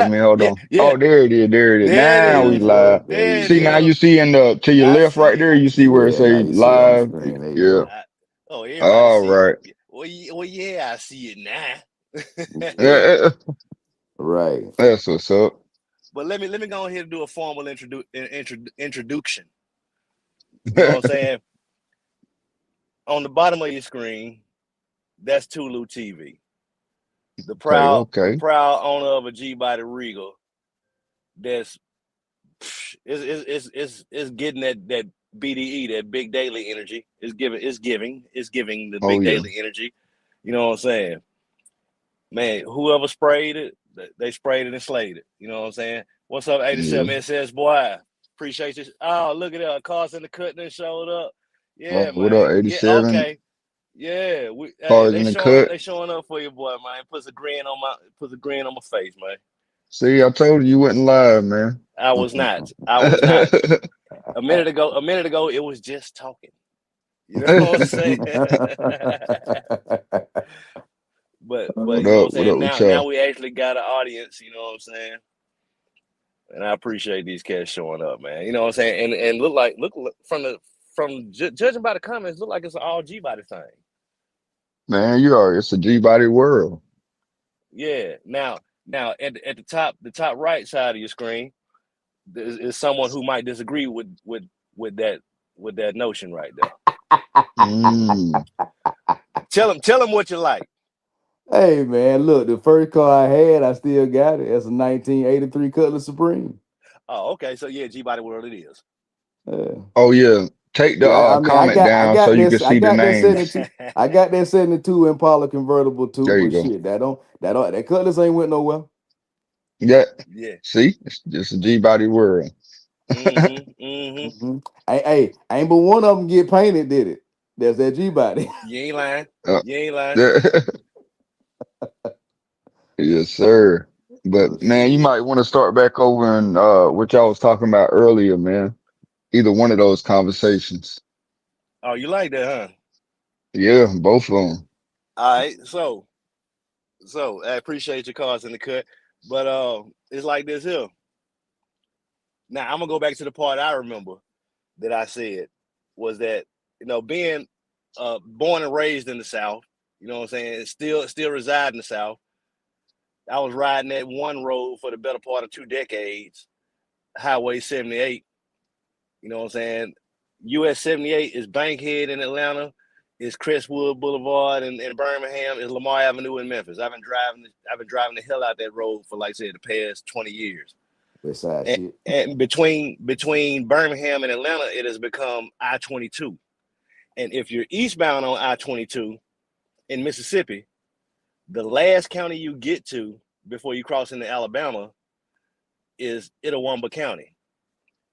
Let me hold Yeah, on. yeah. Oh, there it is. There it is. There it Now we is. live. There There you it See, now go. you is. see to your I left right see there, it. you see where it Yeah, now say you see it on the live. screen. There you Yeah. go. Oh, everybody All see right. it. Well, yeah, I see it now. Yeah, Yeah, right. that's what's up. But let me go ahead and do a formal introduction. You know what I'm saying? On the bottom of your screen, that's Tulu TV, Okay, the okay. proud owner of a G Body Regal. That's it's getting that BDE, that big daily energy. It's giving the Oh big yeah. daily energy. You know what I'm saying? Man, whoever sprayed it, they sprayed it and slayed it. You know what I'm saying? What's up, Yeah. 87 SS boy? Appreciate you. Oh, look at that. Cars in the cut and showed up. Oh, Yeah, what up, man. Yeah, 87? okay. Yeah. Hey, Cars they in the showing cut. they showing up for you, boy, man. Puts a grin on my face, man. See, I told you wouldn't lie, man. I was not. I was not. A minute ago, it was just talking. You know what I'm saying? but What you know what I'm up? What saying? up with Now y'all? we actually got an audience, you know what I'm saying? And I appreciate these cats showing up, man. You know what I'm saying? And look from judging by the comments, look like it's an all G body thing. Man, you are. It's a G body world. Yeah. Now at the top right side of your screen is someone who might disagree with that with that notion right there. Mm. Tell them what you like. Hey man, look, the first car I had, I still got it. That's a 1983 Cutlass Supreme. Oh, okay. So yeah, G body world it is. Yeah. Oh yeah. Take the Yeah, I mean, comment I down so got you can this, I see the got that names. 72, I got that 72 Impala convertible too, There you but go. shit, that Cutlass ain't went nowhere. Yeah. Yeah. See, it's just a G body world. Mm-hmm. Mm-hmm. Hmm. Ain't but one of them get painted, did it? There's that G body. You ain't lying. Uh, You ain't lying. yeah. Yes, sir. Oh But man, you shit. might want to start back over and what y'all was talking about earlier, man. Either one of those conversations. Oh, you like that, huh? Yeah, both of them. All right. So I appreciate your cards in the cut. But it's like this here. Now I'm gonna go back to the part I remember that I said was that, being born and raised in the South, you know what I'm saying, still reside in the South. I was riding that one road for the better part of 2 decades, Highway 78. You know what I'm saying? US 78 is Bankhead in Atlanta, is Crestwood Boulevard in Birmingham, is Lamar Avenue in Memphis. I've been driving the hell out that road for, like I said, the past 20 years. West side And, shit. and between Birmingham and Atlanta, it has become I-22. And if you're eastbound on I-22 in Mississippi, the last county you get to before you cross into Alabama is Itawamba County.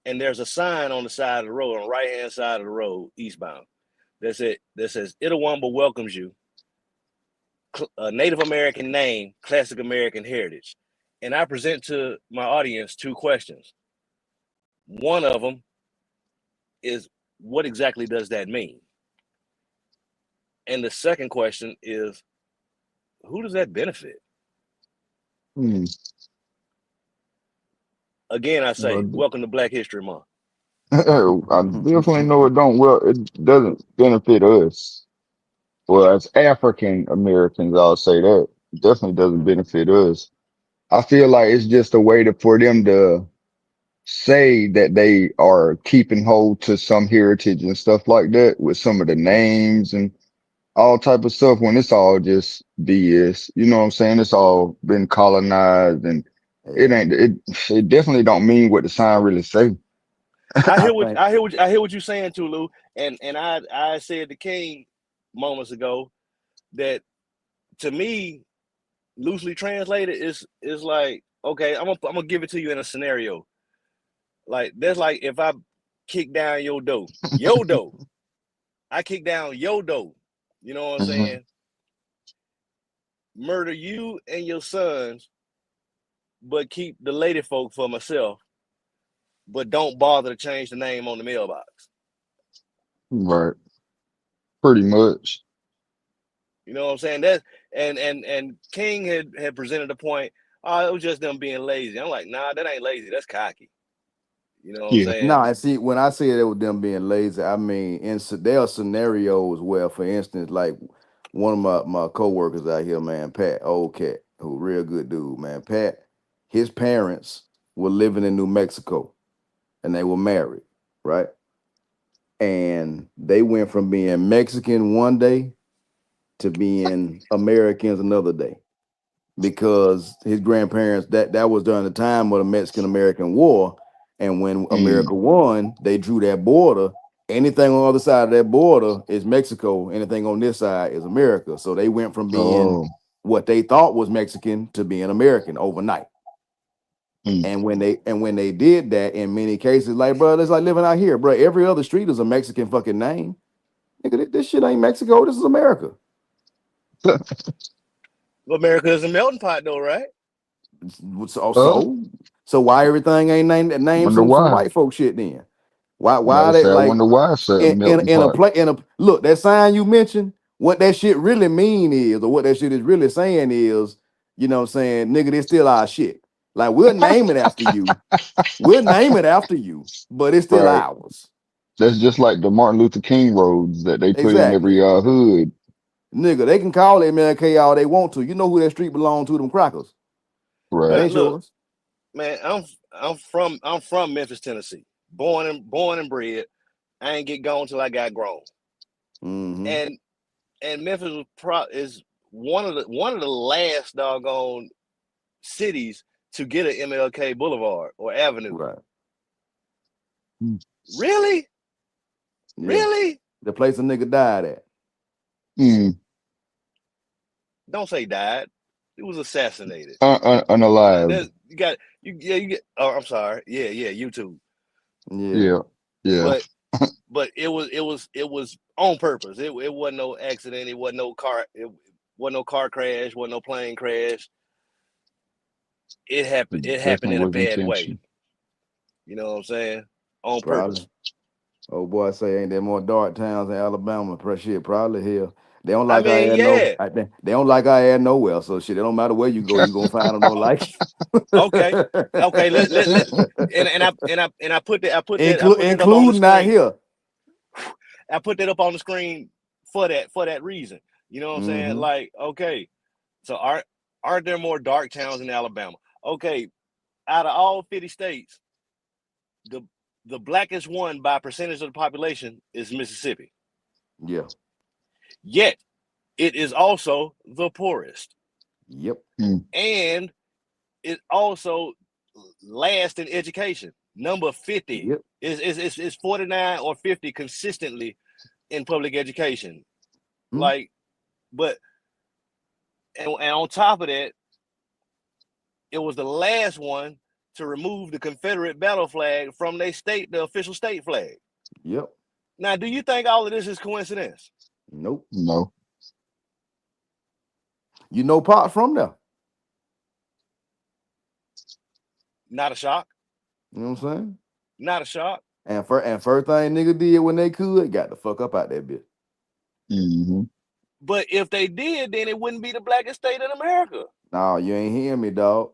And there's a sign on the side of the road, on the right hand side of the road, eastbound, that says Itawamba welcomes you, a Native American name, classic American heritage. And I present to my audience two questions. One of them is, what exactly does that mean? And the second question is, who does that benefit? Hmm. Again, I say, Well, welcome to Black History Month. I definitely know it don't. Well, it doesn't benefit us. Well, as African Americans, I'll say that it definitely doesn't benefit us. I feel like it's just a way for them to say that they are keeping hold to some heritage and stuff like that with some of the names and all type of stuff when it's all just BS. You know what I'm saying? It's all been colonized and it Yeah, ain't it it definitely don't mean what the sign really say. I I hear what think. I hear what I hear what you're saying, Tulu. And I said to King moments ago that, to me, loosely translated, is like, okay, I'm gonna give it to you in a scenario. Like, that's like if I kick down your door, I kick down your door. You know what I'm Mhm. saying? Murder you and your sons, but keep the lady folk for myself. But don't bother to change the name on the mailbox. Right. Pretty much. You know what I'm saying? That and King had presented a point. Oh, it was just them being lazy. I'm like, nah, that ain't lazy. That's cocky. You know what I'm Yeah. saying? No, and see, when I say that with them being lazy, I mean there are scenarios where, for instance, like one of my coworkers out here, man, Pat, old cat, who real good dude, man. Pat, his parents were living in New Mexico and they were married, right? And they went from being Mexican one day to being Americans another day because his grandparents that was during the time of the Mexican American War, and when Mm. America won, they drew that border. Anything on the other side of that border is Mexico. Anything on this side is America. So they went from being Oh. what they thought was Mexican to being American overnight. Mm. And when they did that, in many cases, like bro, it's like living out here, bro. Every other street is a Mexican fucking name. Nigga, this shit ain't Mexico. This is America. Well, America is a melting pot, though, right? So uh, so so why everything ain't named wonder some why. white folk shit then? Why I'm about are to they say, I like wonder why it's a melting in a pot. play in a look that sign you mentioned? What that shit really mean is, or what that shit is really saying is, you know what I'm saying, nigga, this still our shit. Like we'll name it after you, we'll name it after you, but it's still Right. ours. That's just like the Martin Luther King roads that they put in Exactly, every hood. nigga. They can call it MLK all they want to. You know who that street belong to? Them crackers. It Right. Man, ain't look, yours. man, I'm from Memphis, Tennessee. Born and bred. I ain't get gone till I got grown. Mm-hmm. And Memphis is one of the last doggone cities to get an MLK Boulevard or Avenue. Right. Mm. Really? Yeah. Really? The place a nigga died at. Mm. Don't say died. It was assassinated. Unalive. You got you get. Oh, I'm sorry. Yeah. YouTube. Yeah. Yeah. Yeah. But it was on purpose. It wasn't no accident. It wasn't no car. It wasn't no car crash. Wasn't no plane crash. It happened. It It happened definitely in a was bad way. intention. You know what I'm saying? On Probably. purpose. Oh boy, I say ain't there more dark towns in Alabama? Shit, probably here. They don't I like I mean, had no. yeah. They don't like I had nowhere. So shit, it don't matter where you go, you gonna find them don't like. Okay. Okay. Let and I put that up on the Including out screen. here. I put that up on the screen for that reason. You know what I'm saying? Mm-hmm. Like, okay, so are there more dark towns in Alabama? Okay, out of all 50 states, the the blackest one by percentage of the population is Mississippi. Yeah. Yet it is also the poorest, Yep. Mm. and it also last in education. Number 50 Yep. is 49 or 50 consistently in public education. Mm. Like, but and on top of that, it was the last one to remove the Confederate battle flag from their state, the official state flag. Yep. Now, do you think all of this is coincidence? Nope. No. You know Pop from there. Not a shock. You know what I'm saying? Not a shock. And first thing nigga did when they could, got the fuck up out that bitch. Hmm. But if they did, then it wouldn't be the blackest state in America. No, you ain't hearing me, dog.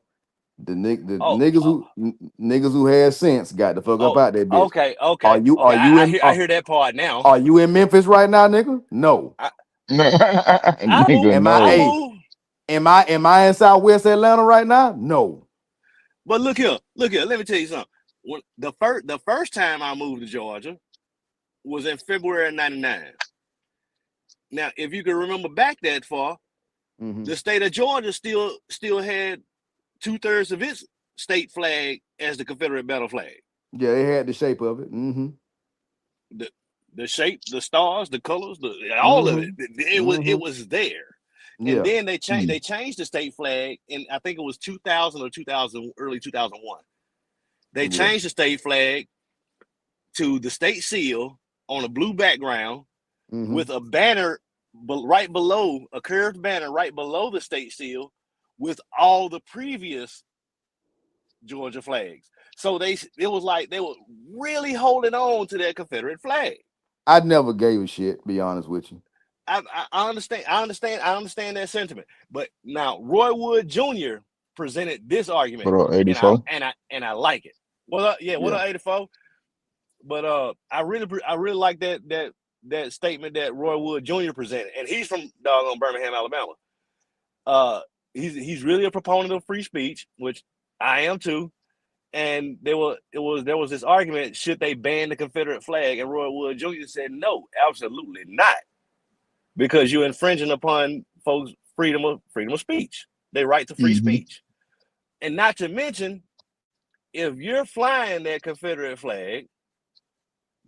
The Oh, niggas who had sense got the fuck up oh, out that bitch. okay, Are okay, you okay. are you I in hear I hear that part now. are you in Memphis right now, nigga? No. I I Nigga, move. Am I I no. hey, move. am I in Southwest Atlanta right now? No. But look here. Let me tell you something. When the first time I moved to Georgia was in February of '99. Now, if you can remember back that far, Mm-hmm. the state of Georgia still had 2/3 of its state flag as the Confederate battle flag. Yeah, they had the shape of it. Mm-hmm. The the shape, the stars, the colors, all of it. Mm-hmm. It was there. And Yeah. then they Mm. changed the state flag in, I think it was 2000 or 2000, early 2001. They Yeah. changed the state flag to the state seal on a blue background Mm-hmm. with a banner right below, a curved banner right below the state seal with all the previous Georgia flags. So it was like they were really holding on to their Confederate flag. I never gave a shit, be honest with you. I understand that sentiment. But now Roy Wood Jr. presented this argument, What up, and I 84? and I and I like it. What up? Yeah, what Yeah. up, 84? But I really like that statement that Roy Wood Jr. presented, and he's from doggone Birmingham, Alabama. Uh, he's really a proponent of free speech, which I am too. And there was this argument: should they ban the Confederate flag? And Roy Wood Jr. said, no, absolutely not, because you're infringing upon folks' freedom of speech, their right to free Mm-hmm. speech, and not to mention, if you're flying that Confederate flag,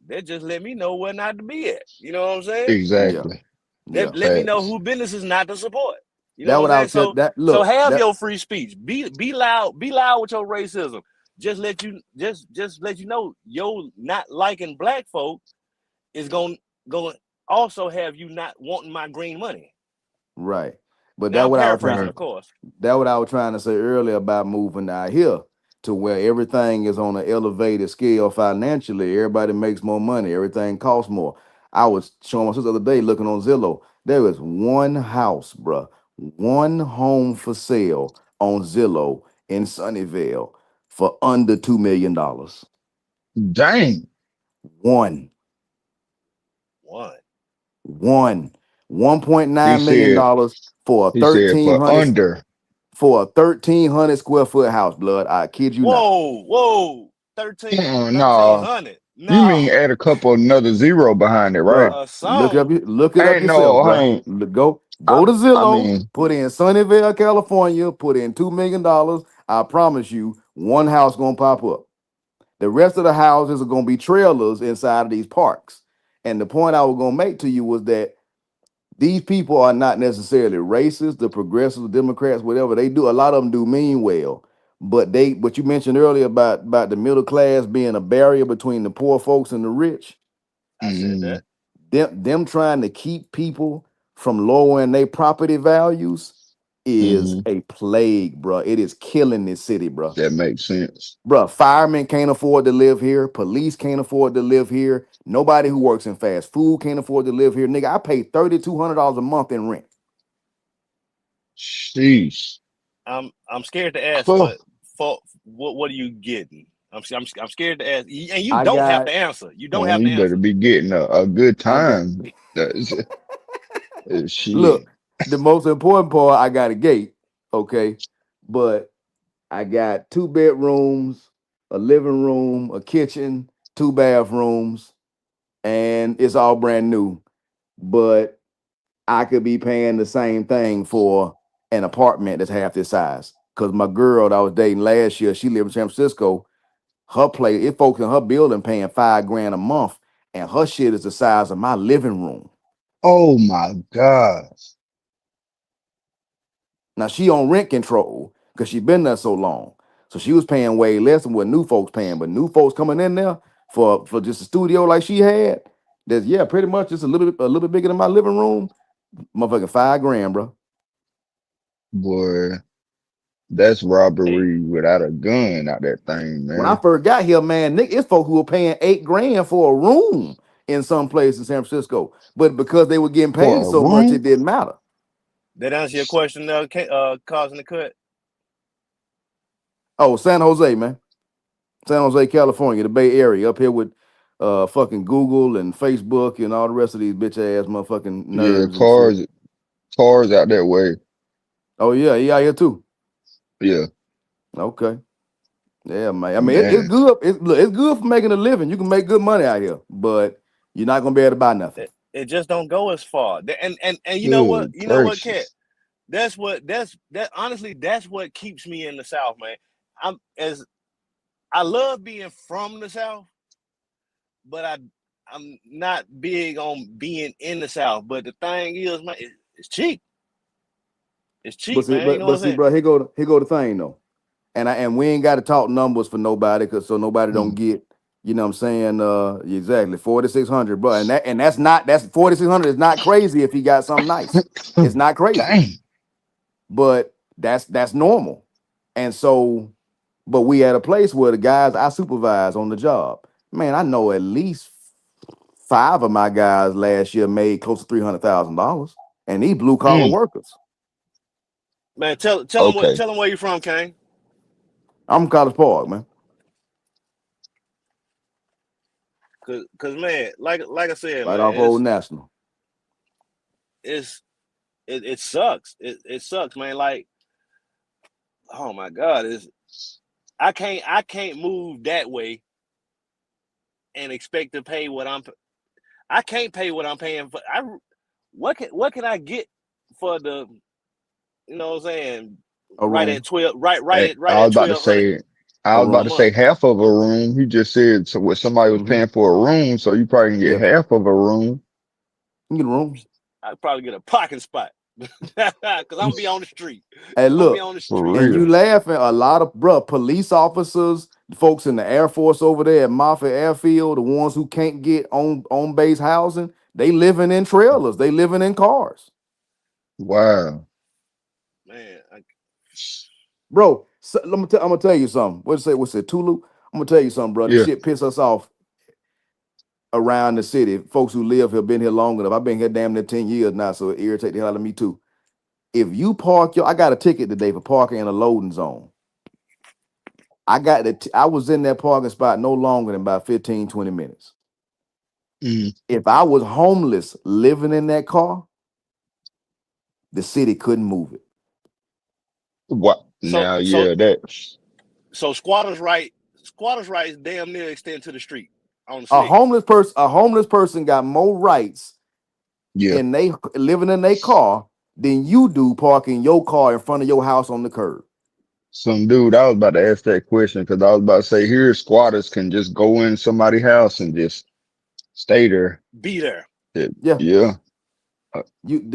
that just let me know where not to be at. You know what I'm saying? Yeah. Exactly. That Yeah. let me know Facts. who businesses not to support. You know That what what I'm I saying? was tell that So look, have that your free speech. Be loud with your racism. Just let you know your not liking black folk is going also have you not wanting my green money. right. But Now that I'm what I was paraphrasing, trying of course. that what I was trying to say earlier about moving out here to where everything is on an elevated scale financially. Everybody makes more money. Everything costs more. I was showing my sister the other day looking on Zillow. There is one house, bruh, one home for sale on Zillow in Sunnyvale for under $2 million. Dang. One, One. one, one point He nine million said, dollars for a he said thirteen for hundred under. for a 1,300 square foot house, blood. I kid you not. Whoa. 13 No, 1300. you mean No. add a couple another zero behind it, right? Bruh, Some. look it up Ain't yourself, no, I bruh. ain't. Go I to I Zillow, mean, put in Sunnyvale, California, put in $2 million. I promise you, one house gonna pop up. The rest of the houses are gonna be trailers inside of these parks. And the point I was gonna make to you was that these people are not necessarily racist, the progressives, the Democrats, whatever they do. A lot of them do mean well, but what you mentioned earlier about the middle class being a barrier between the poor folks and the rich. I said mm, that. Them trying to keep people from lowering their property values is mm, a plague, bro. It is killing this city, bro. that makes sense. Bro, firemen can't afford to live here. Police can't afford to live here. Nobody who works in fast food can't afford to live here. Nigga, I pay $3,200 a month in rent. Sheesh. I'm scared to ask Huh. for what are you getting? I'm scared to ask, and you I don't have got to answer. You don't Man, have to you better answer. be getting a good I got time. That's shit. look, the most important part, I got a gate, okay? But I got 2 bedrooms, a living room, a kitchen, 2 bathrooms, and it's all brand new. But I could be paying the same thing for an apartment that's half this size. Cause my girl that I was dating last year, she lived in San Francisco. Her place, it folks in her building paying 5 grand a month, and her shit is the size of my living room. Oh my God. Now she on rent control because she been there so long. So she was paying way less than what new folks paying. But new folks coming in there for just a studio like she had, that's yeah, pretty much just a little bit bigger than my living room. Motherfucking 5 grand, bro. Boy, that's Hey, robbery without a gun out that thing, When I man. first got here, man, Nick, it's folk who were paying 8 grand for a room in some place in San Francisco. But because they were getting paid For a so much, it room? didn't matter. that answer your question, causing the cut. Oh, San Jose, man. San Jose, California, the Bay Area, up here with fucking Google and Facebook and all the rest of these bitch ass motherfucking Yeah, nerds and shit. cars out that way. Oh yeah, he out here too. Yeah, Okay. Yeah, man. I mean, it's man. good. It's good for making a living. You can make good money out here, but you're not gonna be able to buy nothing. It just don't go as far. And you know what? Good You know what, Cat? gracious. That honestly, that's what keeps me in the South, man. I love being from the South, but I'm not big on being in the South. But the thing is, man, it's cheap. It's But cheap, see, man. You but know what but I'm see, saying? bro, here go the thing though. And we ain't got to talk numbers for nobody, cause so nobody don't Mm. get, you know what I'm saying? Exactly 4,600, bro. That's 4,600 is not crazy if he got something nice. It's not crazy, Dang. but that's normal. And so, but we at a place where the guys I supervise on the job, man, I know at least 5 of my guys last year made close to $300,000, and these blue collar Mm. workers. Man, Okay. tell them where you from, Kane. I'm from College Park, man. Cause man, like I said, Right man, off Old National. it's it sucks. It sucks, man. Like, oh my God, it's I can't move that way and expect to pay what I can't pay what I'm paying for. What can I get for the, you know what I'm saying? A Right at room. 12, Hey, right I was at about to 1,200 say, I A was about a to room. say month. half of a room. He just said so what somebody was Mm-hmm. paying for a room, so you probably can get Yeah. half of a room. You get a room. I'd probably get a parking spot. Cause I'm gonna be on the street. Hey, I'm gonna be look, on the For street. and you real. laughing, a lot of police officers, folks in the Air Force over there at Moffett Airfield, the ones who can't get on base housing, they living in trailers, they living in cars. Wow. Man, Bro, so, I'm gonna tell you something. What's it, Tulu? I'm gonna tell you something, bro. This Yeah. shit piss us off around the city. Folks who live here been here long enough. I've been here damn near 10 years now, so it irritates the hell out of me too. If you park I got a ticket today for parking in a loading zone. I was in that parking spot no longer than about 15, 20 minutes. Mm. If I was homeless living in that car, the city couldn't move it. What so now? so Yeah, that. so squatters rights damn near extend to the street on the slicks. A homeless person got more rights Yeah. in they living in their car than you do parking your car in front of your house on the curb. Some dude, I was about to ask that question because I was about to say here squatters can just go in somebody's house and just stay there. Be there. Yeah, Yeah. Uh,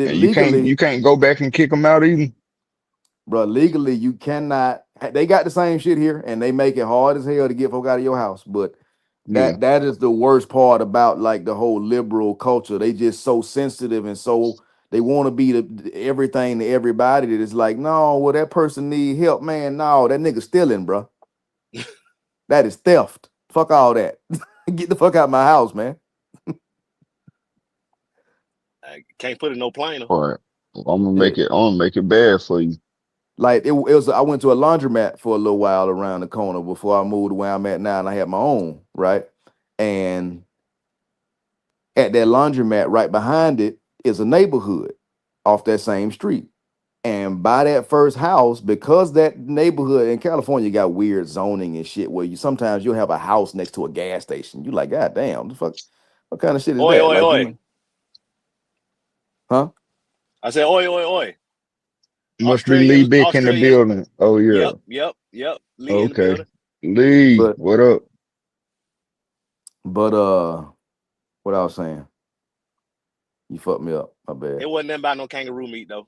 and legally, you can't go back and kick them out either. bro, legally you cannot. They got the same shit here, and they make it hard as hell to get folk out of your house. But Yeah. that is the worst part about like the whole liberal culture. They just so sensitive and so they want to be everything to everybody. That it's like, no, well that person need help, man. No, that nigga stealing, bro. That is theft. Fuck all that. Get the fuck out of my house, man. I can't put it no plainer. All right. Well, Yeah. I'm gonna make it bad for you. Like it was. I went to a laundromat for a little while around the corner before I moved to where I'm at now, and I had my own right. And at that laundromat, right behind it is a neighborhood off that same street. And by that first house, because that neighborhood in California got weird zoning and shit, where you sometimes you'll have a house next to a gas station. You like, God damn, the fuck, what kind of shit is Oi, that? oi, Like, oi. huh? I said, oi, oi, oi. Must be Lee Bick in the Australian. building. Oh yeah. Yep. Lee in the Okay. building. Lee, But what up? but what I was saying, you fucked me up. My bad. It wasn't nothing about no kangaroo meat though.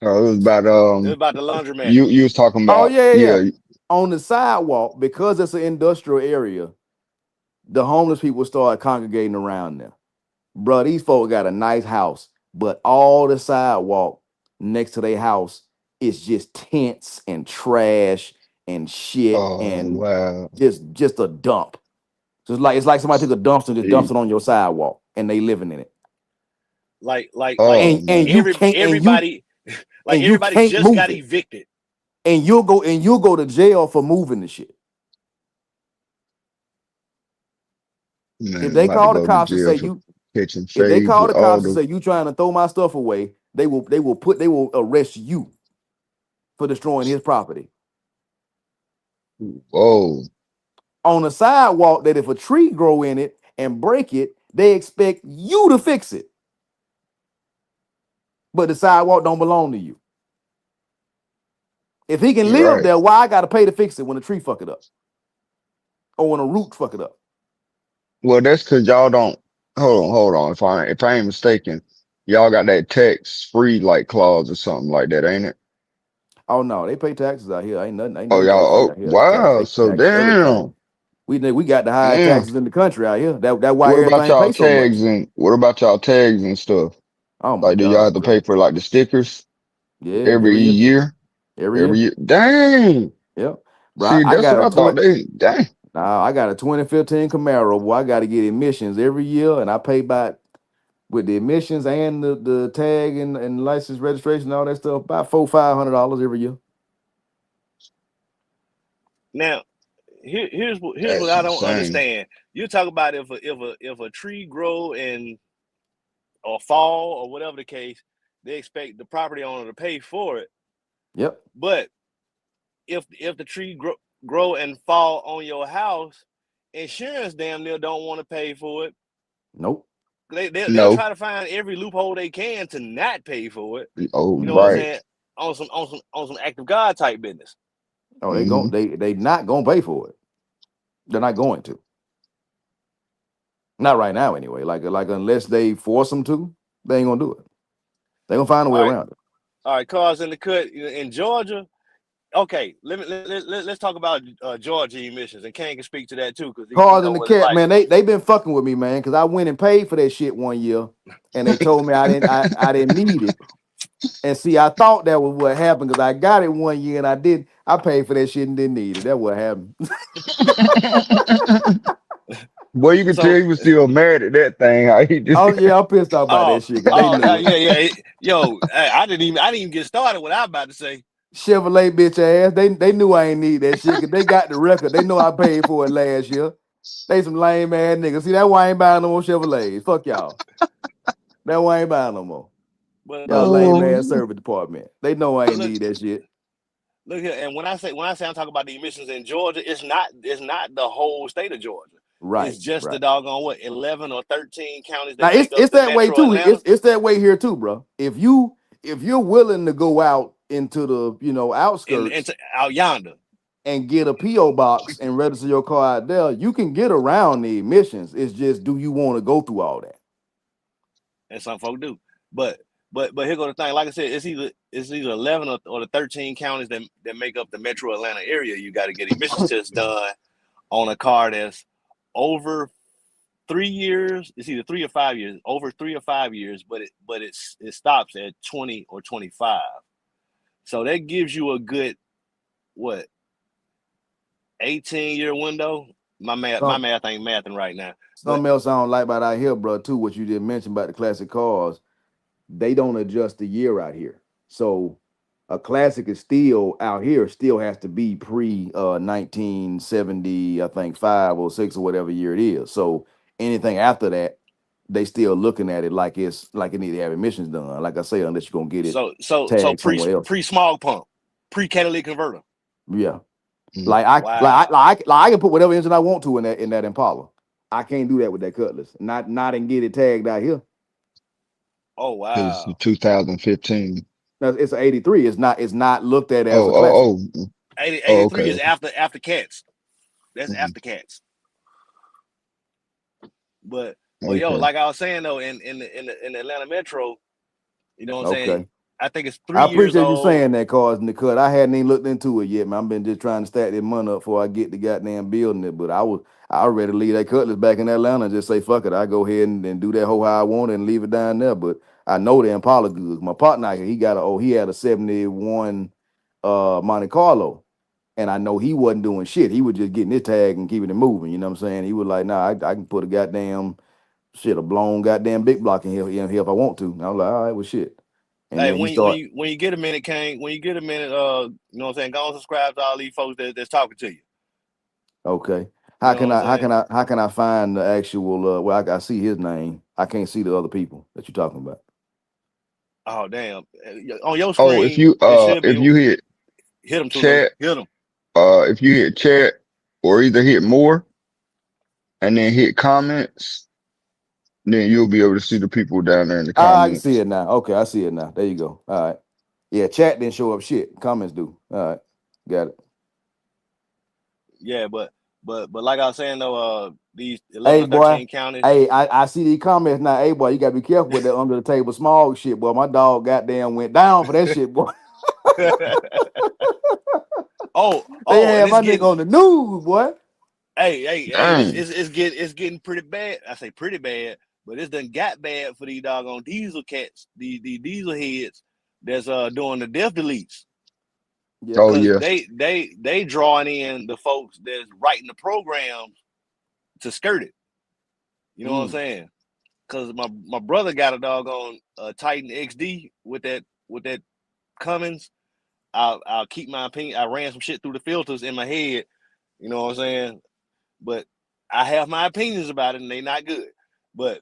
It was about It was about the laundromat. you was talking Oh about yeah, yeah, yeah. yeah, On the sidewalk, because it's an industrial area, the homeless people start congregating around them. Bro, these folks got a nice house, but all the sidewalk next to their house is just tents and trash and shit oh and wow. just a dump. So it's like somebody took a dumpster and just dumps Gee. it on your sidewalk and they living in it. Oh And man. you can't everybody like and you everybody can't just move got it. evicted. And you'll go to jail for moving the shit. If Man, I'm they about to call the go to cops and jail say for you catching if they phase call with the all cops and the say you trying to throw my stuff away, they will arrest you for destroying his property. whoa. On a sidewalk that if a tree grow in it and break it, they expect you to fix it. But the sidewalk don't belong to you. If he can You're live right. there, why I gotta pay to fix it when a tree fuck it up or when a root fuck it up? Well, that's because y'all don't hold on. If I ain't mistaken, y'all got that tax free like clause or something like that, ain't it? Oh no, they pay taxes out here. Ain't Oh nothing tax y'all free oh out here. They wow. So tax everything. damn. We got the highest Damn. taxes in the country out here. That why What about everything y'all pay so much. tags and what about y'all tags and stuff? Oh my Like do y'all have God, to bro. pay for like the stickers Yeah, every every year. year? Every Every year. year? Dang. Yep. Bro, See, I that's got what a I thought. 20. Dang. Nah, I got a 2015 Camaro. Boy, I got to get emissions every year, and I pay about with the emissions and the tag and license registration and all that stuff, about $400-500 every year. Now, here's what That's I don't insane. understand. You talk about if a tree grow and or fall or whatever the case, they expect the property owner to pay for it. Yep. But if the tree grow and fall on your house, insurance damn near don't want to pay for it. Nope. They'll No. try to find every loophole they can to not pay for it. Oh, You know what I'm right. saying? On some act of God type business. Oh, Hmm. they not gonna pay for it. They're not going to. Not right now, anyway. Like unless they force them to, they ain't gonna do it. They gonna find a way All right, around it. all right. Cars in the cut in Georgia. Okay, let's talk about Georgia emissions, and Kane can speak to that too because he Cars in know the what it's cat, like. man. They been fucking with me, man, because I went and paid for that shit one year, and they told me I didn't need it. And see, I thought that was what happened because I got it one year and I did. I paid for that shit and didn't need it. That's what happened. Boy, you could tell So, he was still mad at that thing. How he just Oh yeah, I'm pissed off about oh, that shit because they knew it. yeah, yeah. Yo, I didn't even get started. What I about to say. Chevrolet bitch ass. They knew I ain't need that shit because they got the record. They know I paid for it last year. They some lame ass niggas. See, that's why I ain't buying no more Chevrolets. Fuck y'all. That's why I ain't buying no more. But Y'all lame oh, ass service department. They know I but ain't look, need that shit. look here. And when I say I'm talking about the emissions in Georgia, it's not the whole state of Georgia. It's Right, just the right. doggone what 11 or 13 counties Now that make up it's the that way Metro too. Atlanta. It's that way here too, bro. If you're willing to go out into the And outskirts out yonder. and get a PO box and register your car out there, you can get around the emissions. It's just, do you want to go through all that? And some folk do. But but here go the thing. Like I said, it's either 11 or the 13 counties that make up the Metro Atlanta area. You got to get emissions tests done on a car that's over 3 years. It's either 3 or 5 years. Over 3 or 5 years, but it stops at 20 or 25. So that gives you a good what 18-year window. My Some math ain't mathing right now, but something else I don't like about out here, bro, too, what you did mention about the classic cars, they don't adjust the year out here. So a classic is still out here, still has to be pre 1970, I think 5 or 6 or whatever year it is. So anything after that, they still looking at it like it's like it need to have emissions done. Like I say, unless you're gonna get it so tagged pre somewhere else. pre smog pump, pre catalytic converter. Yeah. mm, Wow. I can put whatever engine I want to in that Impala. I can't do that with that Cutlass. Not and get it tagged out here. Oh it's wow. 2015. Now, it's an 83. It's not looked at as Oh, a classic. oh, oh, 80, oh, 83 okay. is after cats. That's Mhm. after cats. But yo, Okay. like I was saying though, in the Atlanta Metro, you know what I'm saying? Okay. I think it's I 3 years appreciate you old. saying that, cause in the cut. I hadn't even looked into it yet, man. I've been just trying to stack that money up before I get the goddamn building it. But I ready to leave that Cutlass back in Atlanta and just say fuck it. I go ahead and do that whole how I want it and leave it down there. But I know the Impala goods. My partner, he had a 71 Monte Carlo. And I know he wasn't doing shit. He was just getting his tag and keeping it moving. You know what I'm saying? He was like, nah, I can put a goddamn shit, a blown goddamn big block in here if I want to. And I was like, all right, well shit. And Hey, then he when you when start, you when you get a minute, Kane, when you get a minute, you know what I'm saying, go and subscribe to all these folks that's talking to you. okay. You How know can what I'm I how saying? can I how can I find the actual well I see his name. I can't see the other people that you're talking about. Oh damn. On your Oh, screen, it should if be you hit hit them to them. chat, Hit them. if you hit chat or either hit more and then hit comments, then you'll be able to see the people down there in the Ah, I can see comments. it now. Okay, I see it now. There you go. All right. Yeah, chat didn't show up shit. Comments do. All right. Got it. Yeah, but like I was saying though, these 11 Hey or boy. 13 counties. Hey, I see these comments now. Hey boy, you gotta be careful with that under the table small shit, boy. My dog goddamn went down for that shit, boy. They And had it's my nigga getting on the news, boy. hey, Dang. it's getting pretty bad. I say pretty bad, but it's done got bad for these doggone diesel cats, the diesel heads that's doing the death deletes. Yeah. Oh Cause yeah. they drawing in the folks that's writing the programs to skirt it. You know what I'm Mm. saying? cause my brother got a doggone Titan XD with that Cummins. I'll keep my opinion. I ran some shit through the filters in my head. You know what I'm saying? But I have my opinions about it, and they not good. But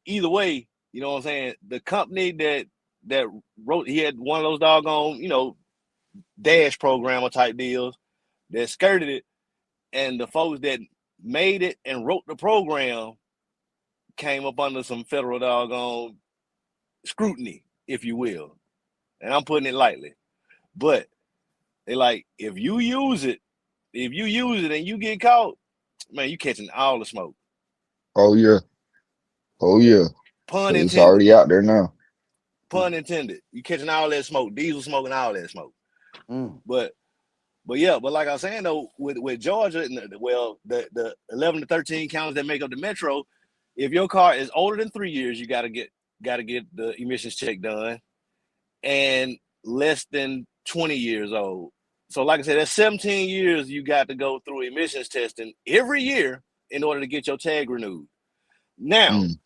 either way, you know what I'm saying. The company that wrote, he had one of those doggone, dash programmer type deals that skirted it, and the folks that made it and wrote the program came up under some federal doggone scrutiny, if you will. And I'm putting it lightly. But they like, if you use it and you get caught, man, you catching all the smoke. Oh yeah. Oh yeah. Pun Cause it's intended. already out there now. Pun intended. You catching all that smoke, diesel smoke and all that smoke. Mm. But yeah, but like I was saying though, with Georgia, well, the 11 to 13 counties that make up the metro, if your car is older than 3 years, you gotta get the emissions check done, and less than 20 years old. So like I said, that's 17 years you got to go through emissions testing every year in order to get your tag renewed. Now, Mm.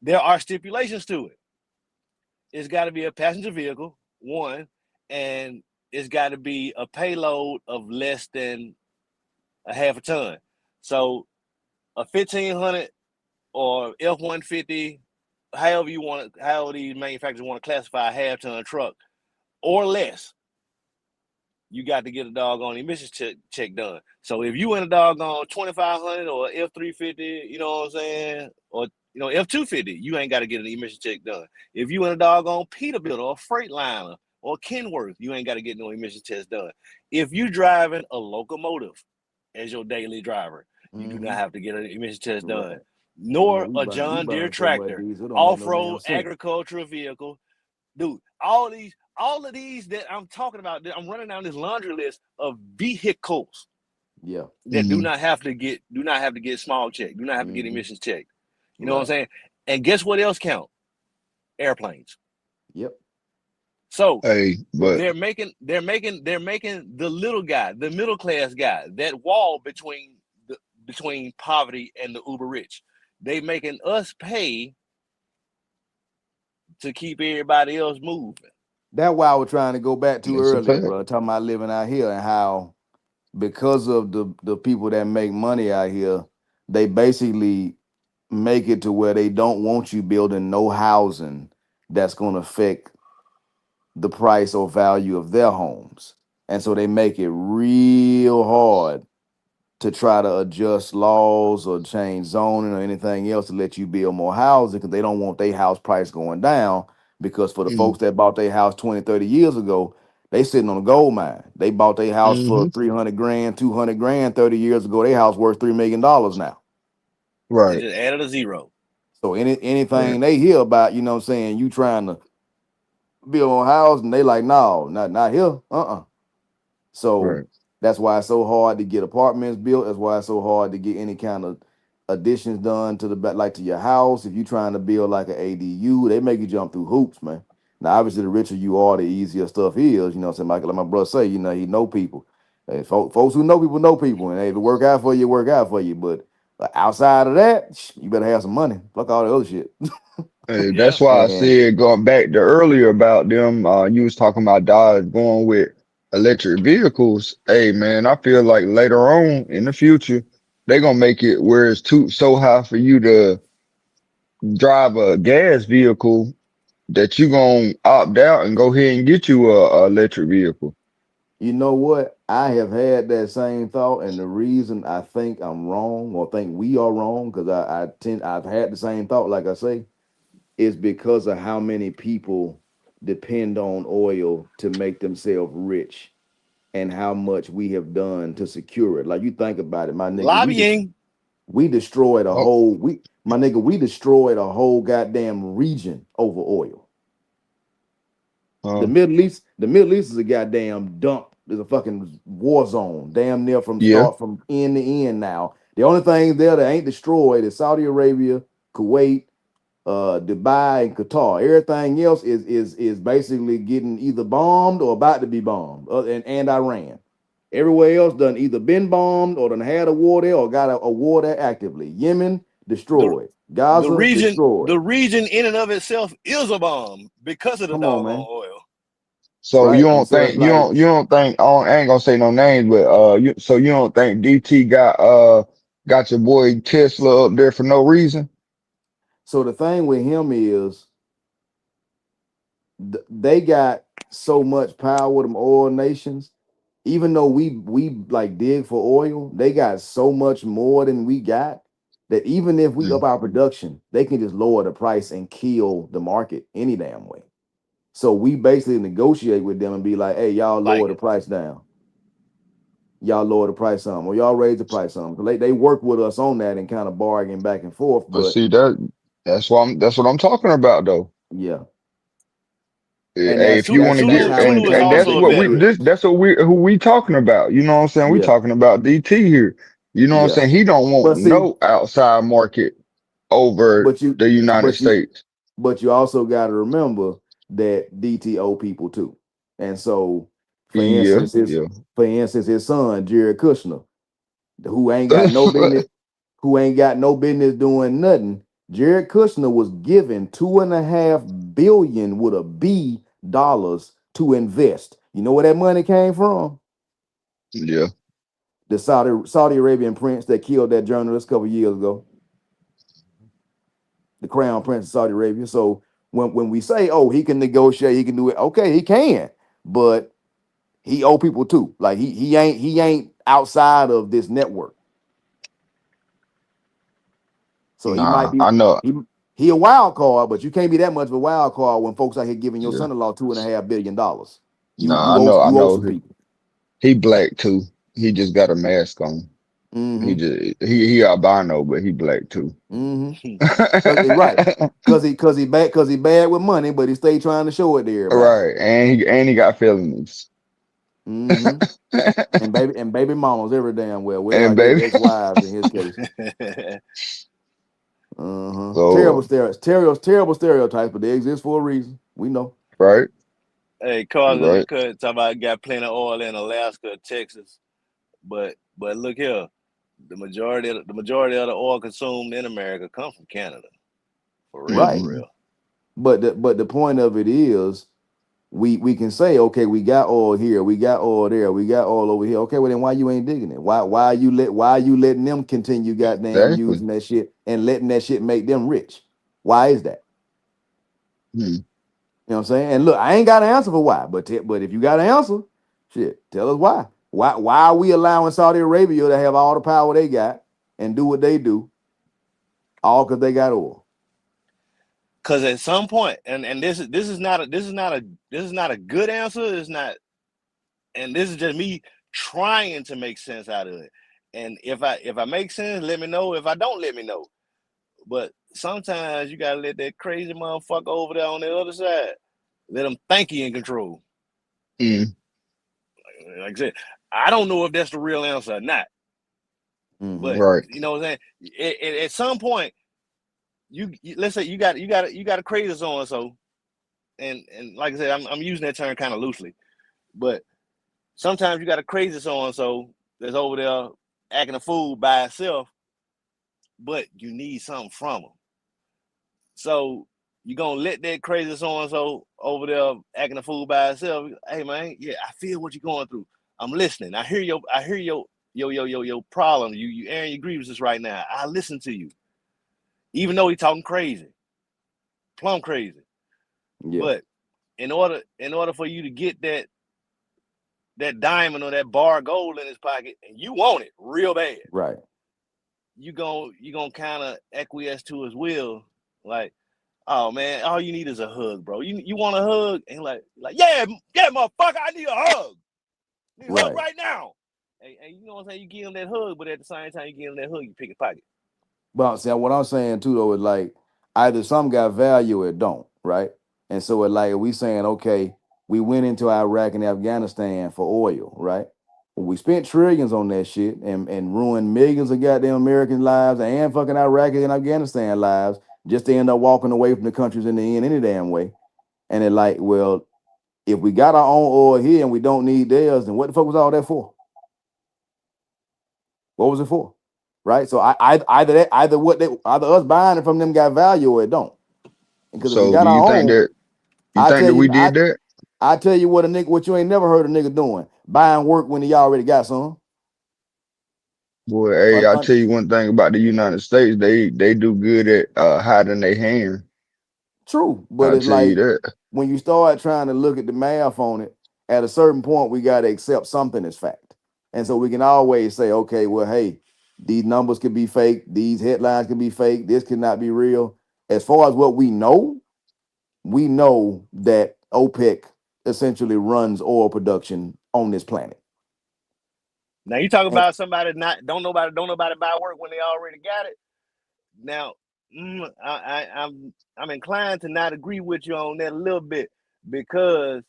there are stipulations to it. It's got to be a passenger vehicle, one, and it's got to be a payload of less than a half a ton. So a 1500 or F-150, however these manufacturers want to classify a half ton truck or less, you got to get a doggone emissions check done. So if you in a doggone 2500 or F-350, you know what I'm saying, or F-250, you ain't got to get an emission check done. If you in a doggone Peterbilt or Freightliner or Kenworth, you ain't got to get no emission test done. If you driving a locomotive as your daily driver, you do not Mm-hmm. have to get an emission test done. Right. Nor Man, we a burn John Deere so much tractor, diesel, it don't make no damn off-road sense. agricultural vehicle, dude. All of these that I'm talking about, that I'm running down this laundry list of vehicles Yeah. that do Mm-hmm. not have to get small check, do not have to get Mm-hmm. emissions checked. You know what I'm Right. saying? And guess what else count? Airplanes. Yep. So Hey, but they're making the little guy, the middle class guy, that wall between poverty and the uber rich. They making us pay to keep everybody else moving. That's why I was trying to go back to it's a earlier, fact. bro. Talking about living out here and how because of the people that make money out here, they basically make it to where they don't want you building no housing that's going to affect the price or value of their homes. And so they make it real hard to try to adjust laws or change zoning or anything else to let you build more housing because they don't want their house price going down. Because for the Mm. folks that bought their house 20, 30 years ago, they sitting on a gold mine. They bought their house for Mm-hmm. 300 grand, 200 grand 30 years ago. Their house worth $3 million now. They Right. just added a zero. So Right. anything they hear about, you know what I'm saying, you trying to build on a house and they like, no, not here. So Right. that's why it's so hard to get apartments built. That's why it's so hard to get any kind of additions done to the back, like to your house. If you're trying to build like an ADU, they make you jump through hoops, man. Now, obviously, the richer you are, the easier stuff is. You know what I'm saying? Like my brother say, he know people. Hey, folks who know people. And hey, if it work out for you, it work out for you. But outside of that, you better have some money. Fuck all the other shit. Hey, Yeah. that's why I And said going back to earlier about them. You was talking about Dodge going with electric vehicles. Hey, man, I feel like later on in the future they gonna make it where it's too so high for you to drive a gas vehicle that you gonna opt out and go ahead and get you a electric vehicle. you know what? I have had that same thought, and the reason I think I'm wrong or think we are wrong, because I've had the same thought, like I say, is because of how many people depend on oil to make themselves rich and how much we have done to secure it. Like you think about it, my nigga, Lobbying. we destroyed a Oh, whole we destroyed a whole goddamn region over oil. uh, The Middle East is a goddamn dump. There's a fucking war zone, damn near from yeah, start from end to end now. The only thing there that ain't destroyed is Saudi Arabia, Kuwait, Dubai, and Qatar. Everything else is basically getting either bombed or about to be bombed, and Iran. Everywhere else done either been bombed or done had a war there or got a war there actively. Yemen, The destroyed. Gaza destroyed. the region in and of itself is a bomb because of the Come on, doggone man. oil. So you Right. And don't so it's think like, you don't think I ain't gonna say no names, but you don't think DT got your boy Tesla up there for no reason? so the thing with him is they got so much power with them oil nations. Even though we like dig for oil, they got so much more than we got that even if we up Mm. our production, they can just lower the price and kill the market any damn way. So we basically negotiate with them and be like, hey, y'all lower Like the price down. Y'all lower the price some, or y'all raise the price some. They work with us on that and kind of bargain back and forth. But But see that's what I'm talking about though. yeah, and Hey, if you want to that's get how we Tulu is and trying to that's also a get what this veteran. rich. that's what we who we talking about. You know what I'm saying? We Yeah, talking about DT here. You know what I'm yeah. saying? He don't want But see, no outside market over but you, the United but you, States. but you also got to remember that DTO people too. And so, Yeah, yeah. for instance, his son Jared Kushner, who ain't got no business, who ain't got no business doing nothing. Jared Kushner was given 2.5 billion with a B dollars to invest. You know where that money came from? Yeah. The Saudi Arabian prince that killed that journalist a couple years ago, the crown prince of Saudi Arabia. So when we say, oh, he can negotiate, he can do it, okay, he can, but he owe people too. Like he ain't outside of this network. So he might Nah, be I know. he he a wild card, but you can't be that much of a wild card when folks out here giving your Yeah. son-in-law $2.5 billion. You Nah, you owe I you owe know. some people. He black too. He just got a mask on. Mm-hmm. He albino, but he black too. Mm-hmm. Right. Cause he bad with money, but he stay trying to show it to everybody. Right, and he got felonies. Mm-hmm. And baby mamas every damn well And I guess baby, ex-wives in his case. Uh-huh. so Terrible stereotypes, but they exist for a reason. We know. right, Hey, cars in the right, cut talking about got plenty of oil in Alaska, Texas, but look here, the majority of the oil consumed in America come from Canada. For real, Right. for hmm real. But the point of it is we can say, okay, we got oil here, we got oil there, we got oil over here. Okay, well then why you ain't digging it? Why you letting them continue goddamn exactly. using that shit and letting that shit make them rich? Why is that? Hmm. You know what I'm saying? And look, I ain't got an answer for why, but if you got an answer, shit, tell us why. Why are we allowing Saudi Arabia to have all the power they got and do what they do, all because they got oil? Because at some point, and this is not a good answer. It's not, and this is just me trying to make sense out of it. And if I make sense, let me know. If I don't, let me know. But sometimes you gotta let that crazy motherfucker over there on the other side. Let him think he in control. Mm, Like I said, I don't know if that's the real answer or not. Mm-hmm. But right. you know what I'm saying? At some point, let's say you got a crazy so and so, and like I said, I'm using that term kind of loosely, but sometimes you got a crazy so and so that's over there acting a fool by itself, but you need something from them. So you gonna let that crazy so and so over there acting a fool by itself? Hey man, yeah, I feel what you're going through. I'm listening. I hear your problem. You airing your grievances right now. I listen to you, even though he talking crazy, plumb crazy. Yeah, But in order for you to get that diamond or that bar of gold in his pocket, and you want it real bad, right. you gonna kind of acquiesce to his will, like, oh man, all you need is a hug, bro. You want a hug, and like yeah, motherfucker, I need a hug. I need a hug Right. right now. And you know what I'm saying? You give him that hug, but at the same time you give him that hug, you pick his pocket. But see, what I'm saying too though is like either some got value or it don't, right? And so it like we saying, okay, we went into Iraq and Afghanistan for oil, right? Well, we spent trillions on that shit and ruined millions of goddamn American lives and fucking Iraqi and Afghanistan lives just to end up walking away from the countries in the end any damn way. And it like, well, if we got our own oil here and we don't need theirs, then what the fuck was all that for? What was it for? right? So either us buying it from them got value or it don't. Because if we So do got our you think own, that you I think tell that you, we did that? I tell you what you ain't never heard a nigga doing, buying work when he already got some. Boy, hey, Un- I'll un- tell you one thing about the United States. They do good at hiding their hand. True, but I'll it's tell you like that. when you start trying to look at the math on it, at a certain point, we got to accept something as fact. And so we can always say, okay, well, hey, these numbers could be fake, these headlines can be fake, this cannot be real. As far as what we know that OPEC essentially runs oil production on this planet. Now you talk And about somebody not don't nobody buy work when they already got it. Now, I'm inclined to not agree with you on that a little bit because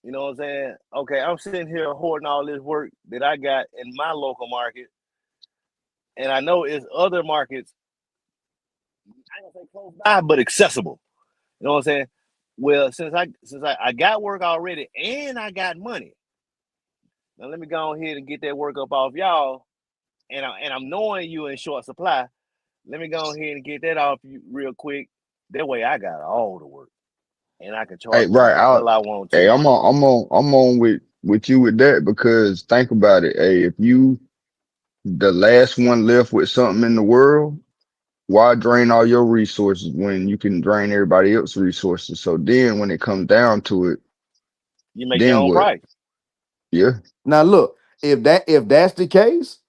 you know what I'm saying. Okay, I'm sitting here hoarding all this work that I got in my local market, and I know it's other markets. I don't say close by, but accessible. You know what I'm saying? Well, since I got work already and I got money, now let me go ahead and get that work up off y'all, and I'm knowing you in short supply. Let me go ahead and get that off you real quick. That way I got all the work and I can Hey, charge right whatever the out. hell I want Hey, to. I'm on with you with that because think about it. Hey, if you the last one left with something in the world, why drain all your resources when you can drain everybody else's resources? So then when it comes down to it, You make your then own what? price. Yeah. now look, if that's the case,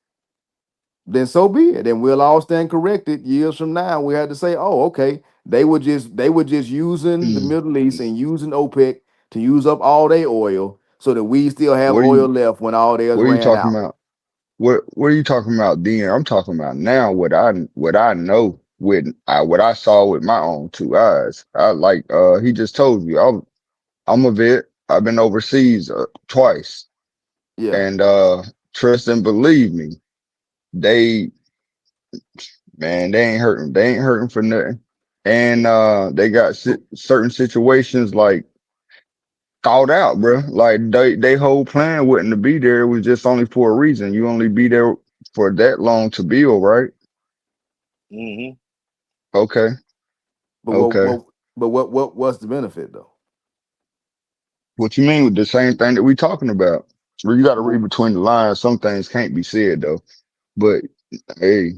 then so be it. Then we'll all stand corrected years from now. We had to say, oh, okay, they were just using the Mm. Middle East and using OPEC to use up all their oil so that we still have What are oil you left when all theirs what are you ran talking out. about? What are you talking about then? I'm talking about now what I know with what I saw with my own two eyes. I like he just told you I'm a vet. I've been overseas twice. Yeah. And trust and believe me, they man, they ain't hurting for nothing. And they got certain situations like thought out, bro. Like they whole plan wasn't to be there. It was just only for a reason. You only be there for that long to build, right? Mm-hmm. Okay, But what okay. what but what's the benefit though? What you mean with the same thing that we talking about? Well, you got to read Well, between the lines. Some things can't be said though. But hey,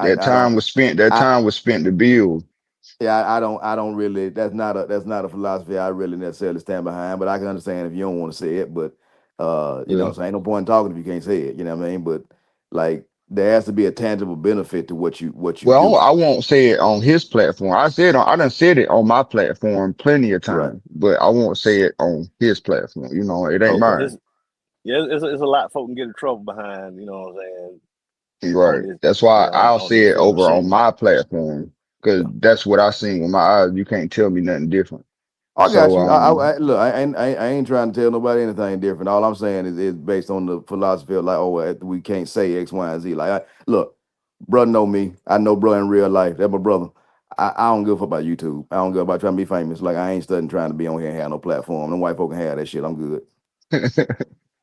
that I don't time was spent. That I time was spent to build. yeah, I don't really that's not a philosophy I really necessarily stand behind, but I can understand if you don't want to say it, but Yeah. so ain't no point in talking if you can't say it, you know what I mean? But like there has to be a tangible benefit to what you Well, do. I won't say it on his platform. I done said it on my platform plenty of Right. times, but I won't say it on his platform. You know, it ain't Okay. It's mine. yeah, it's a lot folk can get in trouble behind. You know what I'm saying on Right. this That's why I'll on say this it here over on machine. my platform because Yeah. that's what I seen with my eyes. You can't tell me nothing different. I got So, you. Look. I ain't trying to tell nobody anything different. All I'm saying is based on the philosophy of like, oh, we can't say X, Y, and Z. Like, look, brother know me. I know bro in real life. That's my brother. I don't give a fuck about YouTube. I don't give about trying to be famous. Like, I ain't studying trying to be on here and have no platform. Them white folk can have that shit. I'm good.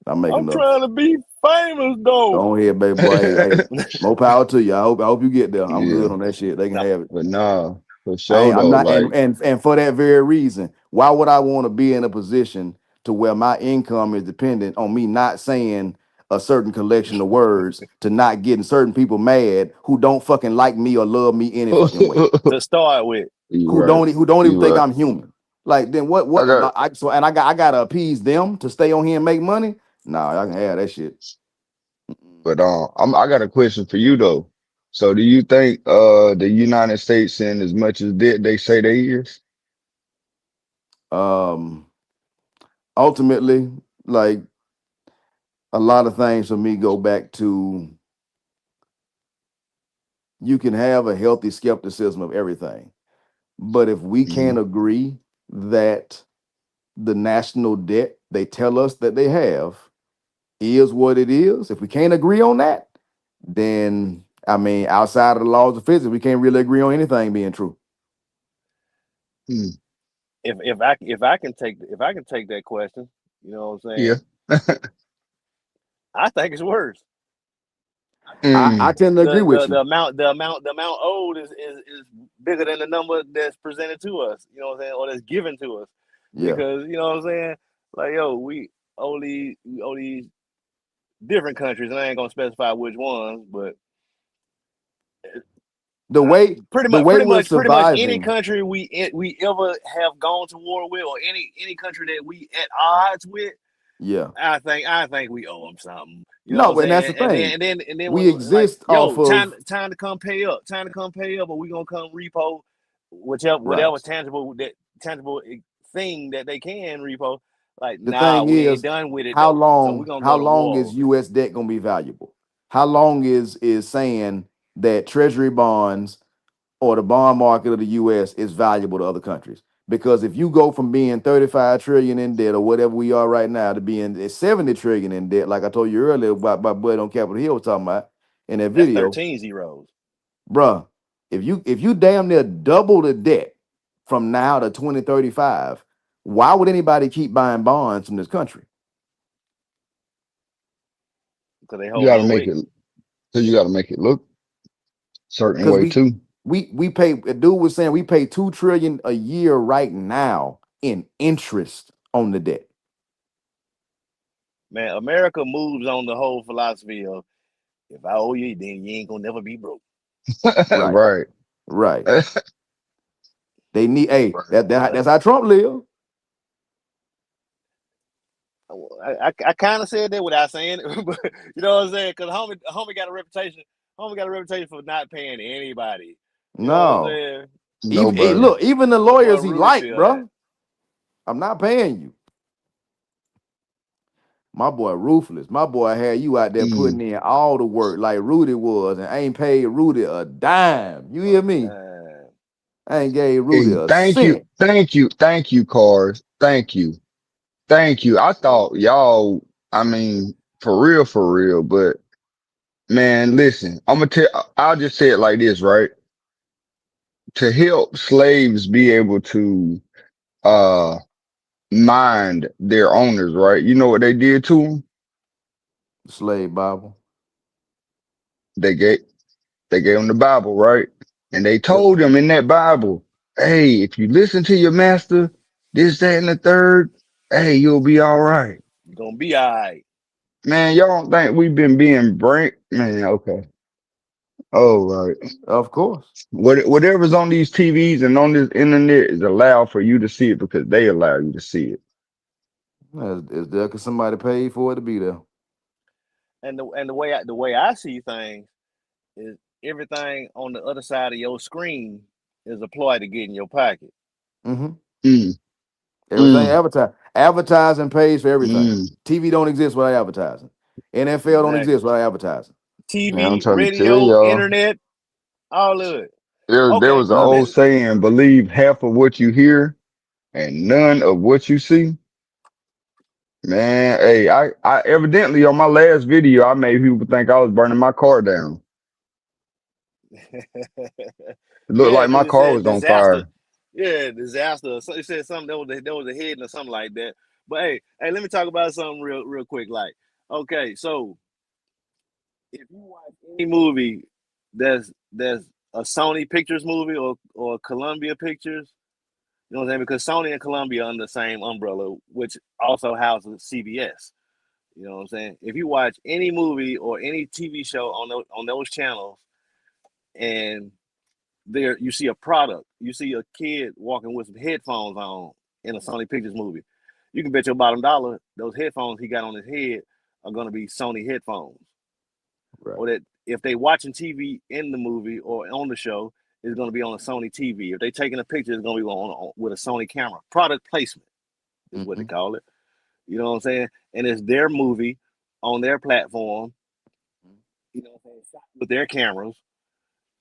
I make I'm enough. trying to be famous though. Go on here, baby boy. Hey, more power to you. I hope you get there. I'm yeah, good on that shit. They can Now, have it. but nah, for I sure ain't, I'm though. not, Like, and for that very reason, why would I want to be in a position to where my income is dependent on me not saying a certain collection of words to not getting certain people mad who don't fucking like me or love me any fucking way, you to start with, right, who don't even you think right. I'm human. Like then I got, like, I gotta appease them to stay on here and make money. Nah, I can have that shit. but I got a question for you though. So, do you think the United States in as much as they say they is? Um, ultimately, like a lot of things for me go back to you can have a healthy skepticism of everything. But if we Mm-hmm. can't agree that the national debt they tell us that they have is what it is, if we can't agree on that, then I mean, outside of the laws of physics, we can't really agree on anything being true. if I can take that question, you know what I'm Yeah. saying? I think it's worse. I Mm. tend to agree with you. the amount owed is bigger than the number that's presented to us. You know what I'm saying, or that's given to us, Yeah. because you know what I'm saying. Like yo, we owe these different countries, and I ain't gonna specify which ones, but The way the way we're pretty much any surviving. country we ever have gone to war with, or any country that we at odds with, Yeah. I think we owe them something. You know No, what I'm and that's the saying? thing. And then We when like, exist off yo, of time to come pay up, or we gonna come repo right. whatever tangible thing that they can repo. Like, The nah, thing we ain't is, done with it though, so we gonna how go to long is war. US debt gonna be valuable? How long is saying that treasury bonds or the bond market of the US is valuable to other countries? Because if you go from being 35 trillion in debt or whatever we are right now to being at 70 trillion in debt, like I told you earlier about my buddy on Capitol Hill was talking about in that That's video, 13 zeros. bruh, if you damn near double the debt from now to 2035, why would anybody keep buying bonds from this country? Because they You hold got to more make weight. it. So you got to make it look certain Because way we too. we pay, a dude was saying we pay 2 trillion a year right now in interest on the debt. Man, America moves on the whole philosophy of, if I owe you, then you ain't gonna never be broke. Right, Right. right. They need, hey, Right. that's how Trump live. I kind of said that without saying it, but you know what I'm saying? Because homie got a reputation. Homie got a reputation for not paying anybody. You know what I'm No. saying? Even, hey, Nobody. look, even the My boy lawyers he Rudy like, feel that. bro. I'm not paying you. My boy ruthless. My boy had you out there putting Mm. in all the work like Rudy was, and I ain't paid Rudy a dime. You hear Oh me? damn. I ain't gave Rudy Hey, a cent. thank you, cars. Thank you. Thank you. I thought y'all, I mean, for real, but man, listen, I'll just say it like this, right? To help slaves be able to, uh, mind their owners, right? You know what they did to them? Slave Bible. They gave, they gave them the Bible, right? And they Yep. told them in that Bible, hey, if you listen to your master, this, that, and the third, hey, you'll be all right. You gonna be all right. Man, y'all don't think we've been being brain, man, okay. Oh, right. Of course. Whatever's on these TVs and on this internet is allowed for you to see it because they allow you to see it. Is there because somebody paid for it to be there? And the way I see things is, everything on the other side of your screen is a ploy to get in your pocket. Hmm. Mm, Everything mm, advertising pays for everything. mm. TV don't exist without advertising. NFL don't Exactly. exist without advertising. Man, I'm TV, trying to tell radio, y'all. internet, all of it. There Okay, was an None. old saying, believe half of what you hear and none of what you see. Man, hey, I evidently on my last video, I made people think I was burning my car down. It looked yeah, like my because it car said was on disaster. fire. Yeah, disaster. So it said something that was a hidden or something like that. But hey, let me talk about something real quick. Like, okay, so if you watch any movie that's a Sony Pictures movie, or Columbia Pictures, you know what I'm saying? Because Sony and Columbia are under the same umbrella, which also houses CBS. You know what I'm saying? If you watch any movie or any TV show on those channels, and there you see a product, you see a kid walking with some headphones on in a Sony Pictures movie, you can bet your bottom dollar those headphones he got on his head are going to be Sony headphones. Right. Or that if they watching TV in the movie or on the show, it's going to be on a Sony TV. If they taking a picture, it's going to be with a Sony camera. Product placement is what they Hmm. call it. You know what I'm saying? And it's their movie on their platform. You know what I'm saying? Shot with their cameras,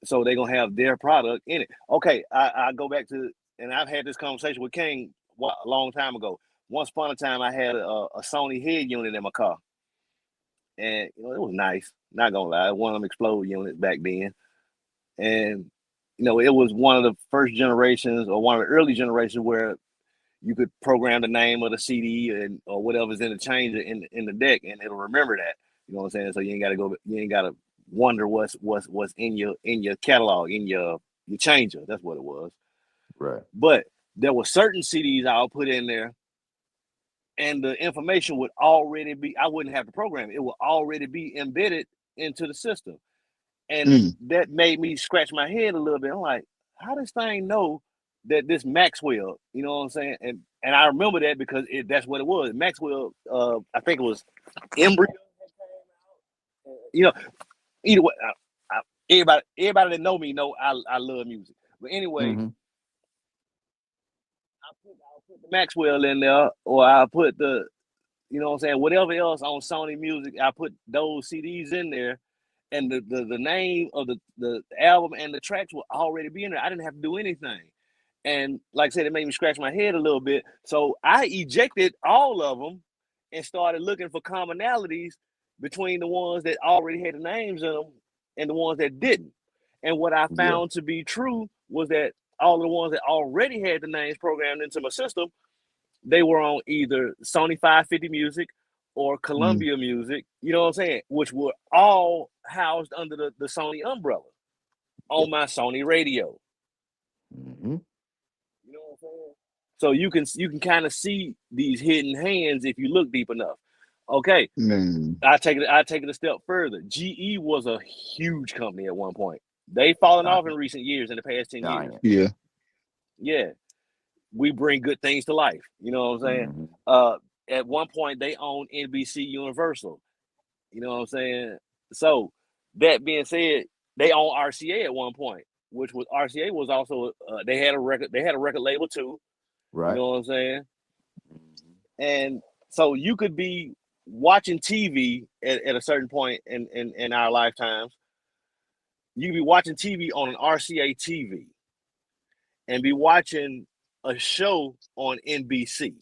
so they're gonna have their product in it. Okay, I go back to, and I've had this conversation with King a long time ago. Once upon a time, I had a Sony head unit in my car, and you know it was nice. Not gonna lie, one of them explode units back then, and you know it was one of the first generations or one of the early generations where you could program the name of the CD and or whatever's in the changer in the deck, and it'll remember that. You know what I'm saying? So you ain't got to wonder what's in your catalog, in your changer. That's what it was. Right. But there were certain CDs I'll put in there, and the information would already be. I wouldn't have to program it. It would already be embedded into the system, and Mm, that made me scratch my head a little bit. I'm like, how does thing know that this Maxwell? You know what I'm saying? And I remember that because that's what it was. Maxwell. I think it was Embryo. You know, either way, everybody that know me know I love music. But anyway, Mm-hmm. I'll put the Maxwell in there, or I'll put the, you know what I'm saying, whatever else on Sony Music. I put those CDs in there, and the name of the album and the tracks will already be in there. I didn't have to do anything. And like I said, it made me scratch my head a little bit. So I ejected all of them and started looking for commonalities between the ones that already had the names in them and the ones that didn't. And what I Yeah. found to be true was that all of the ones that already had the names programmed into my system, they were on either Sony 550 Music or mm, Columbia Music, you know what I'm saying? Which were all housed under the Sony umbrella Yep. on my Sony radio. Mm-hmm. You know what I'm saying? So you can kind of see these hidden hands if you look deep enough. Okay, man. I take it a step further. GE was a huge company at one point. They've fallen off in recent years, in the past 10 years. Giant. Yeah. Yeah, we bring good things to life. You know what I'm saying? Mm-hmm. At one point they owned NBC Universal. You know what I'm saying? So that being said, they owned RCA at one point, which was RCA was also they had a record label too. You Right. know what I'm saying? Mm-hmm. And so you could be watching TV at a certain point in our lifetimes. You could be watching TV on an RCA TV and be watching a show on NBC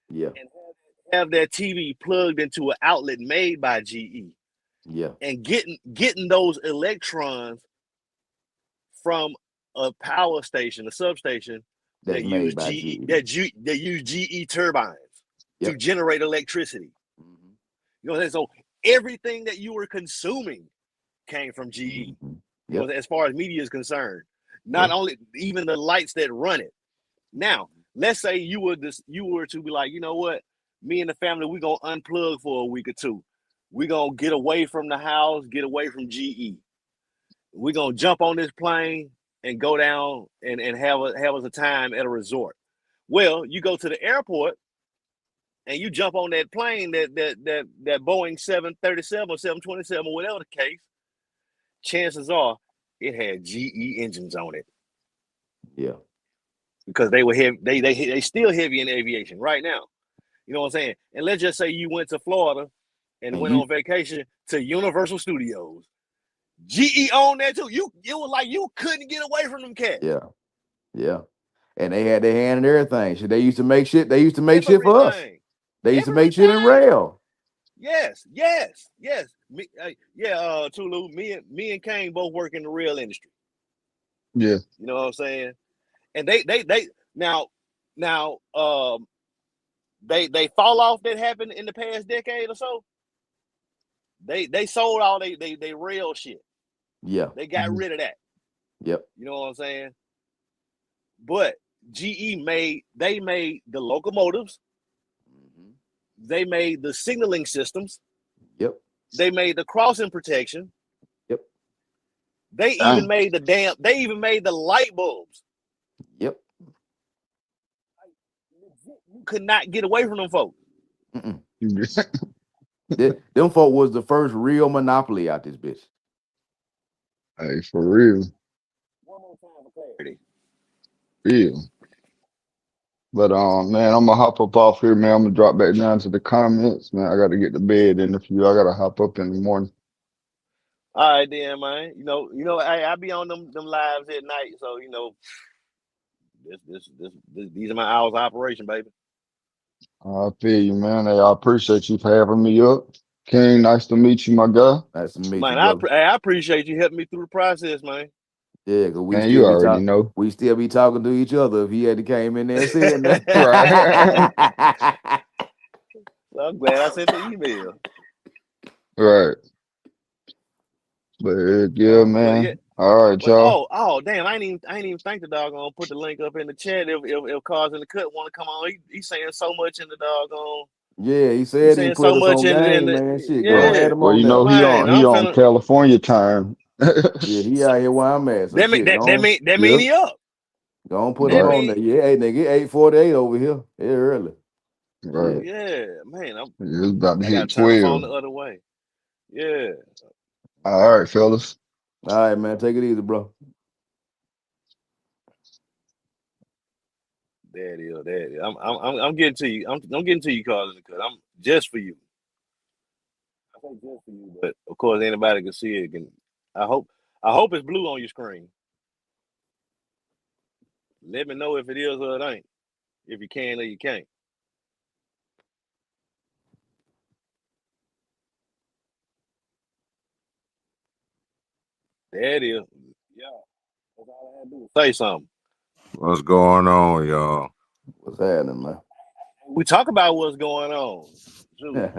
Yeah. and have that TV plugged into an outlet made by GE Yeah. and getting those electrons from a power station, a substation That's that use made by GE GE. that use GE turbines to Yep. generate electricity. Mm-hmm. You know what I'm saying? So everything that you were consuming came from GE. Mm-hmm. You know, Yep. as far as media is concerned, not Yep. only even the lights that run it. Now, let's say you were to be like, you know what, me and the family, we're gonna unplug for a week or two. We're gonna get away from the house, get away from GE. We're gonna jump on this plane and go down and have us a time at a resort. Well, you go to the airport and you jump on that plane, that Boeing 737 or 727 or whatever the case, chances are it had GE engines on it Yeah. because they were heavy. They still heavy in aviation right now. You know what I'm saying? And let's just say you went to Florida and And went you. on vacation to Universal Studios. GE owned that too. It was like you couldn't get away from them cats. Yeah. Yeah. And they had their hand in everything. Shit, they used to make shit. They used to make shit for us. Everything, They used to make shit in everything. rail. Yes. Tulu. Me and Kane both work in the rail industry. Yeah. You know what I'm saying? And they now they fall off that happened in the past decade or so. They sold all they rail shit. Yeah. They got rid of that. Yep. You know what I'm saying? But GE made the locomotives. Mm-hmm. They made the signaling systems. Yep. They made the crossing protection. Yep. They even Damn. made the light bulbs. Yep. You could not get away from them folks. Mm-mm. Them folk was the first real monopoly out this bitch. Hey, for real. One more time for clarity. Real. But man, I'm gonna hop up off here, man. I'm gonna drop back down to the comments, man. I gotta get to bed in a few. I gotta hop up in the morning. All right, then, man. I be on them lives at night, so these are my hours of operation, baby. I feel you, man. Hey, I appreciate you for having me up. King, nice to meet you, my guy. Nice to meet you, Man, brother. I appreciate you helping me through the process, man. Yeah, cause Man, you already know. we still be talking to each other if he had to came in there and said Right. that. So I'm glad I sent the email. Right. But yeah, Oh, but yeah. man. All right, But y'all. oh damn! I ain't even think the doggone put the link up in the chat. If Cars in the Cut want to come on, he's saying so much in the doggone. Yeah, he He's said he saying put so us much on in game, the man. Shit, go Well, yeah add him well, on you there. know man. he I'm on finna California time. Yeah, he out here where I'm at. So that mean shit, that that go mean that mean Yep. he up. on put him That Right. on there. mean Yeah, hey nigga, 8:48 over here. It's early. Right. Shit. yeah man. It's about to I gotta hit turn the phone 12. the other way. Yeah, All right, fellas. All right, man. Take it easy, bro. that is. I'm getting to you. I'm getting to you, Cars in the Cut. I'm just for you. I say just for you, but of course anybody can see it. Can I hope I hope it's blue on your screen. Let me know if it is or it ain't. If you can or you can't. There it is. Yeah, that's all I had to do. Say something. What's going on, y'all? What's happening, man? We talk about what's going on. Shoot,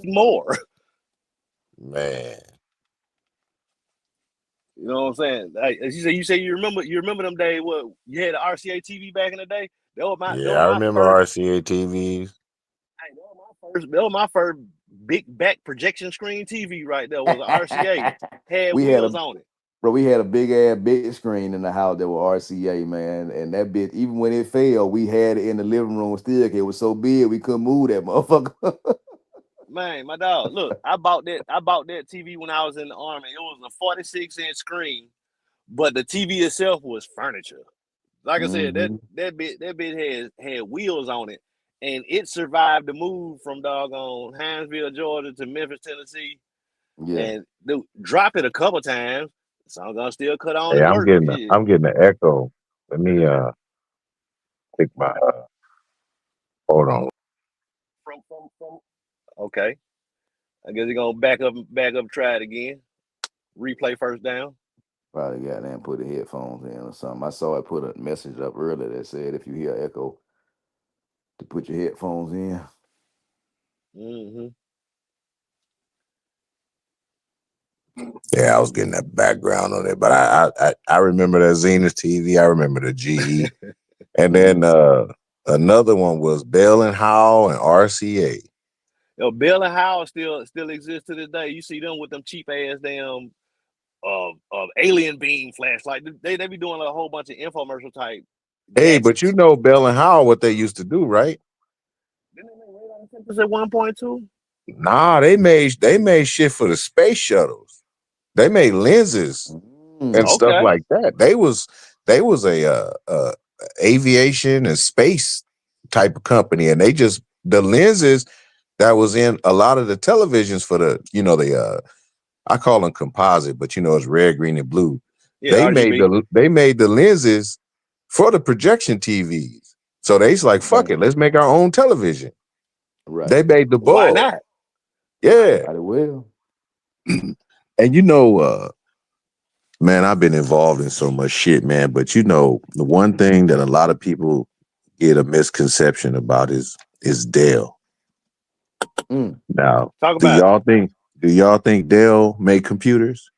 more. Man, You know what I'm saying? Like, as you say you remember them days. What you had the RCA TV back in the day? That yeah, was I my remember first. RCA TVs. Hey, that was my first big back projection screen TV right there. Was an RCA had we had a wheels on it. bro, we had a big ass big screen in the house that was RCA, man. And that bitch, even when it failed, we had it in the living room still. 'Cause it was so big we couldn't move that motherfucker. Man, my dog. Look, I bought that TV when I was in the army. It was a 46-inch screen, but the TV itself was furniture. Like I said, that hmm that bit had wheels on it, and it survived the move from doggone Hinesville, Georgia to Memphis, Tennessee, Yeah, and dude, drop it a couple times. So I'm gonna still cut on Hey, and I'm work. getting Shit. I'm getting an echo. Let me pick my hold on. From. Okay, I guess you're gonna back up, try it again. Replay first down. probably got there and put the headphones in or something. I saw it put a message up earlier that said if you hear echo, to put your headphones in. Mm-hmm. Yeah, I was getting that background on it, but I remember that Zenith TV. I remember the GE, and then Mm. another one was Bell and Howell and RCA. Bill and Howard still exists to this day. You see them with them cheap ass damn alien beam flashlight. They be doing a whole bunch of infomercial type Hey, but you gadgets. know Bell and Howell what they used to do, right? Didn't they make radar detectors at 1.2? Nah, they made shit for the space shuttles. They made lenses and Mm. stuff Okay. like that. They was a aviation and space type of company, and they just the lenses that was in a lot of the televisions for the I call them composite, but it's red, green, and blue. Yeah, RGB. They made the lenses for the projection TVs. So they's like, fuck Okay. it, let's make our own television. Right. They made the Why bulb. not? Yeah. Might as well. And man, I've been involved in so much shit, man. But the one thing that a lot of people get a misconception about is Dell. Mm. Now, Talk do about it. y'all think do y'all think Dell make computers?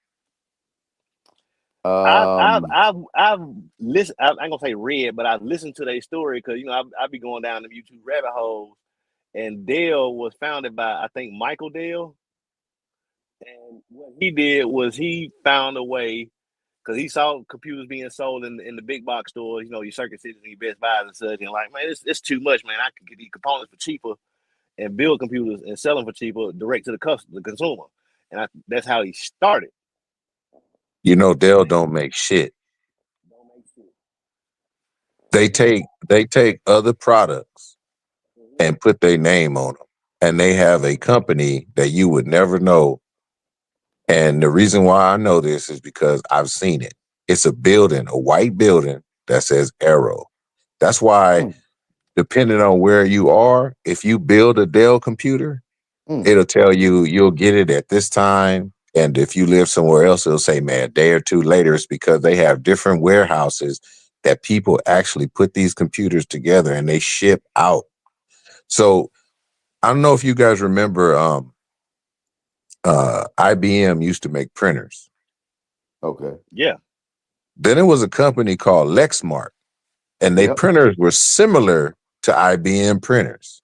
Um. I've listened. I ain't gonna say read, but I've listened to their story because I be going down the YouTube rabbit holes. And Dell was founded by I think Michael Dell, and what he did was he found a way because he saw computers being sold in the big box stores, your Circuit Cities and your Best Buys and such, and like, man, it's too much, man. I can get these components for cheaper and build computers and sell them for cheaper direct to the customer, the consumer. And that's how he started. Dell don't make shit. Don't make sense. They take other products Mhm. and put their name on them, and they have a company that you would never know. And the reason why I know this is because I've seen it. It's a building, a white building that says Arrow. That's why, Mm. depending on where you are, if you build a Dell computer, Mm. it'll tell you you'll get it at this time. And if you live somewhere else, it'll say, man, a day or two later. It's because they have different warehouses that people actually put these computers together and they ship out. So I don't know if you guys remember IBM used to make printers. Okay. Yeah. Then it was a company called Lexmark, and they Yep. printers were similar to IBM printers.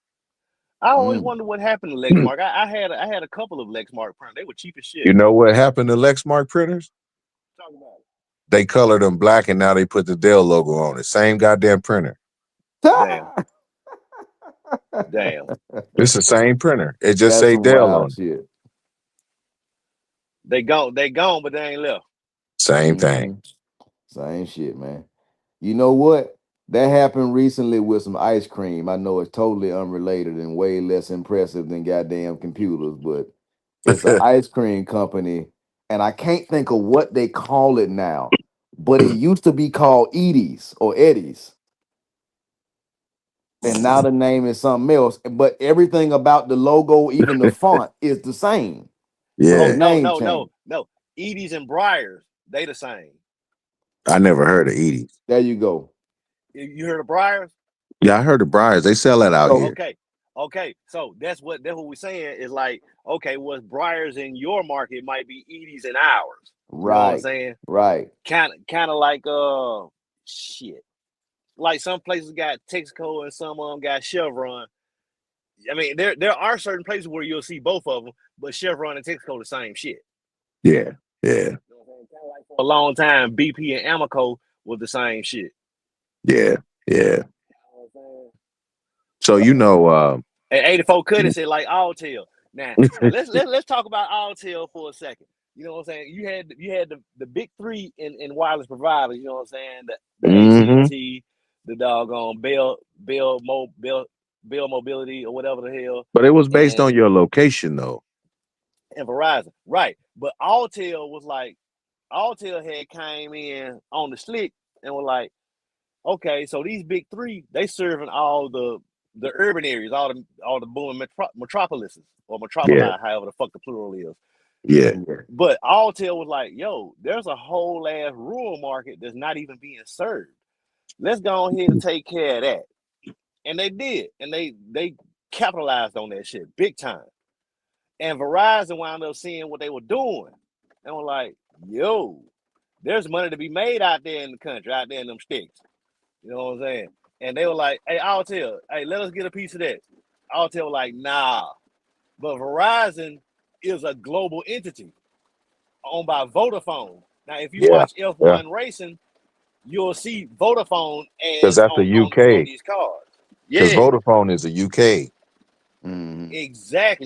I always Mm. wonder what happened to Lexmark. I had a couple of Lexmark printers. They were cheap as shit. You know what happened to Lexmark printers? Talk about They colored them black, and now they put the Dell logo on it. Same goddamn printer. it. Damn. It's the same printer. It just That's say some Dell wild on it. shit. They gone, but they ain't left. Same thing. Mhm. Same shit, man. You know what? That happened recently with some ice cream. I know it's totally unrelated and way less impressive than goddamn computers, but it's an ice cream company, and I can't think of what they call it now. But it used to be called Edie's or Eddie's, and now the name is something else. But everything about the logo, even the font, is the same. But the Oh Yeah, no, name no, no, changed. no. Edie's and Briars, they the same. I never heard of Edie's. There you go. You heard of Briars? Yeah, I heard of Briars. They sell that out So here. Okay. Okay. So that's what we're saying is like, okay, what's Briars in your market might be Edie's in ours. You know what I'm right, saying? right. Kind of like shit. Like some places got Texaco and some of them got Chevron. I mean, there are certain places where you'll see both of them, but Chevron and Texaco the same shit. Yeah, yeah, You know what I'm saying? Kind of like for a long time, BP and Amoco was the same shit. yeah, yeah. You know what I'm saying? So you So know, and 84 Cuddy said like Alltel. Now let's talk about Alltel for a second. You know what I'm saying? You had the big three in wireless providers. You know what I'm saying? The hmm AT&T, the doggone Bell Mobility or whatever the hell, but it was based and on your location though. Verizon, right? But Alltel was like Alltel had came in on the slick and was like, okay, so these big three, they serving all the urban areas, all the booming metropolises or Yeah, metropoli, however the fuck the plural is. yeah. Yeah. But Alltel was like, yo, there's a whole ass rural market that's not even being served. Let's go ahead and take care of that. And they did. And they capitalized on that shit big time. And Verizon wound up seeing what they were doing. And were like, yo, there's money to be made out there in the country, out there in them sticks. You know what I'm saying? And they were like, hey, Alltel, hey, let us get a piece of that. Alltel was like, nah. But Verizon is a global entity owned by Vodafone. Now, if you Yeah, watch yeah. F1 racing, you'll see Vodafone Because as that's the on UK. these cars. Because Yeah, Vodafone is a UK. Hmm.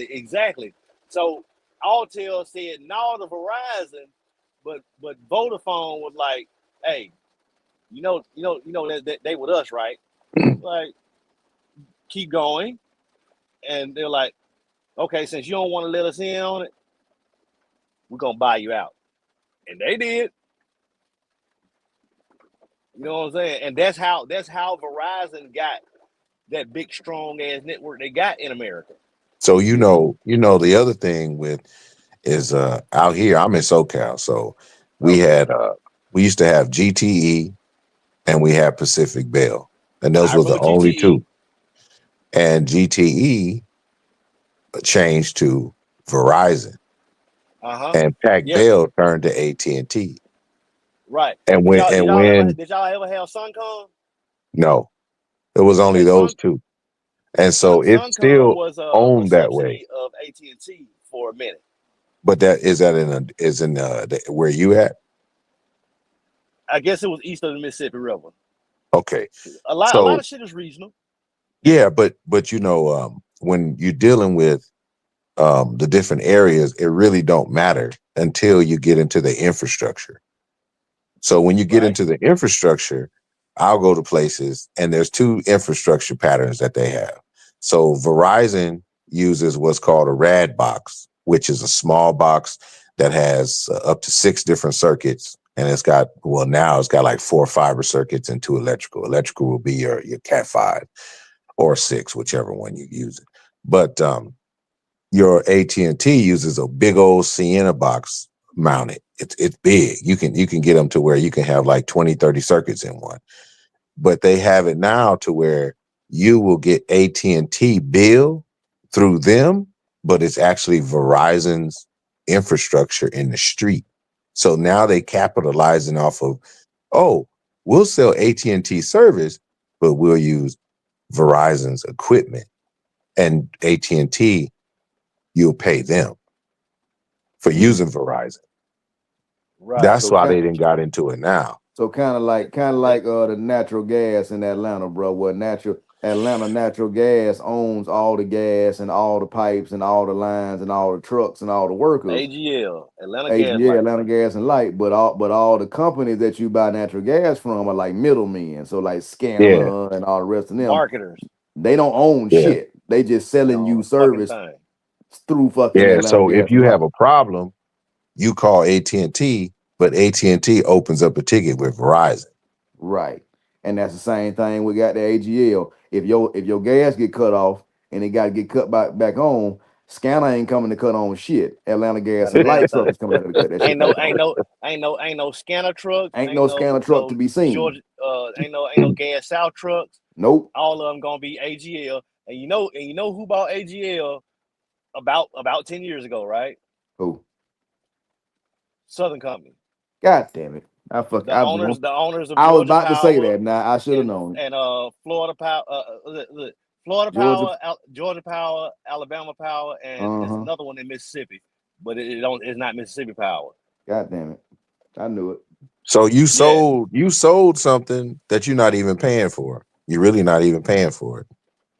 exactly. So Alltel said no to Verizon, but Vodafone was like, hey, that they with us, right? Like, keep going. And they're like, okay, since you don't want to let us in on it, we're gonna buy you out. And they did. You know what I'm saying? And that's how Verizon got that big strong ass network they got in America. So the other thing with is out here. I'm in SoCal, so we Okay. had we used to have GTE and we had Pacific Bell, and those I were the remember only GTE. two. And GTE changed to Verizon, Uh-huh. and Pac Yeah, Bell turned to AT&T. right. And Did when y'all did and y'all ever when did y'all ever have Suncom? no, it was only Okay, those two, and so it's Suncom still was a owned that way. subsidy of AT&T for a minute. But that is in where you at? I guess it was east of the Mississippi River. Okay, A lot so of shit is regional. yeah, but when you're dealing with the different areas, it really don't matter until you get into the infrastructure. So when you get Right, into the infrastructure, I'll go to places and there's two infrastructure patterns that they have. So Verizon uses what's called a RAD box, which is a small box that has up to 6 different circuits. And now it's got like 4 fiber circuits and 2 electrical. Electrical will be your Cat 5 or 6, whichever one you use it. But your AT&T uses a big old Sienna box mounted. It's big. You can get them to where you can have like 20, 30 circuits in one. But they have it now to where you will get AT&T bill through them, but it's actually Verizon's. infrastructure in the street. So now they capitalizing off of, oh, we'll sell AT&T service, but we'll use Verizon's equipment, and AT&T, you'll pay them for using Verizon. Right. That's So why they kind didn't got into it now. so kind of They like the natural gas in Atlanta, bro. Where Atlanta natural gas owns all the gas and all the pipes and all the lines and all the trucks and all the workers. AGL, Atlanta Gas AGA, Light. Atlanta Gas and Light, but all the companies that you buy natural gas from are like middlemen. So like Yeah, Scanlon and all the rest of them, Marketers. they don't own yeah, shit. They just They selling don't own you a fucking service thing. through fucking yeah. Atlanta So if Gas you and have Light. a problem, you call AT&T, but AT&T opens up a ticket with Verizon. Right. And that's the same thing we got the AGL. If your gas get cut off and it got to get cut back on, Scanner ain't coming to cut on shit. Atlanta Not Gas a and damn Light truck thing. is coming out to cut that shit Ain't no, back ain't on. no, ain't no scanner trucks. Ain't Ain't no Scanner no, truck to be seen. Georgia. Ain't no gas south trucks. Nope. All of them gonna be AGL. And you know who bought AGL about 10 years ago, right? Oh, Southern Company. God damn it. The owners, the owners of I was Georgia about to say Power that. Now I should have and known it. and Florida Power, Florida Georgia. Power, Georgia Power, Alabama Power, and it's Uh-huh. another one in Mississippi, but it's not Mississippi Power. God damn it. I knew it. So Yeah, you sold something that you're not even paying for. You're really not even paying for it.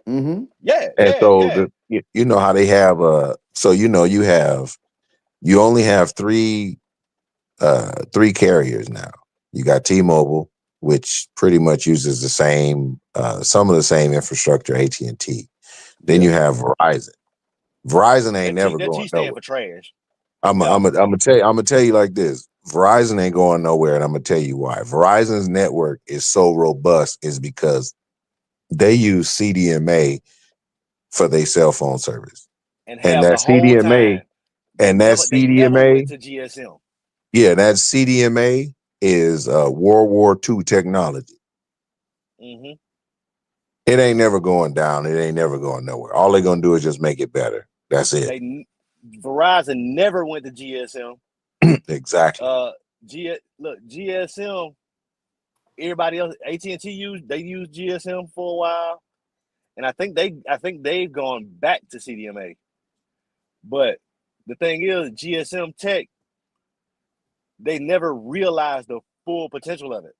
Mm-hmm. yeah, And yeah, so yeah. you know how they have so you only have three carriers now. You got T-Mobile, which pretty much uses the same some of the same infrastructure AT&T. Then Yeah. you have Verizon. Verizon ain't That T never that going T stand nowhere. for trash. I'm Never. gonna tell you like this. Verizon ain't going nowhere, and I'm gonna tell you why. Verizon's network is so robust is because they use CDMA for their cell phone service. And And have that the whole CDMA time. They and that never they never went CDMA, to GSM. yeah, that CDMA is World War II technology. Hmm. It ain't never going down. It ain't never going nowhere. All they're gonna do is just make it better. That's it. They Verizon never went to GSM. Exactly. Uh, GSM. Everybody else, AT&T used GSM for a while, and I think they've gone back to CDMA. But the thing is, GSM Tech, they never realized the full potential of it.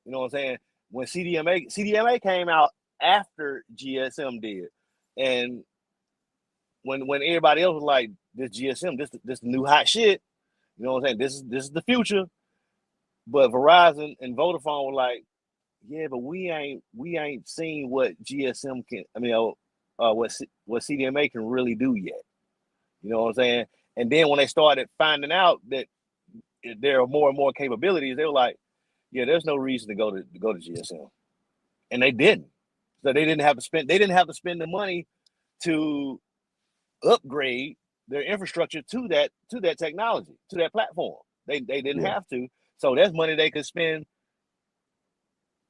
You know what I'm saying? When CDMA came out after GSM did, and when everybody else was like, this GSM, this new hot shit. You know what I'm saying? This is the future. But Verizon and Vodafone were like, yeah, but we ain't seen what GSM can. I mean, what CDMA can really do yet. You know what I'm saying? And then when they started finding out that there are more and more capabilities, they were like, yeah, there's no reason to go to GSM, and they didn't. So they didn't have to spend. They didn't have to spend the money to upgrade their infrastructure to that technology, to that platform. They didn't Yeah. have to. So that's money they could spend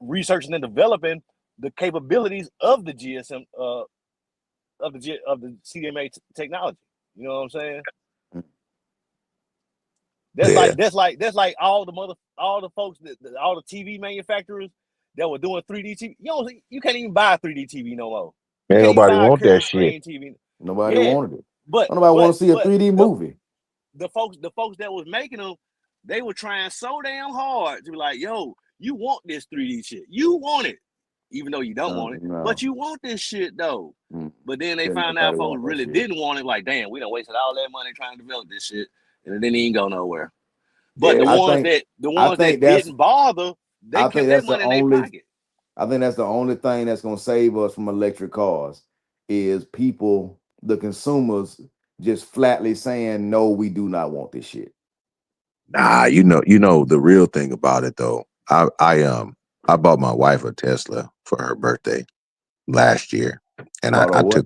researching and developing the capabilities of the GSM of the CDMA technology. You know what I'm saying? Mm. That's Yeah. like that's like that's like all the folks all the TV manufacturers that were doing 3D TV. You can't even buy a 3D TV no more. You Ain't can't even nobody buy a want that curved shit. screen TV. Nobody Yeah, wanted it. but Nobody want but to see a but 3D the movie. the folks that was making them, they were trying so damn hard to be like, yo, you want this 3D shit. You want it. Even though you don't want it. But No. you want this shit though. Mm. But then they Didn't found nobody out folks want that really shit. didn't want it. Like, damn, we done wasted all that money trying to develop this shit. And it didn't even go nowhere. But Yeah. the I ones think that the I ones think that that's didn't bother, they I think kept their that's the money in their only pocket. I think that's the only thing that's gonna save us from electric cars is people, the consumers, just flatly saying no, we do not want this shit. Nah, you know the real thing about it though. I bought my wife a Tesla for her birthday last year, and Bought a what?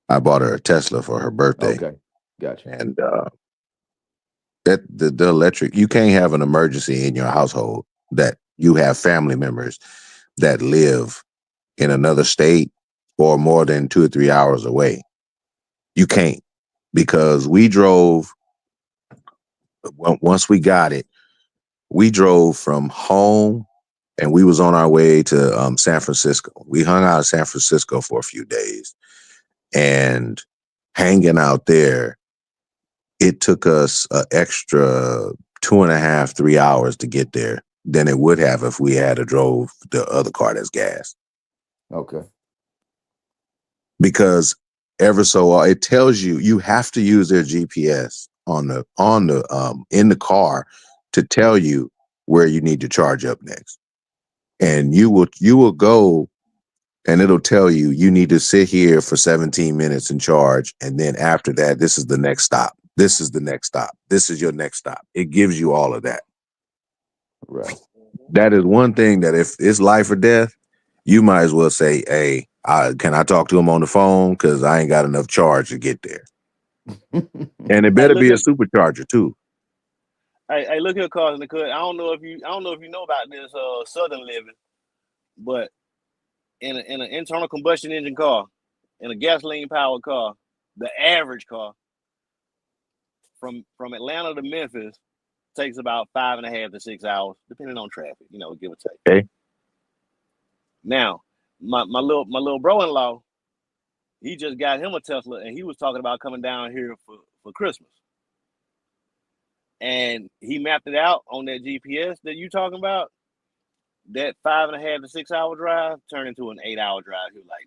I bought her a Tesla for her birthday, Okay, gotcha. and that the electric, you can't have an emergency in your household that you have family members that live in another state or more than 2 or 3 hours away. You can't. because we drove once we got it, we drove from home and we was on our way to San Francisco. We hung out in San Francisco for a few days, and hanging out there, it took us an extra 2.5, 3 hours to get there than it would have if we had to drove the other car that's gas. Okay. Because it tells you have to use their GPS on the in the car to tell you where you need to charge up next. And you will go, and it'll tell you need to sit here for 17 minutes and charge, and then after that, this is the next stop. This is the next stop. This is your next stop. It gives you all of that. Right. That is one thing that if it's life or death, you might as well say, hey, can I talk to him on the phone? Because I ain't got enough charge to get there. And it Hey, better look be a at supercharger too. hey, look here, cars in the cut. I don't know if you know about this Southern living, but in an internal combustion engine car, in a gasoline powered car, the average car from Atlanta to Memphis takes about 5.5 to 6 hours, depending on traffic, give or take. Okay. Now, my little bro-in-law, he just got him a Tesla, and he was talking about coming down here for Christmas. And he mapped it out on that GPS that you talking about. That 5.5 to 6 hour drive turned into an 8 hour drive. He was like,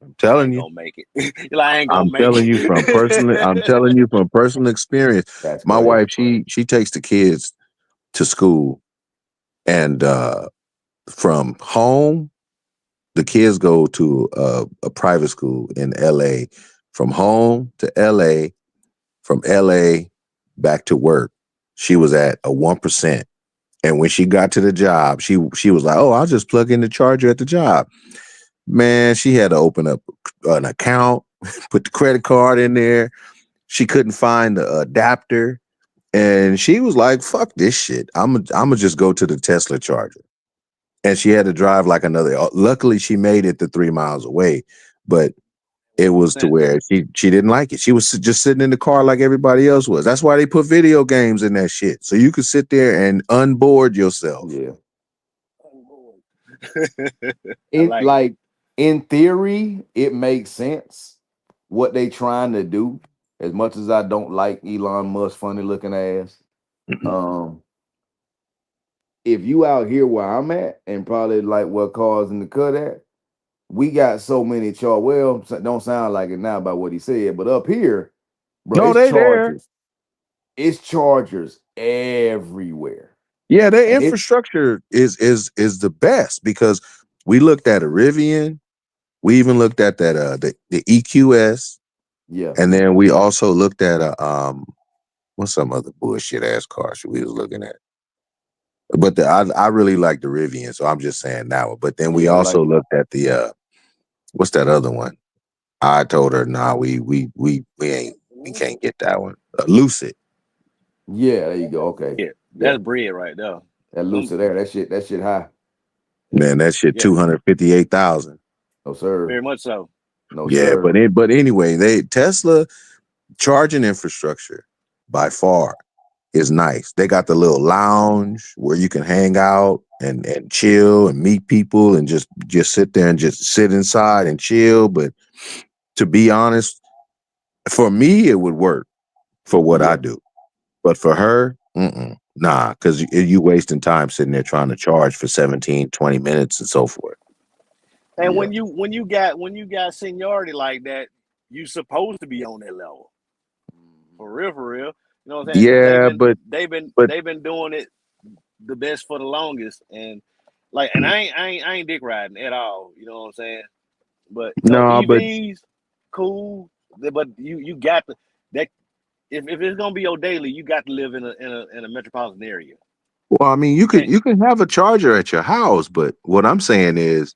I'm nah, I telling ain't you. gonna make it. He's like, I ain't gonna I'm make telling you from personal. I'm it. telling you from personal experience. That's My crazy. wife, she takes the kids to school, and from home, the kids go to a private school in L.A. From home to L.A., from L.A. back to work, she was at a 1%. And when she got to the job, she was like, "Oh, I'll just plug in the charger at the job." Man, she had to open up an account, put the credit card in there. She couldn't find the adapter, and she was like, "Fuck this shit. I'm gonna just go to the Tesla charger." And she had to drive like another. Luckily, she made it to 3 miles away, but it was to 100%. where she didn't like it. She was just sitting in the car like everybody else was. That's why they put video games in that shit, so you could sit there and unboard yourself. Yeah. I It like it. like in theory, it makes sense what they trying to do. As much as I don't like Elon Musk funny looking ass. Um, if you out here where I'm at, and probably like what cars in the cut at, we got so many charge. Well, don't sound like it now by what he said, but up here, bro, No, it's they there. chargers. It's chargers everywhere. Yeah, their And it, infrastructure is the best because we looked at a Rivian, we even looked at that the EQS, yeah, and then we also looked at a what's some other bullshit ass car we was looking at. But I really like the Rivian, so I'm just saying that one. But then we yeah, I also like it. looked at the what's that other one? I told her, nah, we can't get that one. Lucid. Yeah, there you go. Okay. Yeah, Yeah. that's bread right there. That Them, Lucid Air, that shit high. Man, that shit yeah, 258,000. No, sir. very much so. No, Yeah, sir. but anyway, Tesla charging infrastructure by far is nice. They got the little lounge where you can hang out and chill and meet people and just sit there and just sit inside and chill. But to be honest, for me, it would work for what I Yeah. do. But for her, nah, because you wasting time sitting there trying to charge for 17, 20 minutes and so forth. And Yeah. when you got seniority like that, you supposed to be on that level. For real, for real. You know what I'm saying? Because they've Yeah, been they've been but they've been doing it the best for the longest, and and I ain't dick riding at all. You know what I'm saying? But no, but EVs, cool. But you got to that if it's gonna be your daily, you got to live in a metropolitan area. well, I mean, You can't. you can have a charger at your house, but what I'm saying is,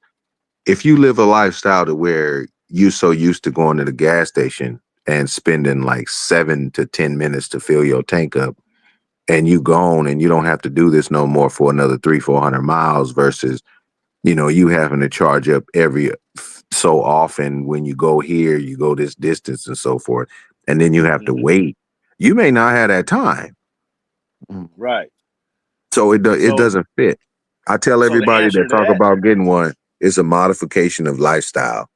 if you live a lifestyle to where you so used to going to the gas station and spending like 7 to 10 minutes to fill your tank up, and you gone and you don't have to do this no more for another 300-400 miles versus you having to charge up every so often when you go here, you go this distance and so forth. and then you have to Mm-hmm. wait. You may not have that time, Right. so it So doesn't fit. I tell so the everybody answer that to talk that, about getting one, it's a modification of lifestyle.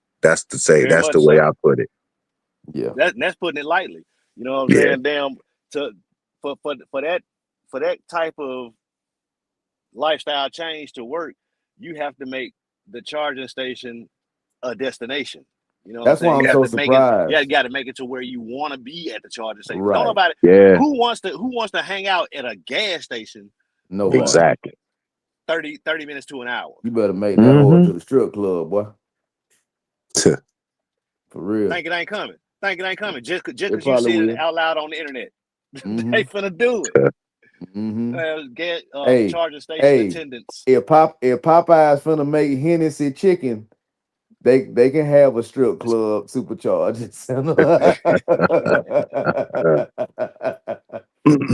very That's much the way I so. put it. Yeah. That's putting it lightly. You know what I'm Yeah. saying? Damn, to for that type of lifestyle change to work, you have to make the charging station a destination. You know what I'm That's why saying? I'm You have so to make it. You surprised. got to make it to where you want to be at the charging station. Don't Right. nobody Yeah. who wants to hang out at a gas station for Nobody. Exactly. 30 minutes to an hour. You better make that whole Mm-hmm. to the strip club, boy. For real. Think it ain't coming. Think it ain't coming. Just It because you probably said it will. out loud on the internet, Mm-hmm. they finna do it. Mm-hmm. Get Hey, charging station hey, attendants. if Popeye's finna make Hennessy chicken, they can have a strip club supercharged.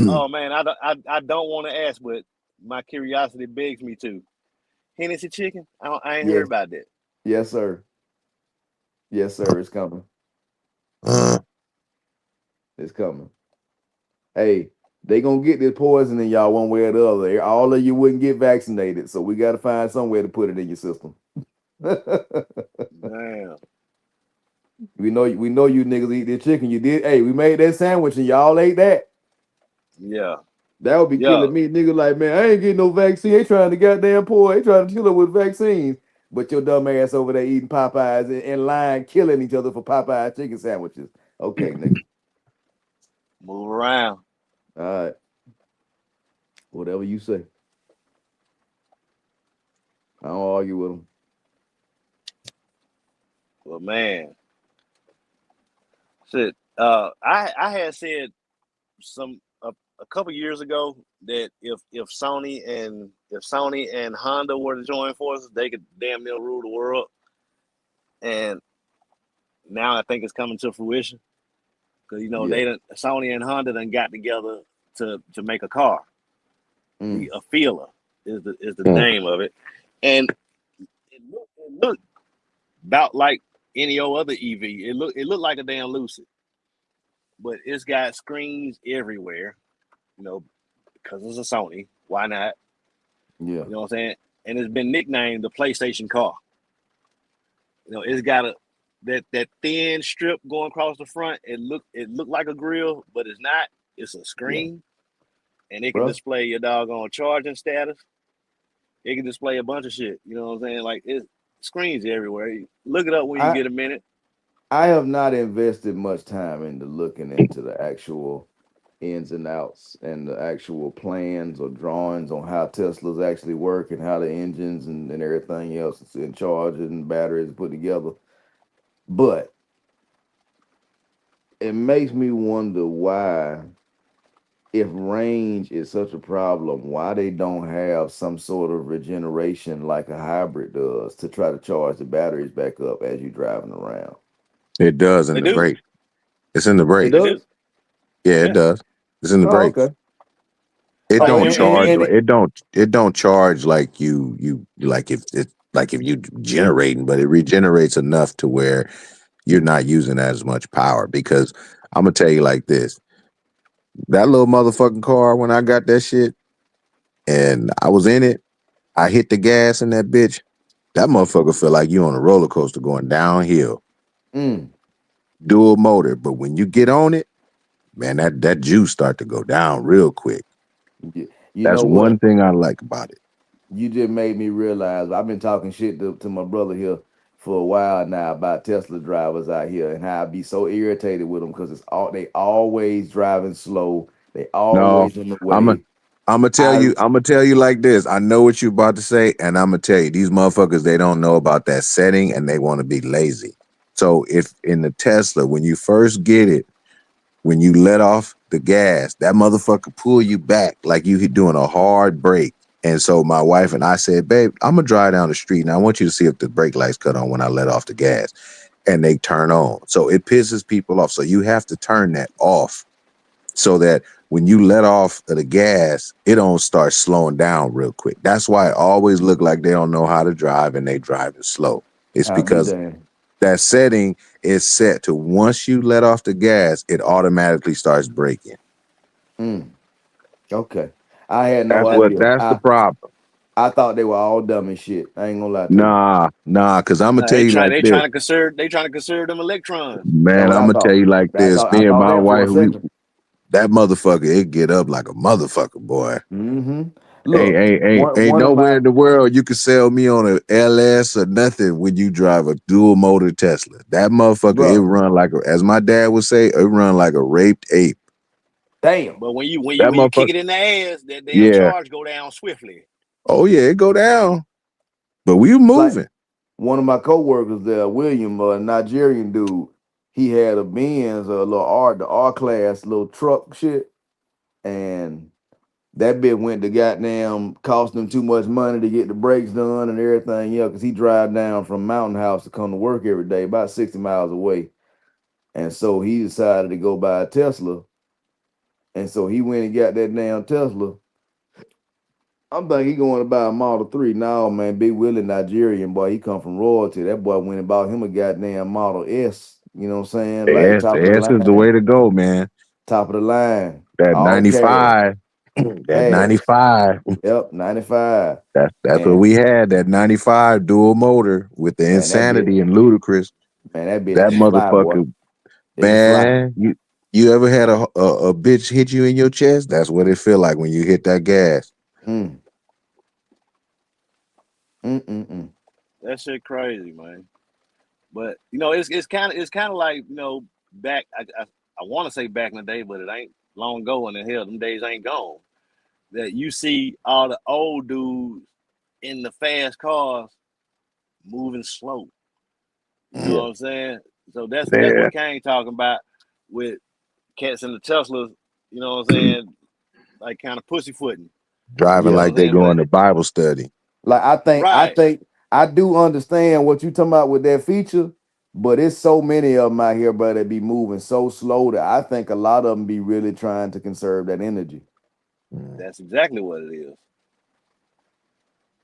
Oh man, I don't want to ask, but my curiosity begs me to. Hennessy chicken? I ain't heard Yes, about that. yes, sir. Yes, sir. It's coming. Uh, It's coming. Hey, they gonna get this poison in y'all one way or the other. All of you wouldn't get vaccinated, so we got to find some way to put it in your system. Damn. We know you niggas eat this chicken. You did. Hey, we made that sandwich and y'all ate that. Yeah. That would be Yeah. killing me. Nigga like, man, I ain't getting no vaccine. They trying to goddamn poor. They trying to kill her with vaccines. But your dumb ass over there eating Popeyes in line, killing each other for Popeye chicken sandwiches. Okay, nigga. Move around. All right. Whatever you say. I don't argue with them. Well, man, shit. I had said some a couple years ago that if Sony and Honda were to join forces, they could damn near rule the world. And now I think it's coming to fruition because Yeah. Sony and Honda done got together to make a car. Mm. A Fila is the mm, name of it, and it looked about like any old other EV. It looked like a damn Lucid, but it's got screens everywhere. You know, because it's a Sony. Why not? Yeah. You know what I'm saying? And it's been nicknamed the PlayStation car. It's got that thin strip going across the front. It looked like a grill, but it's not. It's a Yeah. screen, and it can Bro, display your doggone charging status. It can display a bunch of shit. You know what I'm saying? Like it screens everywhere. Look it up when you I get a minute. I have not invested much time into looking into the actual ins and outs and the actual plans or drawings on how Teslas actually work and how the engines and everything else is in charge and batteries put together. But it makes me wonder why, if range is such a problem, why they don't have some sort of regeneration like a hybrid does to try to charge the batteries back up as you're driving around. it does in They the do. brakes. It's in the It They brakes. do. does? Yeah, it Yeah. does. It's in the Oh, brakes. okay. It Oh, Like don't you can charge. and it, It don't charge like you like if it like if you generating, but it regenerates enough to where you're not using as much power. Because I'm gonna tell you like this: that little motherfucking car when I got that shit and I was in it, I hit the gas in that bitch. That motherfucker feel like you on a roller coaster going downhill, mm, dual motor. But when you get on it, man, that juice start to go down real quick. you That's know one what? thing I like about it. You just made me realize I've been talking shit to my brother here for a while now about Tesla drivers out here and how I be so irritated with them because they always driving slow. They No, always in the I'm a way. I'm gonna tell I you. I'm gonna tell you like this. I know what you about to say, and I'm gonna tell you these motherfuckers. They don't know about that setting, and they want to be lazy. So if in the Tesla, when you first get it, when you let off the gas, that motherfucker pull you back like you doing a hard brake. And so my wife and I said, "Babe, I'm gonna drive down the street, and I want you to see if the brake lights cut on when I let off the gas." And they turn on. So it pisses people off. So you have to turn that off so that when you let off of the gas, it don't start slowing down real quick. That's why it always look like they don't know how to drive and they driving slow. It's I'll be because damned. that setting is set to once you let off the gas, it automatically starts braking. Mm, okay. I had no idea. That's the problem. I thought they were all dumb as shit. I ain't gonna lie to you. Nah, because I'm gonna No, tell you like they this, trying to conserve them electrons. That's man. what I'm I gonna tell thought. you like this. I Me and thought my that for a wife, second. that motherfucker, it get up like a motherfucker, boy. Mm-hmm. Ain't Look, ain't ain't one ain't one of nowhere my in the world you can sell me on a LS or nothing when you drive a dual motor Tesla. That motherfucker, it bro, run like as my dad would say, it run like a raped ape. damn. But That when you kick motherfucker, it in the ass, that damn yeah. charge go down swiftly. Oh yeah, it go down. But we were Like moving. one of my coworkers there, William, a Nigerian dude, he had a Benz, a little the R class little truck shit, and that bit went to goddamn cost him too much money to get the brakes done and everything. Yeah, because he drive down from Mountain House to come to work every day, about 60 miles away. And so he decided to go buy a Tesla. And so he went and got that damn Tesla. I'm thinking he going to buy a Model 3. No, man, Big Willie Nigerian boy. He come from royalty. That boy went and bought him a goddamn Model S. You know what I'm saying? Like The S is the way to go, man. top of the line, That all cash, 95. That cash. 95. Yep, 95. That's what And we had. That 95 dual motor with the man, insanity and ludicrous. that bitch That can fly, boy. motherfucker, It can fly. man. You ever had a bitch hit you in your chest? That's what it feel like when you hit that gas. Mm, mm. That shit crazy, man. But it's kind of like back. I want to say back in the day, but it ain't long ago. And the hell, them days ain't gone. That you see all the old dudes in the fast cars moving slow. You know Yeah. what I'm saying? So that's Yeah. what Kane talking about with cats in the Teslas. You know what I'm saying? Like kind of pussyfooting. Driving You Yeah. know like what I'm they saying? going But to Bible study. Like I right, think I do understand what you talking about with that feature, but it's so many of them out here, but they be moving so slow that I think a lot of them be really trying to conserve that energy. Mm. that's exactly what it is.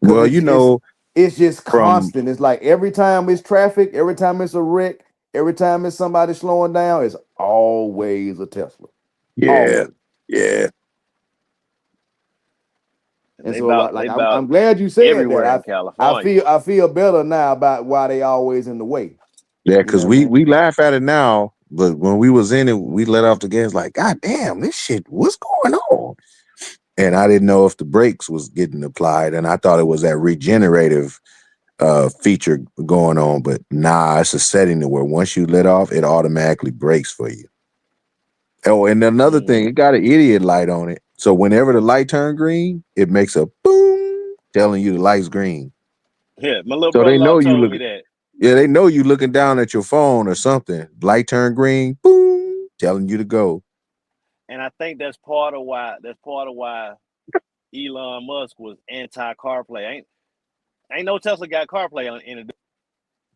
Cause Well, it's just from constant. It's like every time it's traffic, every time it's a wreck, every time it's somebody slowing down, it's always a Tesla. yeah, Always. yeah. And And they so about like they I'm about glad you said that. everywhere in California. I feel better now about why they always in the way. Yeah, You know because what I mean? we laugh at it now, but when we was in it, we let off the gas like, God damn, this shit, what's going on? And I didn't know if the brakes was getting applied, and I thought it was that regenerative feature going on, but nah, it's a setting to where once you let off, it automatically brakes for you. Oh, and another thing, Mm. it got an idiot light on it. So whenever the light turn green, it makes a boom telling you the light's green. Yeah, my little So they brother-in-law know you told look. me that. Yeah, they know you looking down at your phone or something. Light turn green, boom, telling you to go. And I think that's part of why Elon Musk was anti CarPlay. Ain't no Tesla got CarPlay in it.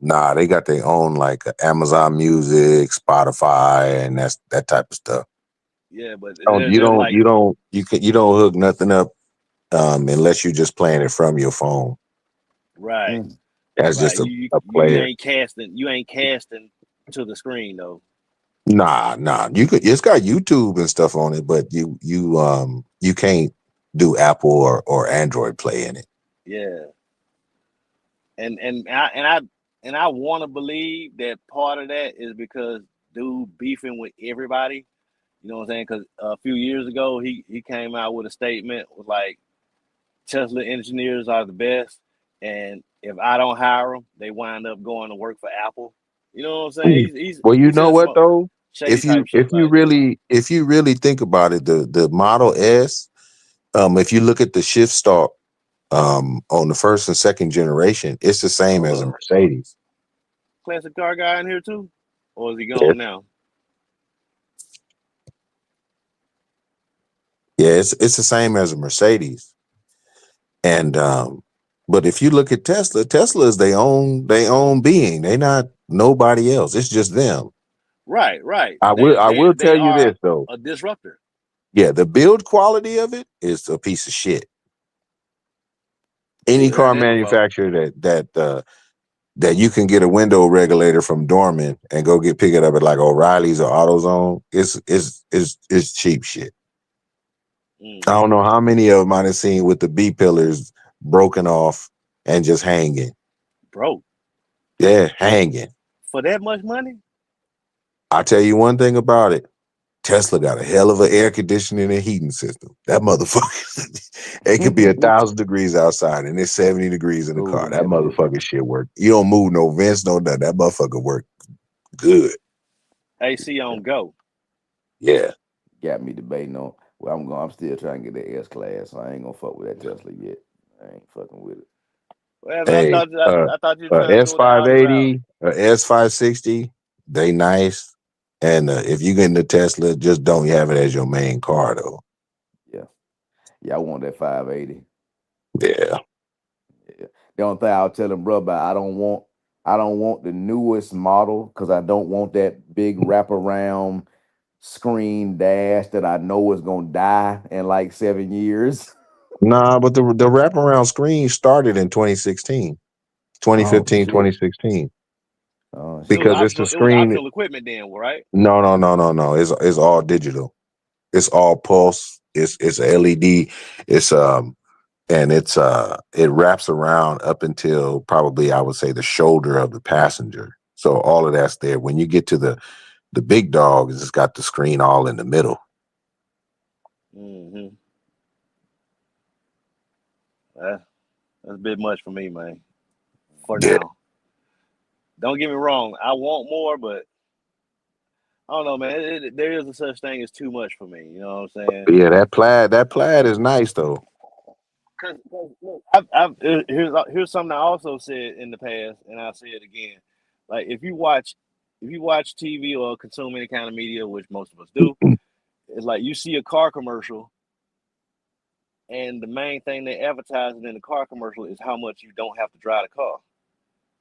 Nah, they got their own like Amazon Music, Spotify, and that's that type of stuff. Yeah, but Don't there's like you don't hook nothing up unless you're just playing it from your phone. right, Mm. That's right. just You a you you player. ain't casting you ain't casting to the screen though. Nah. You could. It's got YouTube and stuff on it, but you can't do Apple or Android Play in it. Yeah, and I want to believe that part of that is because dude beefing with everybody. You know what I'm saying? Because a few years ago he came out with a statement with like Tesla engineers are the best, and if I don't hire them, they wind up going to work for Apple. You know what I'm saying? Mm. He's he's Well, you he know said some what though? shady type If shit you like that. really think about it, the Model S, if you look at the shift start on the first and second generation, it's the same as a Mercedes. Classic car guy in here too, or is he Yeah, gone now? yeah, it's the same as a Mercedes. And but if you look at Tesla, Tesla is their own being. They not nobody else. It's just them. Right, right. I will They tell you are this though. a disruptor. Yeah, the build quality of it is a piece of shit. We Any heard car that before. manufacturer that that you can get a window regulator from Dorman and go pick it up at like O'Reilly's or AutoZone. It's cheap shit. I don't know how many of them I've seen with the B pillars broken off and just hanging. Bro, Yeah, hanging. for that much money? I'll tell you one thing about it. Tesla got a hell of an air conditioning and heating system. That motherfucker, it could be 1,000 degrees outside and it's 70 degrees in the car. Cooling That that bitch. motherfucking shit work. You don't move no vents, no nothing. That motherfucker work good. AC on go. Yeah. Got me debating on. Well, I'm still trying to get the S class, so I ain't gonna fuck with that Tesla yet. I ain't fucking with it. Well, man, Hey, I thought you were trying to go the Audi route. S580, S560, they nice. And if you get into Tesla, just don't have it as your main car though. Yeah, yeah, I want that 580. Yeah. Yeah. The only thing I'll tell him, bro, about I don't want the newest model because I don't want that big wraparound screen dash that I know is gonna die in like 7 years. Nah, but the wraparound screen started in 2016, Oh 2015, shit. 2016. Oh It was shit. Because it's the optional. It was screen. optional equipment then, right? No. It's all digital. It's all pulse. It's LED. It's and it wraps around up until probably I would say the shoulder of the passenger. So all of that's there. When you get to the big dog, it's got the screen all in the middle. Mm-hmm. That's a bit much for me, man. For Yeah, now, don't get me wrong. I want more, but I don't know, man. There is a such thing as too much for me. You know what I'm saying? yeah. That plaid is nice though. Cause look, here's something I also said in the past, and I'll say it again. Like if you watch TV or consume any kind of media, which most of us do, it's like you see a car commercial, and the main thing they advertising in the car commercial is how much you don't have to drive the car.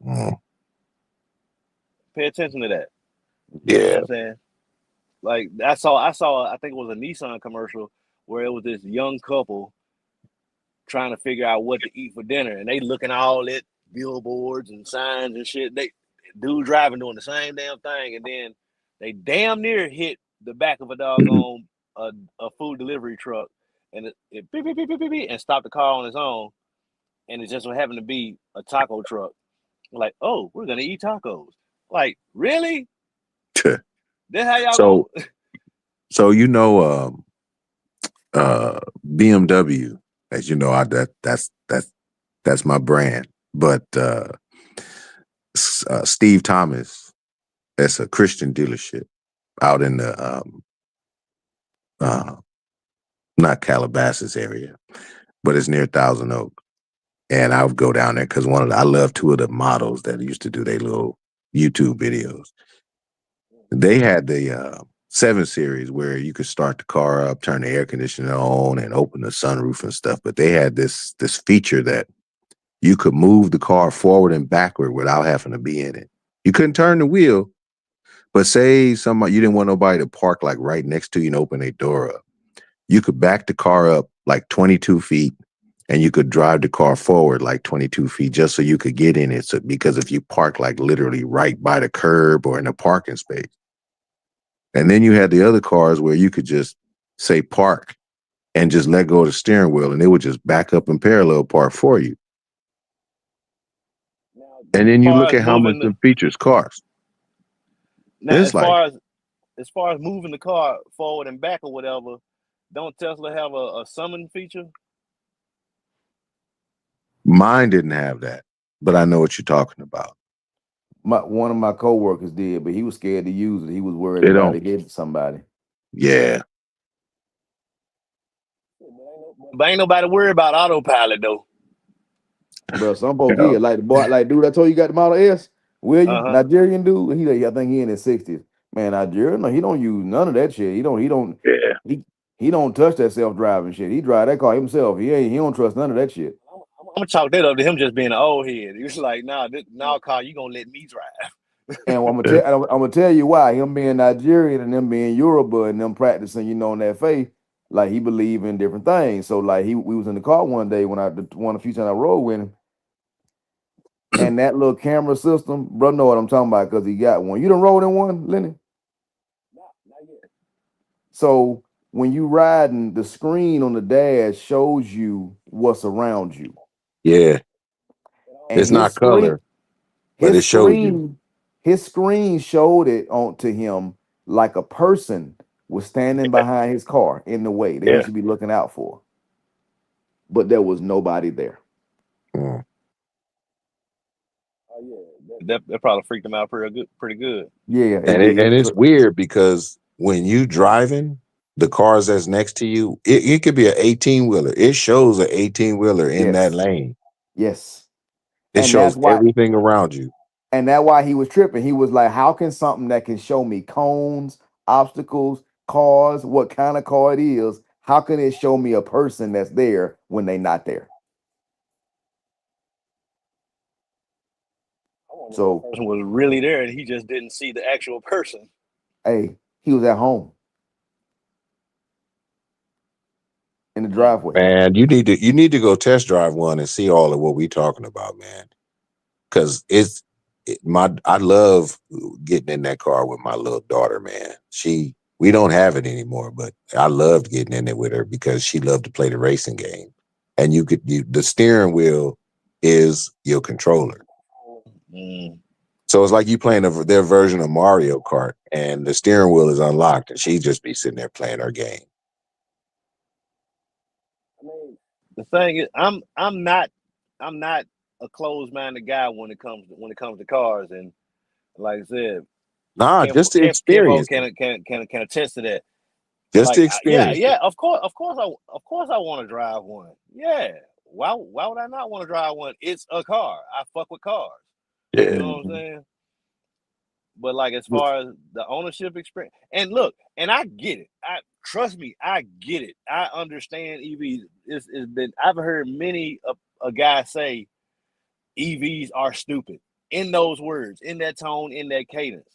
Mm, Pay attention to that. You know what yeah. I'm saying? Like I think it was a Nissan commercial where it was this young couple trying to figure out what to eat for dinner, and they looking all at billboards and signs and shit. They dude driving doing the same damn thing, and then they damn near hit the back of a doggone a food delivery truck, and it beep, beep, beep, beep, beep, beep, and stopped the car on its own, and it just so happened to be a taco truck. Like, oh, we're gonna eat tacos. Like, really? That's how y'all so gonna? so BMW, as you know, that's my brand. But Steve Thomas, that's a Christian dealership out in the uh, not Calabasas area, but it's near Thousand Oak. And I would go down there because I love two of the models that used to do their little YouTube videos. They had the 7 Series where you could start the car up, turn the air conditioner on, and open the sunroof and stuff. But they had this feature that you could move the car forward and backward without having to be in it. You couldn't turn the wheel, but say somebody you didn't want nobody to park like right next to you and open a door up. You could back the car up like 22 feet and you could drive the car forward like 22 feet just so you could get in it. So because if you park like literally right by the curb or in a parking space. And then you had the other cars where you could just say park and just let go of the steering wheel and it would just back up and parallel park for you. And As then you far look as at how much moving the the features cost. now, It's like as far as moving the car forward and back or whatever, don't Tesla have a summon feature? mine didn't have that, but I know what you're talking about. One of my coworkers did, but he was scared to use it. He was worried They about don't. it hitting somebody. Yeah. But ain't nobody worried about autopilot though. Bro, some folks, Yeah. yeah, like the boy, like dude I told you got the Model S, William, Uh huh. Nigerian dude. He like, I think he in his 60s. Man, Nigerian, no, he don't use none of that shit. Yeah. He don't touch that self-driving shit. He drive that car himself. He don't trust none of that shit. I'm gonna chalk that up to him just being an old head. He was like, nah, nah, car, you gonna let me drive? And Yeah. I'm gonna tell you why. Him being Nigerian and them being Yoruba and them practicing, in that faith, like he believe in different things. So like we was in the car one day when one of the few times I rode with him. And that little camera system, bro, know what I'm talking about because he got one. You done rode in one, Lenny? Not yet. So when you riding, the screen on the dash shows you what's around you. Yeah. And It's not color, but his it shows you. screen, his screen showed it on to him like a person was standing behind his car in the way that he Yeah. should be looking out for. But there was nobody there. Mm. Oh yeah. That probably freaked him out pretty good. Yeah, it And did. it's weird because when you driving, the cars that's next to you, it could be an 18-wheeler. It shows an 18-wheeler in that Yes. lane. Yes. It And that's shows why everything around you. he was tripping. He was like, how can something that can show me cones, obstacles, cars, what kind of car it is, how can it show me a person that's there when they not there? So, Person was really there and he just didn't see the actual person. hey, he was at home in the driveway. Man, you need to go test drive one and see all of what we talking about, man. Because I love getting in that car with my little daughter, man. We don't have it anymore, but I loved getting in it with her because she loved to play the racing game. And the steering wheel is your controller. Mm. So it's like you playing their version of Mario Kart, and the steering wheel is unlocked, and she just be sitting there playing her game. I mean, the thing is, I'm not a closed-minded guy when it comes to cars, and like I said, Nah, just to Kenvo experience it. can attest to that. Just to Like, yeah, experience it. yeah, of course I want to drive one. Yeah, why would I not want to drive one? It's a car. I fuck with cars. You Yeah. know what I'm saying? But like as But far as the ownership experience, and look, and I get it. I trust me, I get it. I understand EVs. I've heard many a guy say EVs are stupid in those words, in that tone, in that cadence.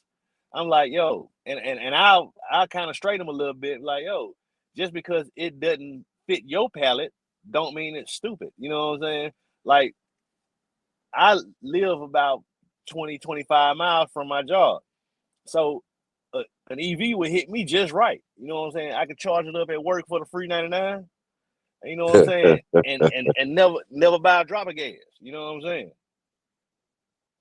I'm like, yo, and I'll kind of straight him a little bit, like, yo, just because it doesn't fit your palate, don't mean it's stupid. You know what I'm saying? Like, I live about 20-25 miles from my job. So an EV would hit me just right. You know what I'm saying? I could charge it up at work for the free 99. You know what I'm saying? And never buy a drop of gas. You know what I'm saying?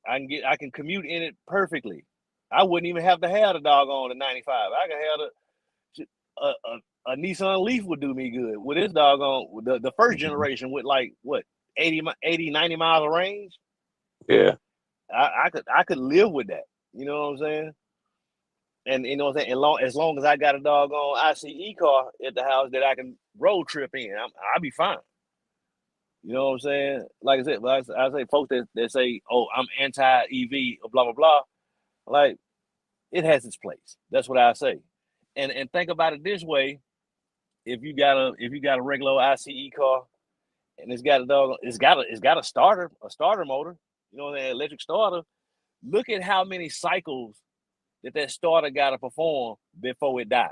I can commute in it perfectly. I wouldn't even have to have the doggone the 95. I could have a Nissan Leaf would do me good with this doggone the first generation with like what 80 90 miles of range. Yeah. I could live with that. You know what I'm saying? And you know what I'm saying? As long as I got a doggone ICE car at the house that I can road trip in, I'll be fine. You know what I'm saying? Like I said, but I say folks that say, "Oh, I'm anti EV," or blah blah blah. Like it has its place. That's what I say. And think about it this way: if you got a regular ICE car and it's got a starter motor. You know, an electric starter. Look at how many cycles that starter got to perform before it dies.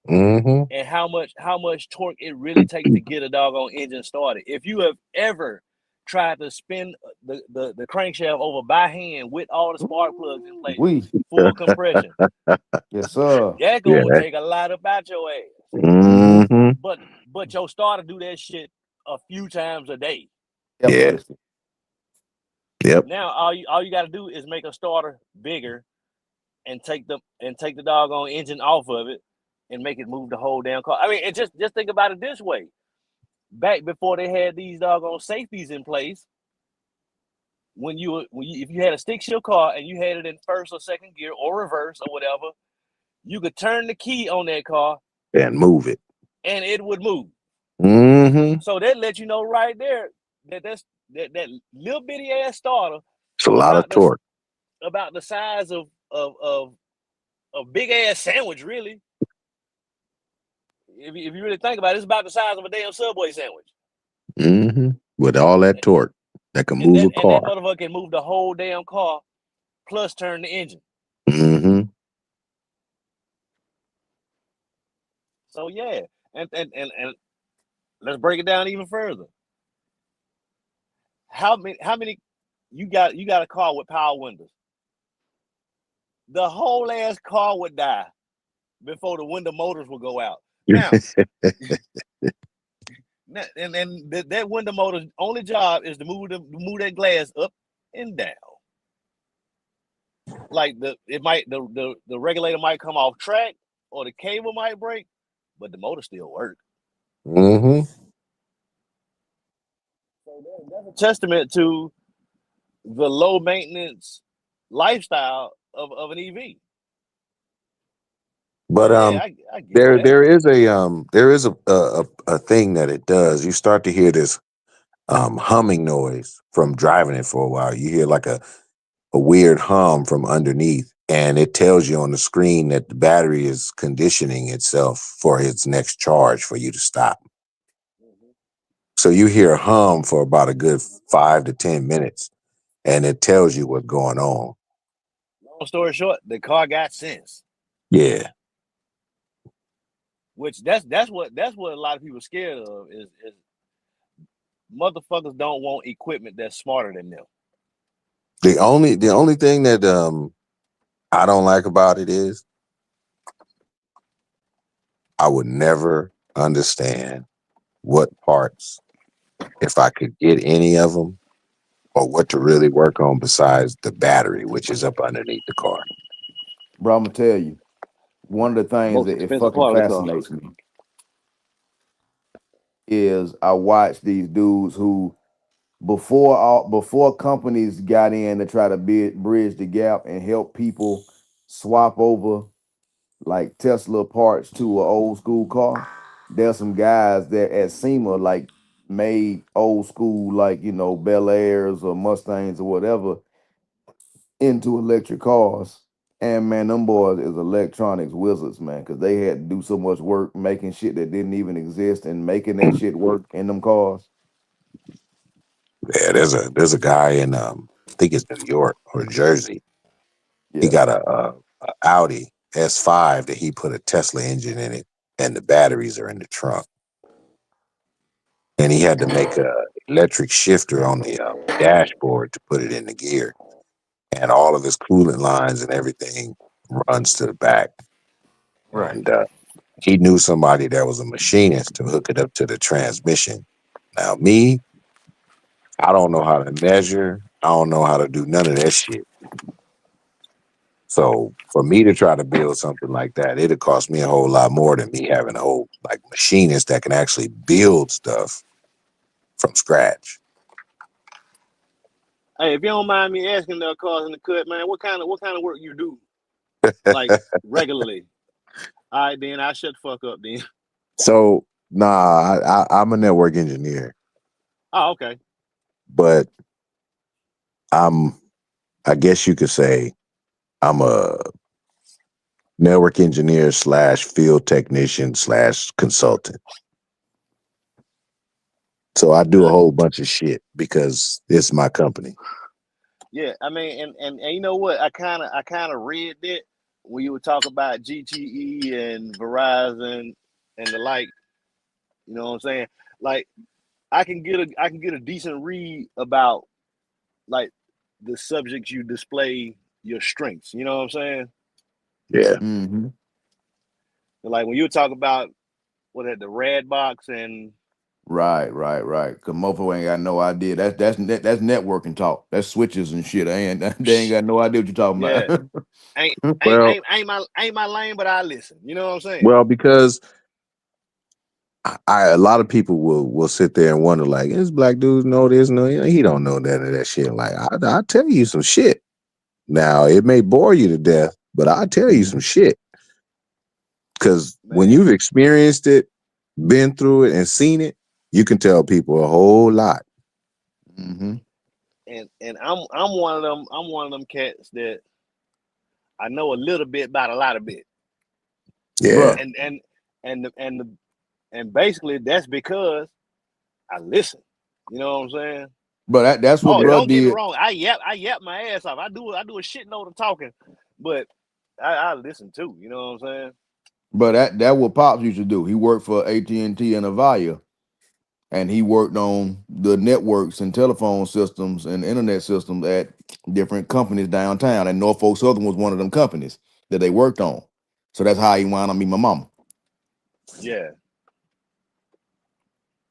Mm-hmm. And how much torque it really takes to get a doggone engine started. If you have ever tried to spin the crankshaft over by hand with all the spark plugs in place, we, full compression, yes, sir. that Yeah. gonna take a lot about your ass. Mm-hmm. Mm-hmm. But your starter do that shit a few times a day. Yeah. Effortlessly. Yep. Now all you got to do is make a starter bigger and take the doggone engine off of it and make it move the whole damn car. I mean, and just think about it this way: back before they had these doggone safeties in place, if you had a stick shift car and you had it in first or second gear or reverse or whatever, you could turn the key on that car And move it. and it would move. Mm-hmm. So that let you know right there that little bitty ass starter It's a lot of about torque. the size of a big ass sandwich, really. If you really think about it, it's about the size of a damn Subway sandwich. Mm-hmm. With all that torque that can And move that a and that car. motherfucker can move the whole damn car plus turn the engine. Mm-hmm. So yeah, and let's break it down even further. How many you got a car with power windows. The whole ass car would die before the window motors would go out. Now, and that window motor's only job is to move that glass up and down. Like the regulator might come off track or the cable might break, but the motor still works. Mm-hmm. So that's a testament to the low maintenance lifestyle of an EV. But So yeah, I get that. there is a thing that it does. You start to hear this humming noise from driving it for a while. You hear like a weird hum from underneath, and it tells you on the screen that the battery is conditioning itself for its next charge for you to stop. Mhm. So you hear a hum for about a good 5 to 10 minutes, and it tells you what's going on. Long story short, the car got sense. Yeah, Which that's what a lot of people are scared of is motherfuckers don't want equipment that's smarter than them. the only thing that I don't like about it is I would never understand what parts, if I could get any of them, or what to really work on besides the battery, which is up underneath the car. Bro, I'm gonna tell you, one of the The things most that it expensive fucking part of the car. fascinates me is I watch these dudes who before companies got in to try to bridge the gap and help people swap over like Tesla parts to an old school car. There's some guys that at SEMA like made old school like Bel Airs or Mustangs or whatever into electric cars. And man, them boys is electronics wizards, man, because they had to do so much work making shit that didn't even exist and making that shit work in them cars. Yeah, there's a guy in I think it's New York or Jersey. He Yeah. got a Audi S5 that he put a Tesla engine in it, and the batteries are in the trunk. And he had to make a electric shifter on the dashboard to put it in the gear. And all of his coolant lines and everything runs to the back. Right. And he knew somebody that was a machinist to hook it up to the transmission. Now, me, I don't know how to measure. I don't know how to do none of that shit. So for me to try to build something like that, it'd cost me a whole lot more than me having a whole like machinist that can actually build stuff from scratch. Hey, if you don't mind me asking the cars in the cut, man, what kind of work you do like regularly? All right, then I shut the fuck up then. So I'm a network engineer, Oh, okay. but I'm I guess you could say I'm a network engineer slash field technician slash consultant. So I do a Gotcha. whole bunch of shit because it's my company. Yeah, I mean, and you know what? I kind of read that when you were talking about GTE and Verizon and the like. You know what I'm saying? Like, I can get a decent read about like the subjects you display your strengths. You know what I'm saying? Yeah. Mm-hmm. Like when you were talking about what had the red box and Right. Cause mofo ain't got no idea. That's networking talk. That's switches and shit. I ain't they ain't got no idea what you're talking yeah, about. ain't ain't Well, ain't ain't my lane, but I listen. You know what I'm saying? because a lot of people will sit there and wonder like, this black dude know this, no, he don't know none of that shit. Like I tell you some shit. Now it may bore you to death, but I tell you some shit. Because when Man, you've experienced it, been through it, and seen it, you can tell people a whole lot. Mm-hmm. and I'm one of them cats that I know a little bit about a lot of bit, Yeah, Bruh. and and basically that's because I listen. You know what I'm saying? But that's what Oh, bruh don't get me did. wrong. I yap my ass off. I do a shitload of talking, but I listen too. You know what I'm saying? But that what Pops used to do. He worked for AT&T and Avaya. and he worked on the networks and telephone systems and internet systems at different companies downtown. And Norfolk Southern was one of them companies that they worked on. So that's how he wound up meeting my mama. Yeah.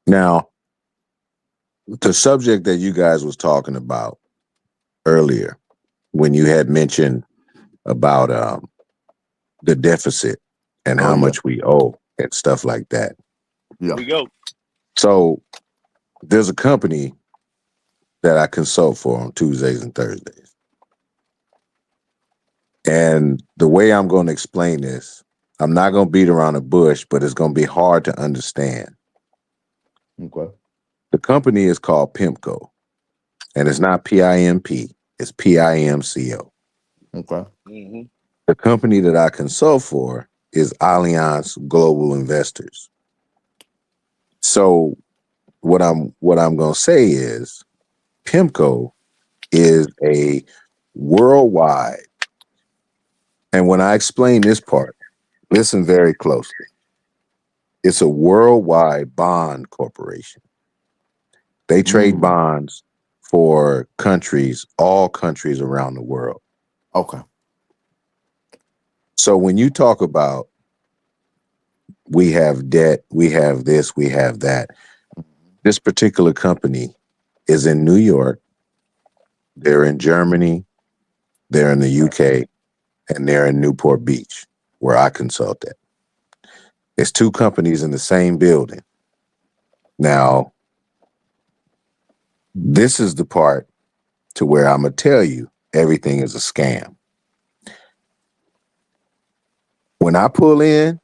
Now, the subject that you guys was talking about earlier, when you had mentioned about the deficit and Oh how yeah, much we owe and stuff like that. Here yeah. we go. So there's a company that I consult for on Tuesdays and Thursdays. And the way I'm going to explain this, I'm not going to beat around the bush, but it's going to be hard to understand. Okay. The company is called PIMCO, and it's not PIMP, it's PIMCO. Okay. Hmm. The company that I consult for is Allianz Global Investors. So what I'm going to say is PIMCO is a worldwide, and when I explain this part, listen very closely. It's a worldwide bond corporation. They trade Mm. bonds for countries, all countries around the world. Okay. So when you talk about we have debt, we have this, we have that, this particular company is in New York, they're in Germany, they're in the UK, and they're in Newport Beach, where I consult at. It's two companies in the same building. Now, this is the part to where I'm going to tell you everything is a scam. When I pull in,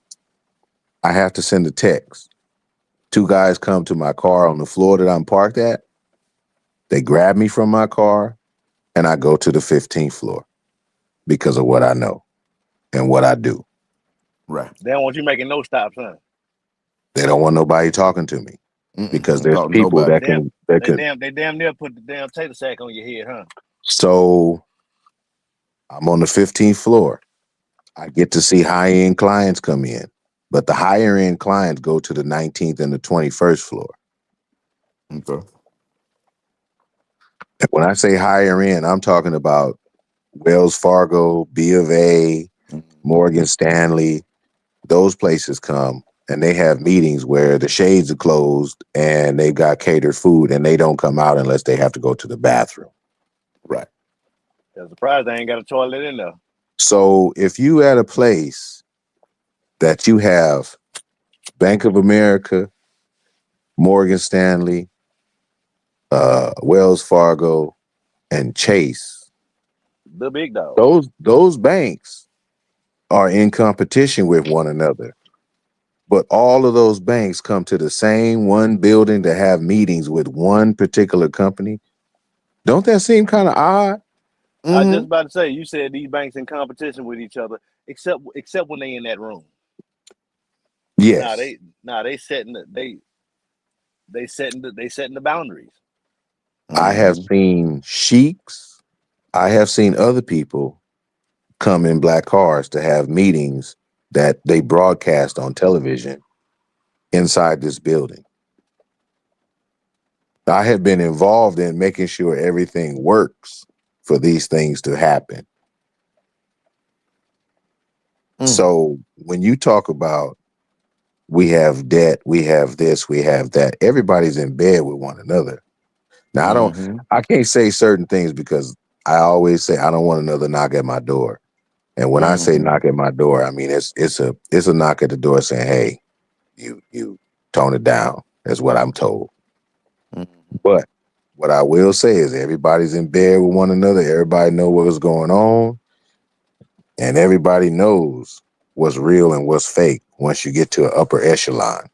I have to send a text. Two guys come to my car on the floor that I'm parked at. They grab me from my car, and I go to the 15th floor because of what I know and what I do. Right. They don't want you making no stops, huh? They don't want nobody talking to me because Don't there's talk to people nobody. that Damn, can that could. they damn near put the damn tater sack on your head, huh? So I'm on the 15th floor. I get to see high end clients come in, but the higher end clients go to the 19th and the 21st floor. Okay. And when I say higher end, I'm talking about Wells Fargo, B of A, Morgan Stanley. Those places come and they have meetings where the shades are closed and they've got catered food and they don't come out unless they have to go to the bathroom. Right. They're surprised they ain't got a toilet in there. So if you at a place that you have Bank of America, Morgan Stanley, Wells Fargo, and Chase, The big dog. those banks are in competition with one another. But all of those banks come to the same one building to have meetings with one particular company. Don't that seem kind of odd? I was just Mm-hmm. about to say, you said these banks in competition with each other, except when they in that room. Now Yes. they setting they setting the boundaries. I have Mm-hmm. seen sheiks. I have seen other people come in black cars to have meetings that they broadcast on television inside this building. I have been involved in making sure everything works for these things to happen. Mm. So when you talk about we have debt, we have this, we have that, everybody's in bed with one another. Now Mm-hmm. I can't say certain things because I always say I don't want another knock at my door. And when I say Mm-hmm. knock at my door, I mean it's a knock at the door saying, "Hey, you tone it down." Is what I'm told. Mm-hmm. But what I will say is everybody's in bed with one another. Everybody know what's going on, and everybody knows what's real and what's fake once you get to an upper echelon.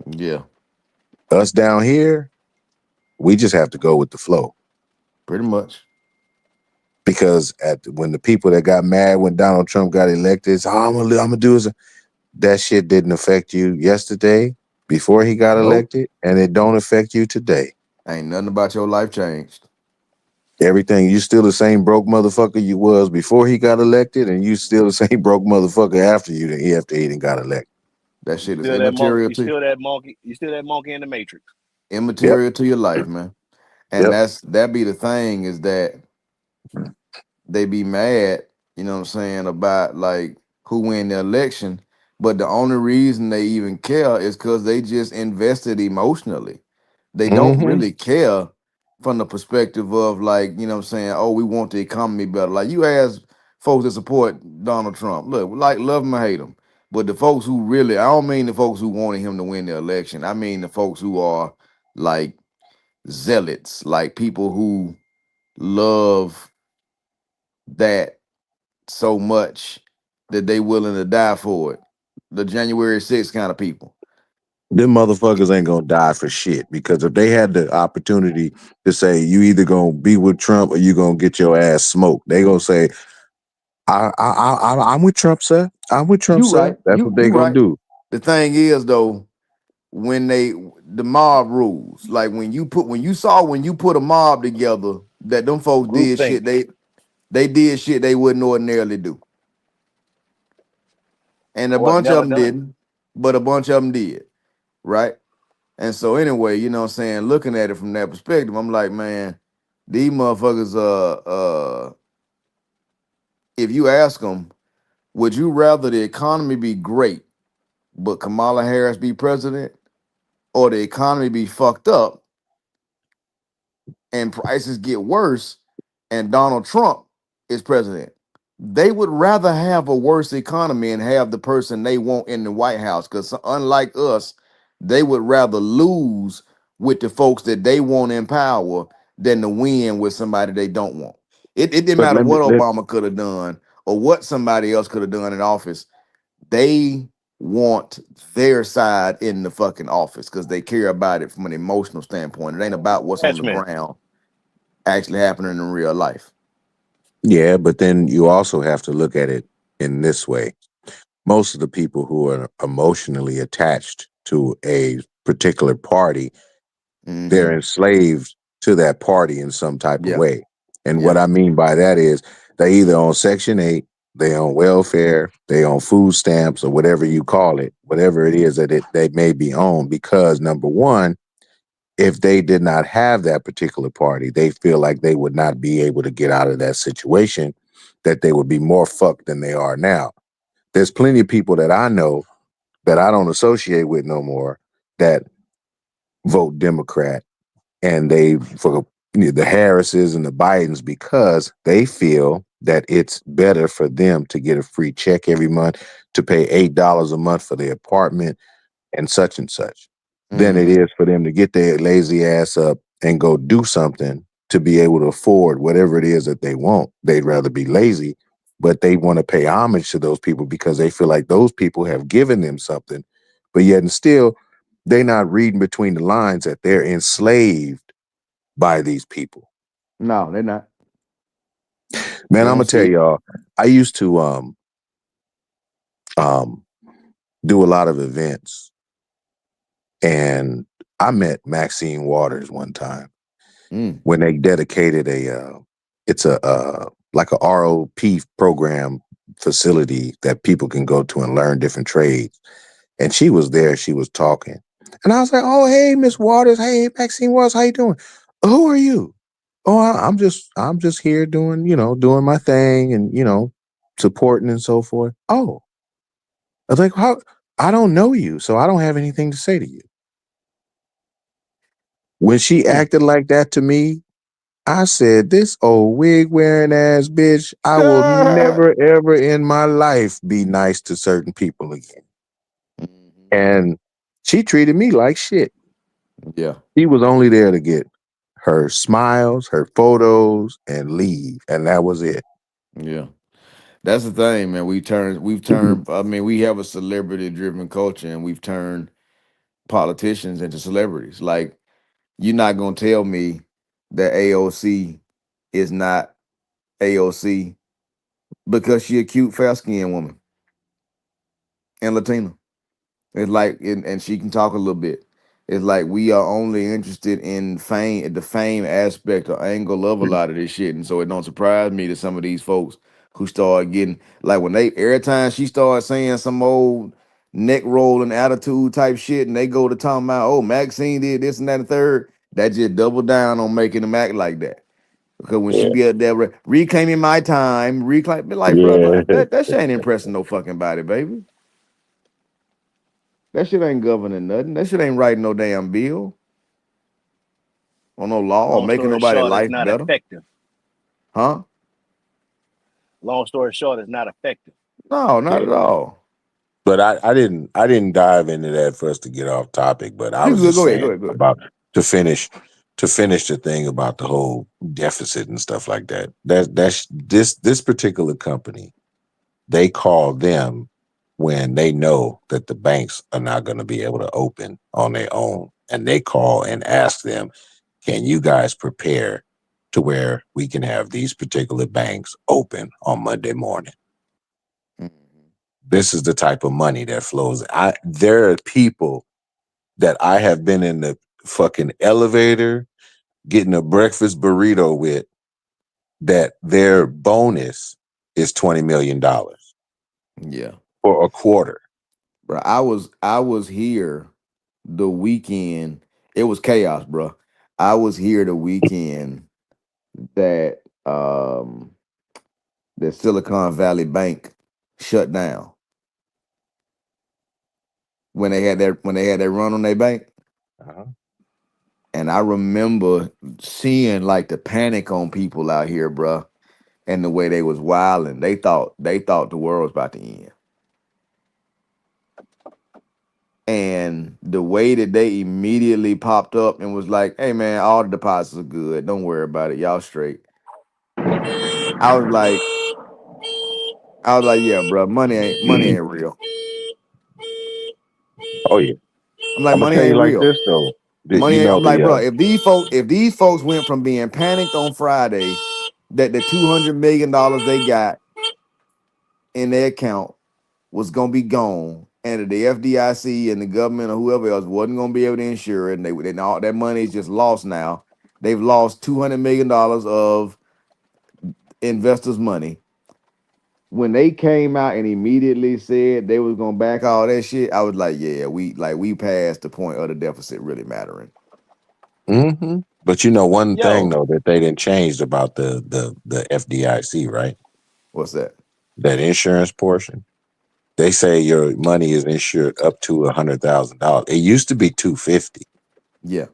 Yeah. Us down here, we just have to go with the flow. Pretty much. Because when the people that got mad when Donald Trump got elected, I'm gonna do this. That shit didn't affect you yesterday before he got Nope. elected, and it don't affect you today. Ain't nothing about your life changed. Everything, you still the same broke motherfucker you was before he got elected, and you still the same broke motherfucker after he done got elected. That You shit is still that monkey. immaterial You to still that monkey. You still that monkey in the matrix. Yep. immaterial to your life, man. And Yep. that be the thing is that they be mad, you know what I'm saying, about like who win the election. But the only reason they even care is because they just invested emotionally. They don't Hmm. really care from the perspective of like, you know what I'm saying, oh, we want the economy better. Like you ask folks that support Donald Trump, look, like love him or hate him. But the folks who really, I don't mean the folks who wanted him to win the election. I mean the folks who are like zealots, like people who love that so much that they willing to die for it. The January 6th kind of people. Them motherfuckers ain't gonna die for shit because if they had the opportunity to say you either gonna be with Trump or you gonna get your ass smoked, they gonna say I'm with Trump, sir. I'm with Trump, You sir. right. That's what they You gonna right. do. The thing is though, when they the mob rules, like when you put a mob together, that them folks Group did think. shit they did shit they wouldn't ordinarily do. And a Or bunch of never them done it. didn't, but a bunch of them did, right? And so anyway, you know what I'm saying, looking at it from that perspective, I'm like, man, these motherfuckers if you ask them, would you rather the economy be great but Kamala Harris be president, or the economy be fucked up and prices get worse and Donald Trump is president? They would rather have a worse economy and have the person they want in the White House because, unlike us, they would rather lose with the folks that they want in power than to win with somebody they don't want. It didn't But matter let me what let Obama could have done or what somebody else could have done in office. They want their side in the fucking office because they care about it from an emotional standpoint. It ain't about what's on the Attachment. ground actually happening in real life. yeah, but then you also have to look at it in this way. Most of the people who are emotionally attached to a particular party, they're Hmm. enslaved to that party in some type of Yeah, way. And what yeah. I mean by that is they either on Section 8, they on welfare, they on food stamps or whatever you call it, whatever it is that they may be on, because number one, if they did not have that particular party, they feel like they would not be able to get out of that situation, that they would be more fucked than they are now. There's plenty of people that I know that I don't associate with no more that vote Democrat, and they for the Harrises and the Bidens because they feel that it's better for them to get a free check every month, to pay $8 a month for their apartment and such than it Hmm. is for them to get their lazy ass up and go do something to be able to afford whatever it is that they want. They'd rather be lazy, but they want to pay homage to those people because they feel like those people have given them something, but yet and still they're not reading between the lines that they're enslaved by these people. No, they're not. Man, They I'm don't gonna see tell it. y'all, I used to um do a lot of events, and I met Maxine Waters one time Mm. when they dedicated it's a like a ROP program facility that people can go to and learn different trades. And she was there, she was talking. And I was like, "Oh, hey, Miss Waters. Hey, Maxine Waters, how you doing? Who are you?" "Oh, I'm just here doing, doing my thing and, supporting and so forth." "Oh." I was like, "How I don't know you, so I don't have anything to say to you." When she Mm. acted like that to me, I said, "This old wig wearing ass bitch, I will never ever in my life be nice to certain people again." Mhm. And she treated me like shit. Yeah, She was only there to get her smiles, her photos, and leave. And that was it. yeah. That's the thing, man. We've turned. I mean, we have a celebrity-driven culture, and we've turned politicians into celebrities. Like, you're not gonna tell me that AOC is not AOC because she a cute, fair-skinned woman and Latina. It's like, and she can talk a little bit. It's like we are only interested in fame, the fame aspect or angle of a lot of this shit, and so it don't surprise me that some of these folks who start getting like when they every time she starts saying some old neck rolling attitude type shit, and they go to talking about, oh, Maxine did this and that and third. That just double down on making them act like that. Because when she Yeah, be up there reclaiming my time, reclaim, be like, bro, yeah. that shit ain't impressing no fucking body, baby. That shit ain't governing nothing. That shit ain't writing no damn bill or no law or Long making story nobody short, it's life not better. effective. Huh? Long story short, it's not effective. No, not Yeah. at all. But I didn't dive into that for us to get off topic, but I You was good, just go ahead, go saying ahead, go ahead. about to finish the thing about the whole deficit and stuff like that. That's this particular company, they call them when they know that the banks are not going to be able to open on their own. And they call and ask them, can you guys prepare to where we can have these particular banks open on Monday morning? Mhm. This is the type of money that flows. There are people that I have been in the fucking elevator getting a breakfast burrito with that their bonus is $20 million Yeah. for a quarter. Bro, I was here the weekend. It was chaos, bro. I was here the weekend that the Silicon Valley Bank shut down when they had that run on their bank. Uh-huh. And I remember seeing like the panic on people out here, bro, and the way they was wilding. They thought the world was about to end. And the way that they immediately popped up and was like, "Hey man, all the deposits are good. Don't worry about it. Y'all straight." I was like, "Yeah, bro. Money ain't real." Oh yeah. I'm like, I'm gonna "Money tell you ain't like real. this though. That Money you ain't." know I'm like, the "Bro, if these folks went from being panicked on Friday that the $200 million they got in their account was gonna be gone, and that the FDIC and the government or whoever else wasn't gonna be able to insure it, and they all that money is just lost now. They've lost $200 million of investors' money. When they came out and immediately said they was gonna back all that shit, I was like, yeah, we passed the point of the deficit really mattering. But you know one thing Yo, though that they didn't change about the FDIC, right? What's that? That insurance portion. They say your money is insured up to $100,000. It used to be 250. Yeah.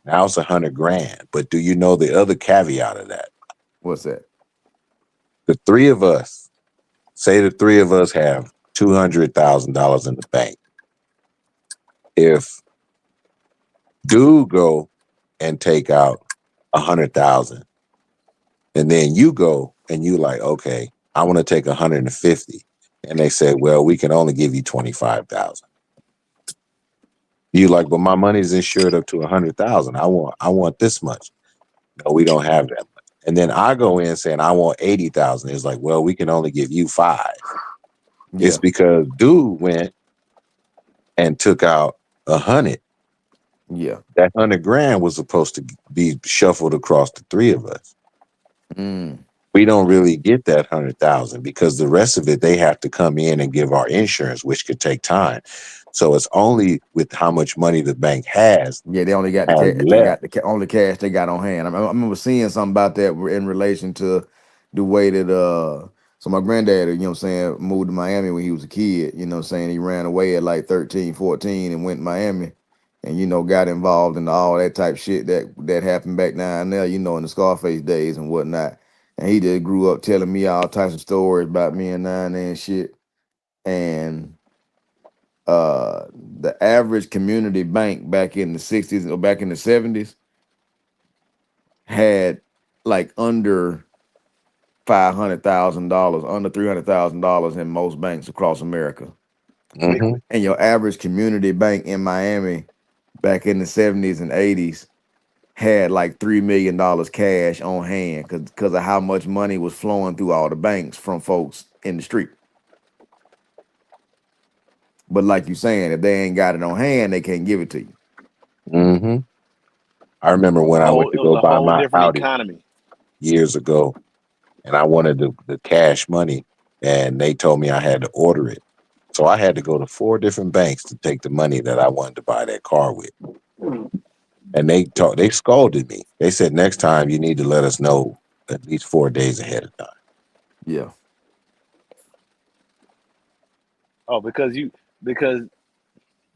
Now it's 100 grand. But do you know the other caveat of that? What's that? The three of us, say the three of us have $200,000 in the bank. If do go and take out 100,000, and then you go and you like, okay, I want to take 150, and they say, well, we can only give you 25,000. You like, but my money's insured up to 100,000. I want this much. No, we don't have that much. And then I go in saying I want 80,000. It's like, well, we can only give you five. It's Yeah. because dude went and took out 100. Yeah. That 100 grand was supposed to be shuffled across the three of us. Mm. We don't really get that 100,000 because the rest of it they have to come in and give our insurance, which could take time. So it's only with how much money the bank Yeah, they only got the has cash. They left. got the only cash they got on hand. I remember seeing something about that in relation to the way that so my granddad, moved to Miami when he was a kid. He ran away at like 13, 14 and went to Miami, and got involved in all that type shit that happened back down there. In the Scarface days and whatnot. And he just grew up telling me all types of stories about me and Nine and shit. And the average community bank back in the 60s or back in the 70s had like under $500,000, under $300,000 in most banks across America. Hmm. And your average community bank in Miami back in the 70s and 80s had like $3 million cash on hand because of how much money was flowing through all the banks from folks in the street. But like you saying, if they ain't got it on hand, they can't give it to you. Hmm. I remember it was when a I went whole to it was go a buy whole my different Audi economy. years ago, and I wanted the cash money, and they told me I had to order it. So I had to go to 4 different banks to take the money that I wanted to buy that car with. And they scolded me. They said next time you need to let us know at least 4 days ahead of time. Yeah. Oh, because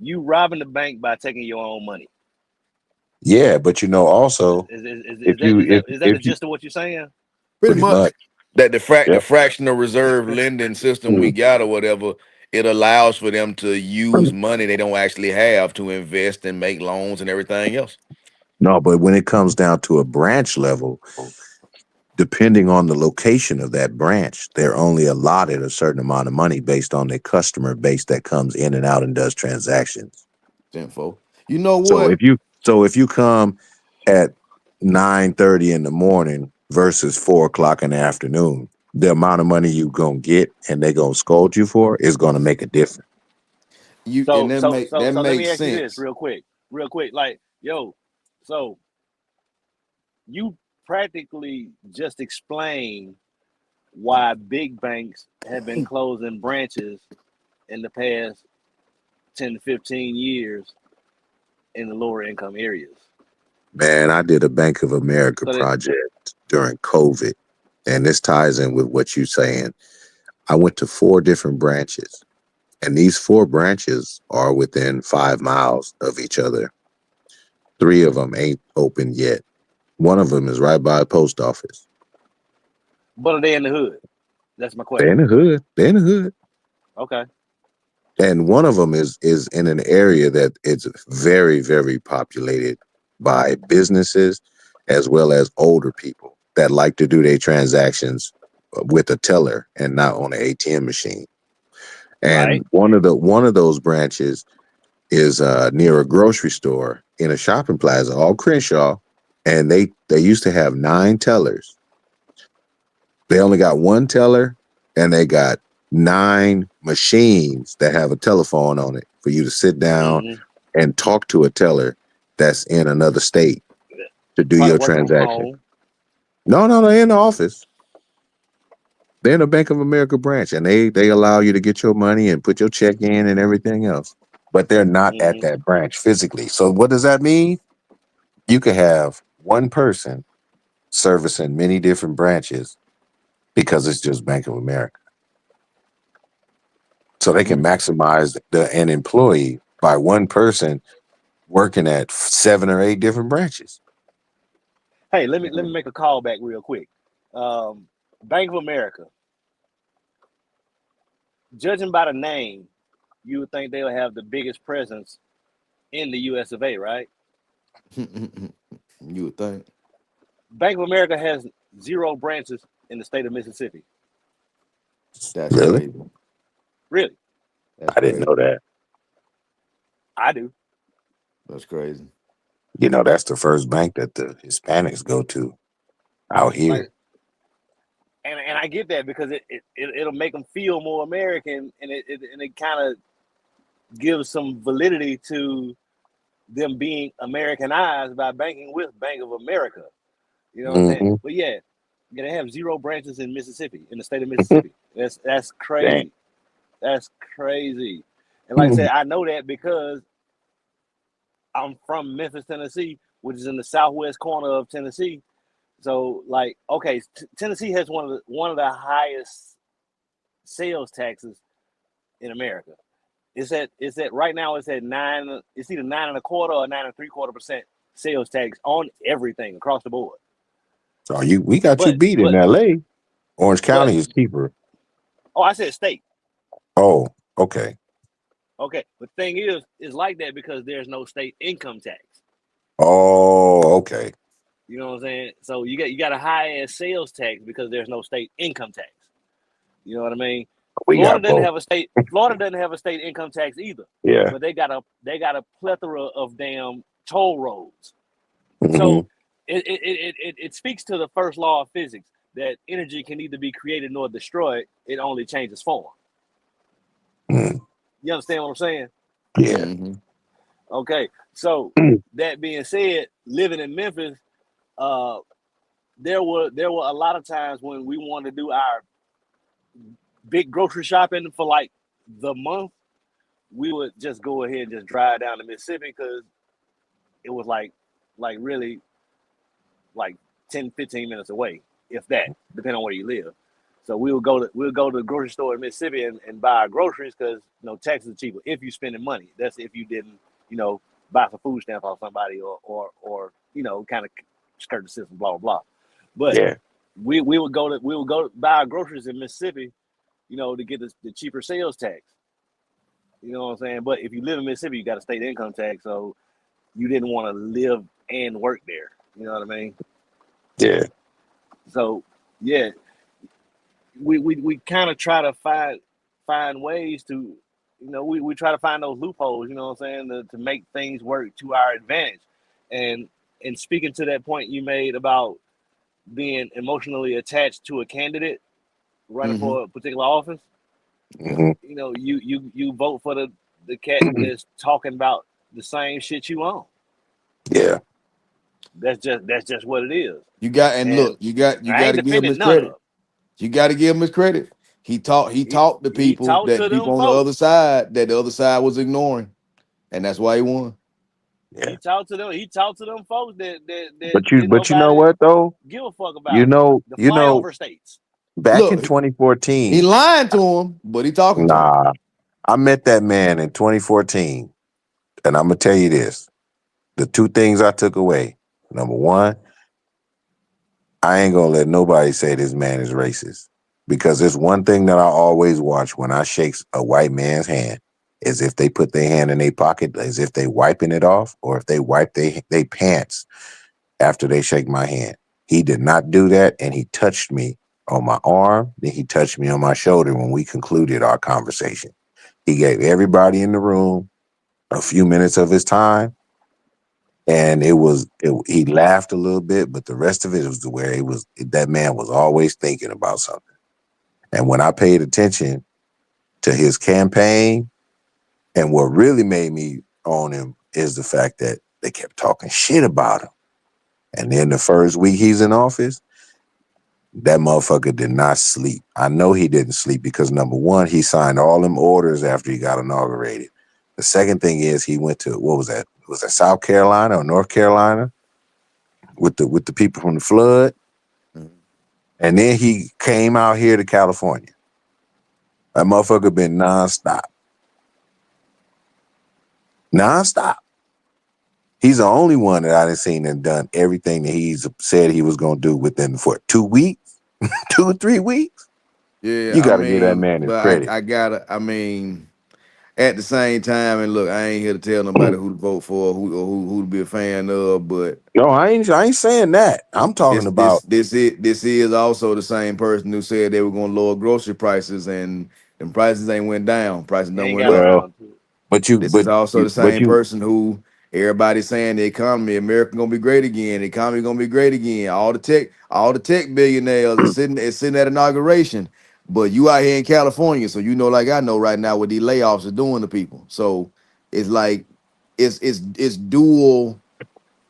you robbing the bank by taking your own money. Yeah, but also if you Is that the if you gist of what you're saying? Pretty pretty much, much. That the yep. fractional reserve lending system we got or whatever, it allows for them to use money they don't actually have to invest and make loans and everything else. No, but when it comes down to a branch level, depending on the location of that branch, they're only allotted a certain amount of money based on their customer base that comes in and out and does transactions. Tenfold. You know So what? if you come at 9:30 in the morning versus 4 o'clock in the afternoon, the amount of money you gonna get and they gonna scold you for is gonna make a difference. You and So so so that so let me makes ask you this sense. real quick. Like, yo, so you practically just explained why big banks have been closing branches in the past 10 to 15 years in the lower income areas. Man, I did a Bank of America So that project during COVID, and this ties in with what you're saying. I went to 4 different branches, and these 4 branches are within 5 miles of each other. 3 of them ain't open yet. One of them is right by a post office. but are they in the hood? That's my They're in question. the hood. They're in the hood. Okay. And one of them is in an area that it's very, very populated by businesses as well as older people that like to do their transactions with a teller and not on an ATM machine. Right. And one of those branches is near a grocery store in a shopping plaza, all Crenshaw, and they used to have 9 tellers. They only got one teller, and they got 9 machines that have a telephone on it for you to sit down Mm-hmm. and talk to a teller that's in another state to do Probably your working from transaction. home. No, they're in the office. They're in a Bank of America branch, and they allow you to get your money and put your check in and everything else. But they're not at Mm-hmm. that branch physically. So what does that mean? You could have one person servicing many different branches because it's just Bank of America. So they can Mm. maximize an employee by one person working at 7 or 8 different branches. Hey, let me make a call back real quick. Um, Bank of America, judging by the name, you would think they'll have the biggest presence in the US of A, right? You would think. Bank of America has 0 branches in the state of Mississippi. That's Really? crazy. Really? That's I didn't crazy. know that. I do. That's crazy. That's the first bank that the Hispanics go to out Like, here. and I get that because it'll make them feel more American, and it kind of gives some validity to them being Americanized by banking with Bank of America. You know what I'm saying? Mm-hmm. But yeah, they have 0 branches in Mississippi, in the state of Mississippi. That's Dang. crazy. That's crazy. And like I said, I know that because I'm from Memphis, Tennessee, which is in the southwest corner of Tennessee. So, like, okay, Tennessee has one of the highest sales taxes in America. It's at right now. It's at nine. It's either 9.25 or 9.75% sales tax on everything across the board. So we got you But beat in but LA. Orange but County is cheaper. oh, I said state. Oh, okay. Okay, but the thing is like that because there's no state income tax. Oh, okay. You know what I'm saying? So you got a high ass sales tax because there's no state income tax. You know what I mean? We got both. Florida doesn't have a state income tax either, Yeah. but they got a plethora of damn toll roads. Mm-hmm. So it speaks to the first law of physics that energy can neither be created nor destroyed. It only changes form. Mm. You understand what I'm saying? Yeah. Mm-hmm. Okay. So that being said, living in Memphis, uh, there were a lot of times when we wanted to do our big grocery shopping for like the month, we would just go ahead and just drive down to Mississippi because it was like really like 10, 15 minutes away, if that, depending on where you live. So we'll go to the grocery store in Mississippi and buy our groceries because taxes are cheaper if you spending money. That's if you didn't you know buy some food stamps off somebody or kind of skirt the system, blah blah blah. But Yeah, we would go to buy our groceries in Mississippi, to get the cheaper sales tax. You know what I'm saying? But if you live in Mississippi, you got a state income tax, so you didn't want to live and work there. You know what I mean? yeah, So yeah, we kind of try to find ways to, we try to find those loopholes. You know what I'm saying? To make things work to our advantage. And speaking to that point you made about being emotionally attached to a candidate running Mm-hmm. for a particular office, hmm you vote for the cat that's talking about the same shit you own. yeah, That's just what it is. You got and And look, you I got ain't to give him defending his none of credit. them. You got to give him his credit. He He talked to he people talked that to them people on the other folks. side that the other side was ignoring, and that's why he won. yeah. He talked to them folks that didn't But you know nobody what though? give a fuck You about. know, The you know, flyover states. back in Look, he 2014, lying to him, but he talking to him. nah, I met that man in 2014, and I'm gonna tell you this: the two things I took away. Number one, I ain't gonna let nobody say this man is racist because there's one thing that I always watch when I shake a white man's hand is if they put their hand in their pocket, as if they wiping it off, or if they wipe they pants after they shake my hand. He did not do that, and he touched me on my arm. Then he touched me on my shoulder when we concluded our conversation. He gave everybody in the room a few minutes of his time, and he laughed a little bit, but the rest of it was where it was that man was always thinking about something. And when I paid attention to his campaign, and what really made me own him is the fact that they kept talking shit about him. And then the first week he's in office, that motherfucker did not sleep. I know he didn't sleep because number one, he signed all them orders after he got inaugurated. The second thing is he went to what was that? Was that South Carolina or North Carolina with the people from the flood? Mhm. And then he came out here to California. That motherfucker been nonstop. Nonstop. He's the only one that I done seen and done everything that he's said he was gonna do within for 2 weeks, 2 or 3 weeks. Yeah, You I gotta give that mean, man his but credit. I gotta. I mean, at the same time, and look, I ain't here to tell nobody who to vote for, who to be a fan of, but No, I ain't saying that. I'm talking about this is also the same person who said they were going to lower grocery prices, and prices ain't went down. Prices He don't ain't went got up. well, around to it. but you This is but also you the but same you person who everybody's saying the economy, America gonna be great again. The economy gonna be great again. All the tech billionaires are sitting at inauguration. But you out here in California, so you know, like I know right now what these layoffs are doing to people. So it's like it's dual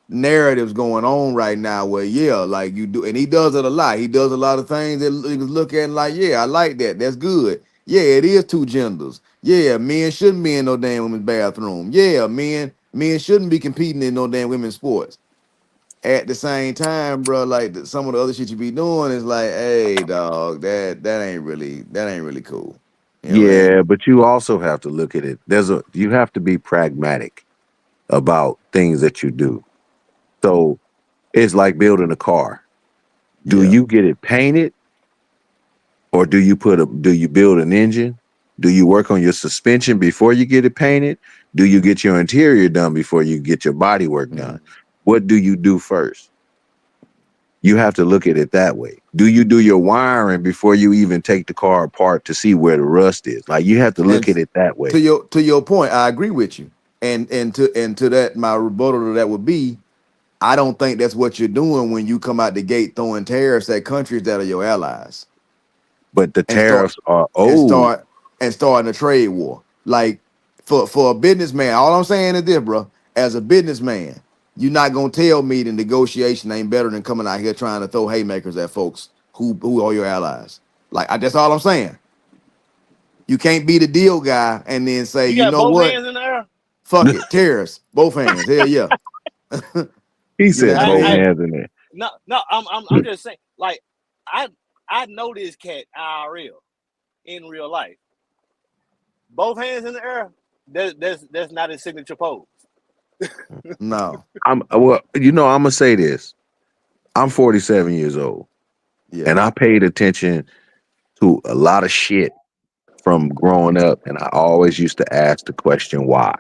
narratives going on right now where like you do, and he does it a lot. He does a lot of things that niggas look at and like, I like that. That's good. Yeah, it is two genders. Yeah, men shouldn't be in no damn women's bathroom. Yeah, men shouldn't be competing in no damn women's sports. At the same time, bro, like some of the other shit you be doing is like, hey, dog, that ain't really cool. You know what I yeah, mean? but you also have to look at it. You have to be pragmatic about things that you do. So it's like building a car. Do Yeah. you get it painted or do you build an engine? Do you work on your suspension before you get it painted? Do you get your interior done before you get your body work done? Mhm. What do you do first? You have to look at it that way. Do you do your wiring before you even take the car apart to see where the rust is? Like you have to look And at it that to way. your point, I agree with you. And to that, my rebuttal to that would be, I don't think that's what you're doing when you come out the gate throwing tariffs at countries that are your allies But the and start tariffs are and old. start and starting a trade war. Like for a businessman, all I'm saying is this, bro. As a businessman, you're not gonna tell me the negotiation ain't better than coming out here trying to throw haymakers at folks who are your allies. Like that's all I'm saying. You can't be the deal guy and then say, You you got know both what? hands in the air. Fuck it, terrorists, both hands. Hell yeah. He You know what said I both I mean? hands in there. no. I'm just saying. Like I I know this cat IRL in real life. Both hands in the air. That's not his signature pose. No. I'm well, I'm gonna say this. I'm 47 years old, Yeah. and I paid attention to a lot of shit from growing up, and I always used to ask the question why.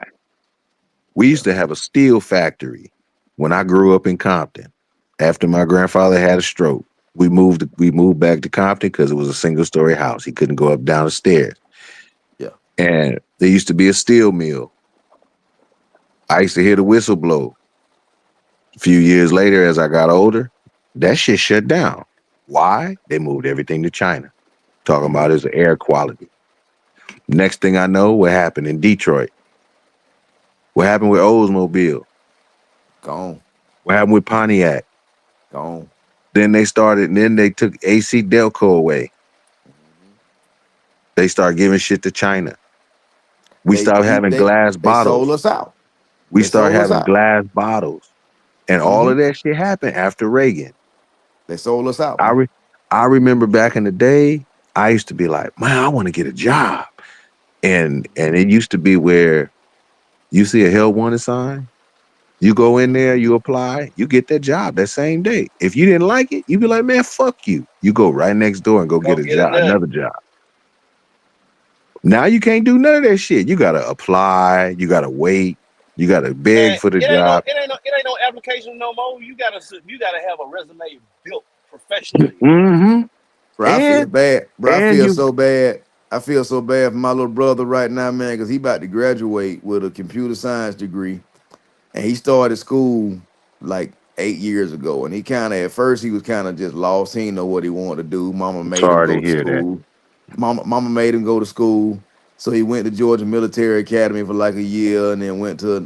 We Yeah. used to have a steel factory when I grew up in Compton. After my grandfather had a stroke, we moved back to Compton because it was a single story house. He couldn't go up down the stairs. Yeah. And there used to be a steel mill. I used to hear the whistle blow. A few years later, as I got older, that shit shut down. Why? They moved everything to China. Talking about Mm-hmm. is air quality. Next thing I know, what happened in Detroit? What happened with Oldsmobile? Gone. What happened with Pontiac? Gone. Then they took AC Delco away. Mhm. They started giving shit to China. We They started he having they glass they sold bottles. us out. We They started sold us having out. glass bottles. And all Hmm. of that shit happened after Reagan. They sold us out, I man. re- I remember back in the day, I used to be like, man, I want to get a job. And it used to be where you see a hell wanted sign, you go in Hmm. there, you apply, you get that job that same day. If you didn't like it, you be like, man, fuck you. You go right next door and go Go get a get a job, nut. another job. Now you can't do none of that shit. You gotta apply, you gotta wait, you gotta beg Man, for the job. it ain't no application no more. You gotta have a resume built professionally. Mm-hmm. Bro, I feel And bad. Bro, I and feel you so bad. I feel so bad for my little brother right now, man, because he about to graduate with a computer science degree. And he started school like 8 years ago. And he kind of, at first, he was kind of just lost. He didn't know what he wanted to do. Mama I'm made him sorry go to to hear that. school. Mama made him go to school. So he went to Georgia Military Academy for like a year, and then went to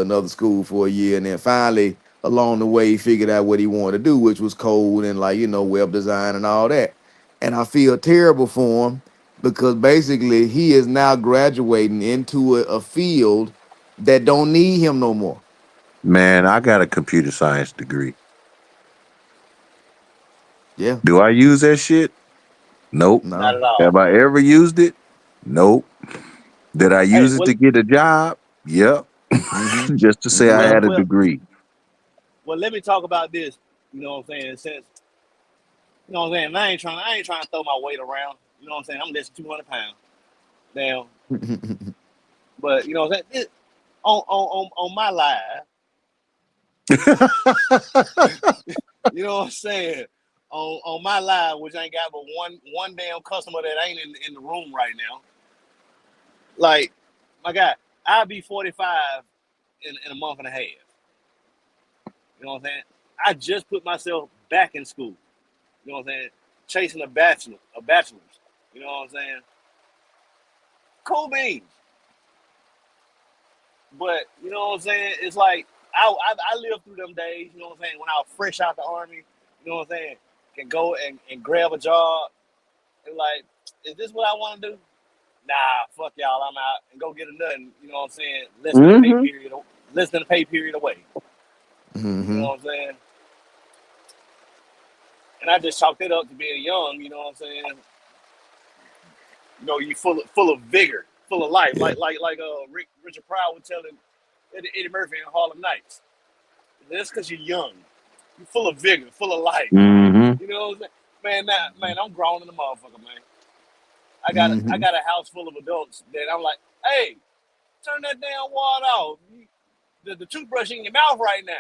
another school for a year, and then finally along the way he figured out what he wanted to do, which was code and like web design and all that. And I feel terrible for him because basically he is now graduating into a field that don't need him no more. Man, I got a computer science degree. Yeah, Do I use that shit? Nope. Not no. at Have all. I ever used it? Nope. Did I Hey, use it well, to get a job? Yep. Mm-hmm. Just to say I Mm-hmm. well, had a well, degree. well. Let me talk about this. You know what I'm saying? Since what I'm saying, I ain't trying to throw my weight around. You know what I'm saying? I'm less than 200 pounds. Damn. But you know what I'm saying? On my live, you know what I'm saying? On my live, which I ain't got but one damn customer that ain't in the room right now. Like, my guy, I'll be 45 in a month and a half. You know what I'm saying? I just put myself back in school. You know what I'm saying? Chasing a bachelor's. You know what I'm saying? Cool beans. But you know what I'm saying? It's like I lived through them days, you know what I'm saying, when I was fresh out the army, you know what I'm saying, can go and grab a job and like, is this what I want to do? Nah, fuck y'all, I'm out and go get a nothing, you know what I'm saying, hmm less than a pay period away. You know Mm-hmm. what I'm saying? And I just chalked it up to being young, you know what I'm saying? You know, you full of vigor, full of life. Yeah. Like Richard Pryor was telling Eddie Murphy in Harlem Nights. That's because you're young. You're full of vigor, full of life. hmm You know what I'm saying? Man, I'm grown in the motherfucker, man. I Mm-hmm. got a house full of adults that I'm like, hey, turn that damn water off. The toothbrush in your mouth right now.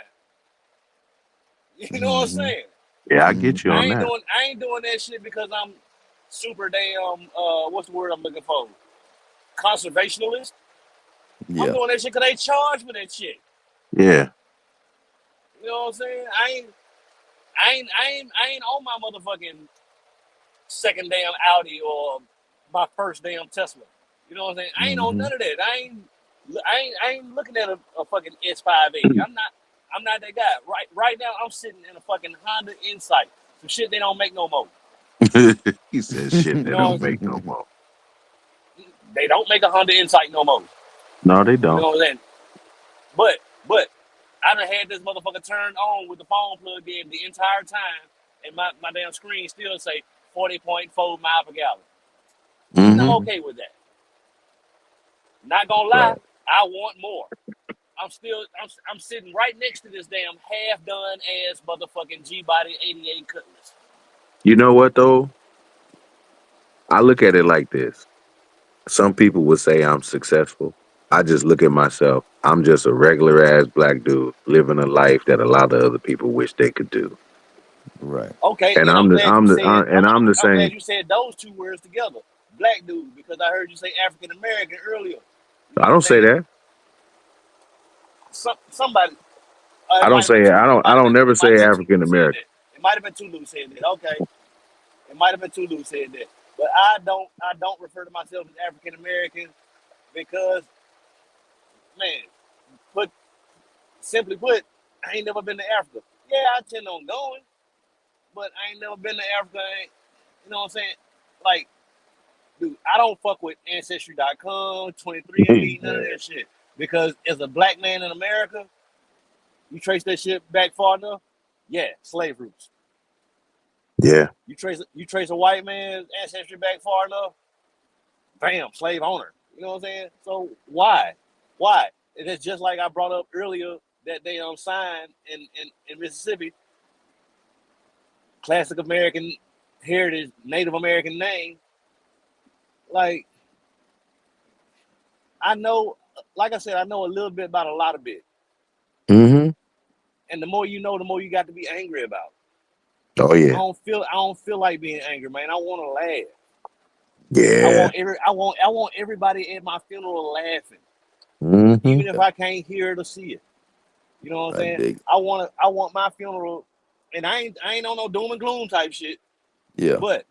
You know what I'm Mm-hmm. saying? Yeah, I Mm-hmm. get you on that. I ain't doing that shit because I'm super damn what's the word I'm looking for? Conservationalist. I'm Yeah. doing that shit because they charge for that shit. Yeah. You know what I'm saying? I ain't on my motherfucking second damn Audi or my first damn Tesla. You know what I'm saying? I ain't on Mm-hmm. none of that. I ain't looking at a fucking S580. I'm not that guy. Right now I'm sitting in a fucking Honda Insight. Some shit they don't make no more. He says shit You they know don't what I'm saying? make no more. They don't make a Honda Insight no more. No, they You don't. know what I'm saying? But I done had this motherfucker turned on with the phone plugged in the entire time, and my damn screen still say 40.4 mile per gallon. And I'm Mm-hmm. okay with that. Not gonna lie, Right. I want more. I'm sitting right next to this damn half done ass motherfucking G body 88 Cutlass. You know what though? I look at it like this. Some people would say I'm successful. I just look at myself. I'm just a regular ass black dude living a life that a lot of other people wish they could do. Right. Okay, And and I'm glad you said I'm the I'm glad same. you said those two words together, black dude, because I heard you say African American earlier. You know I what I'm don't say saying? that. Somebody, I it don't might have been say Tulu. I don't never say African Tulu said American. that. It might have been Tulu said that. Okay, it might have been Tulu said that. But I don't refer to myself as African American because man, put simply put, I ain't never been to Africa. Yeah, I intend on going, but I ain't never been to Africa. You know what I'm saying? Like, dude, I don't fuck with Ancestry.com, 23andMe, none of Yeah. that shit. Because as a black man in America, you trace that shit back far enough, yeah, slave roots. Yeah. You trace a white man's ancestry back far enough, bam, slave owner. You know what I'm saying? So why? Why? And it's just like I brought up earlier that they signed in Mississippi, classic American heritage, Native American name. Like I know, like I said, I know a little bit about a lot of bit. Mm-hmm. And the more you know, the more you got to be angry about. Oh I yeah. don't feel I don't feel like being angry, man. I want to laugh. I Yeah. want I want everybody at my funeral laughing, Mm-hmm. even if I can't hear it or see it. You know what I'm I saying? dig. I want my funeral, and I ain't on no doom and gloom type shit. Yeah. But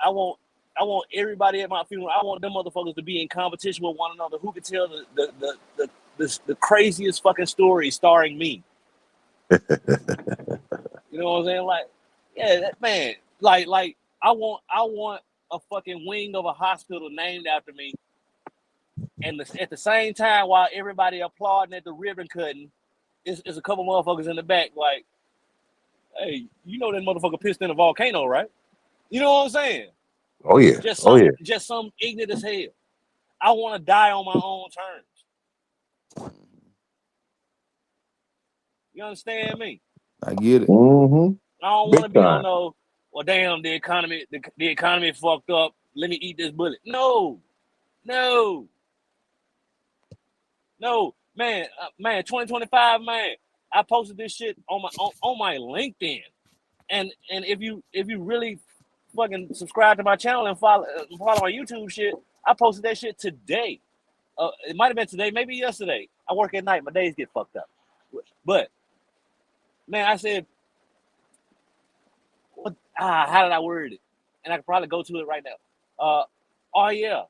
I want I want everybody at my funeral. I want them motherfuckers to be in competition with one another. Who can tell the craziest fucking story starring me? You know what I'm saying? Like, yeah, that man. Like I want a fucking wing of a hospital named after me, and at the same time, while everybody applauding at the ribbon cutting, is a couple motherfuckers in the back like, hey, you know that motherfucker pissed in a volcano, right? You know what I'm saying? Oh yeah. Just Oh some yeah. just some ignorant as hell. I want to die on my own terms. You understand me? I get it. Mm-hmm. I don't want to Big be on time. no. Well, damn, the economy fucked up. Let me eat this bullet. No, no, no, man. 2025, man. I posted this shit on my LinkedIn, and if you really fucking subscribe to my channel and follow my YouTube shit, I posted that shit today. It might have been today, maybe yesterday. I work at night. My days get fucked up. But man, I said, how did I word it? And I could probably go to it right now. Oh yeah,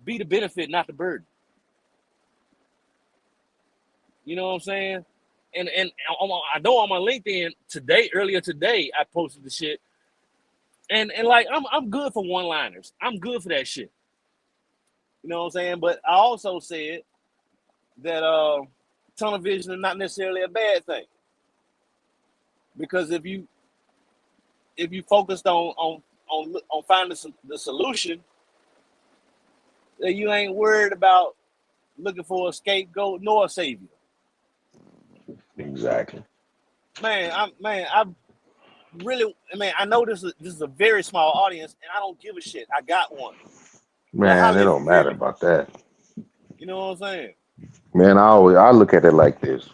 be the benefit, not the burden. You know what I'm saying? And I know on my LinkedIn earlier today, I posted the shit. And like I'm good for one-liners. I'm good for that shit. You know what I'm saying? But I also said that tunnel vision is not necessarily a bad thing. Because if you focused on finding the solution, then you ain't worried about looking for a scapegoat nor a savior. Exactly. I really, man, I know this is a very small audience, and I don't give a shit. I got one. But Man, holla it if don't you hear matter me. about that. You know what I'm saying? Man, I look at it like this.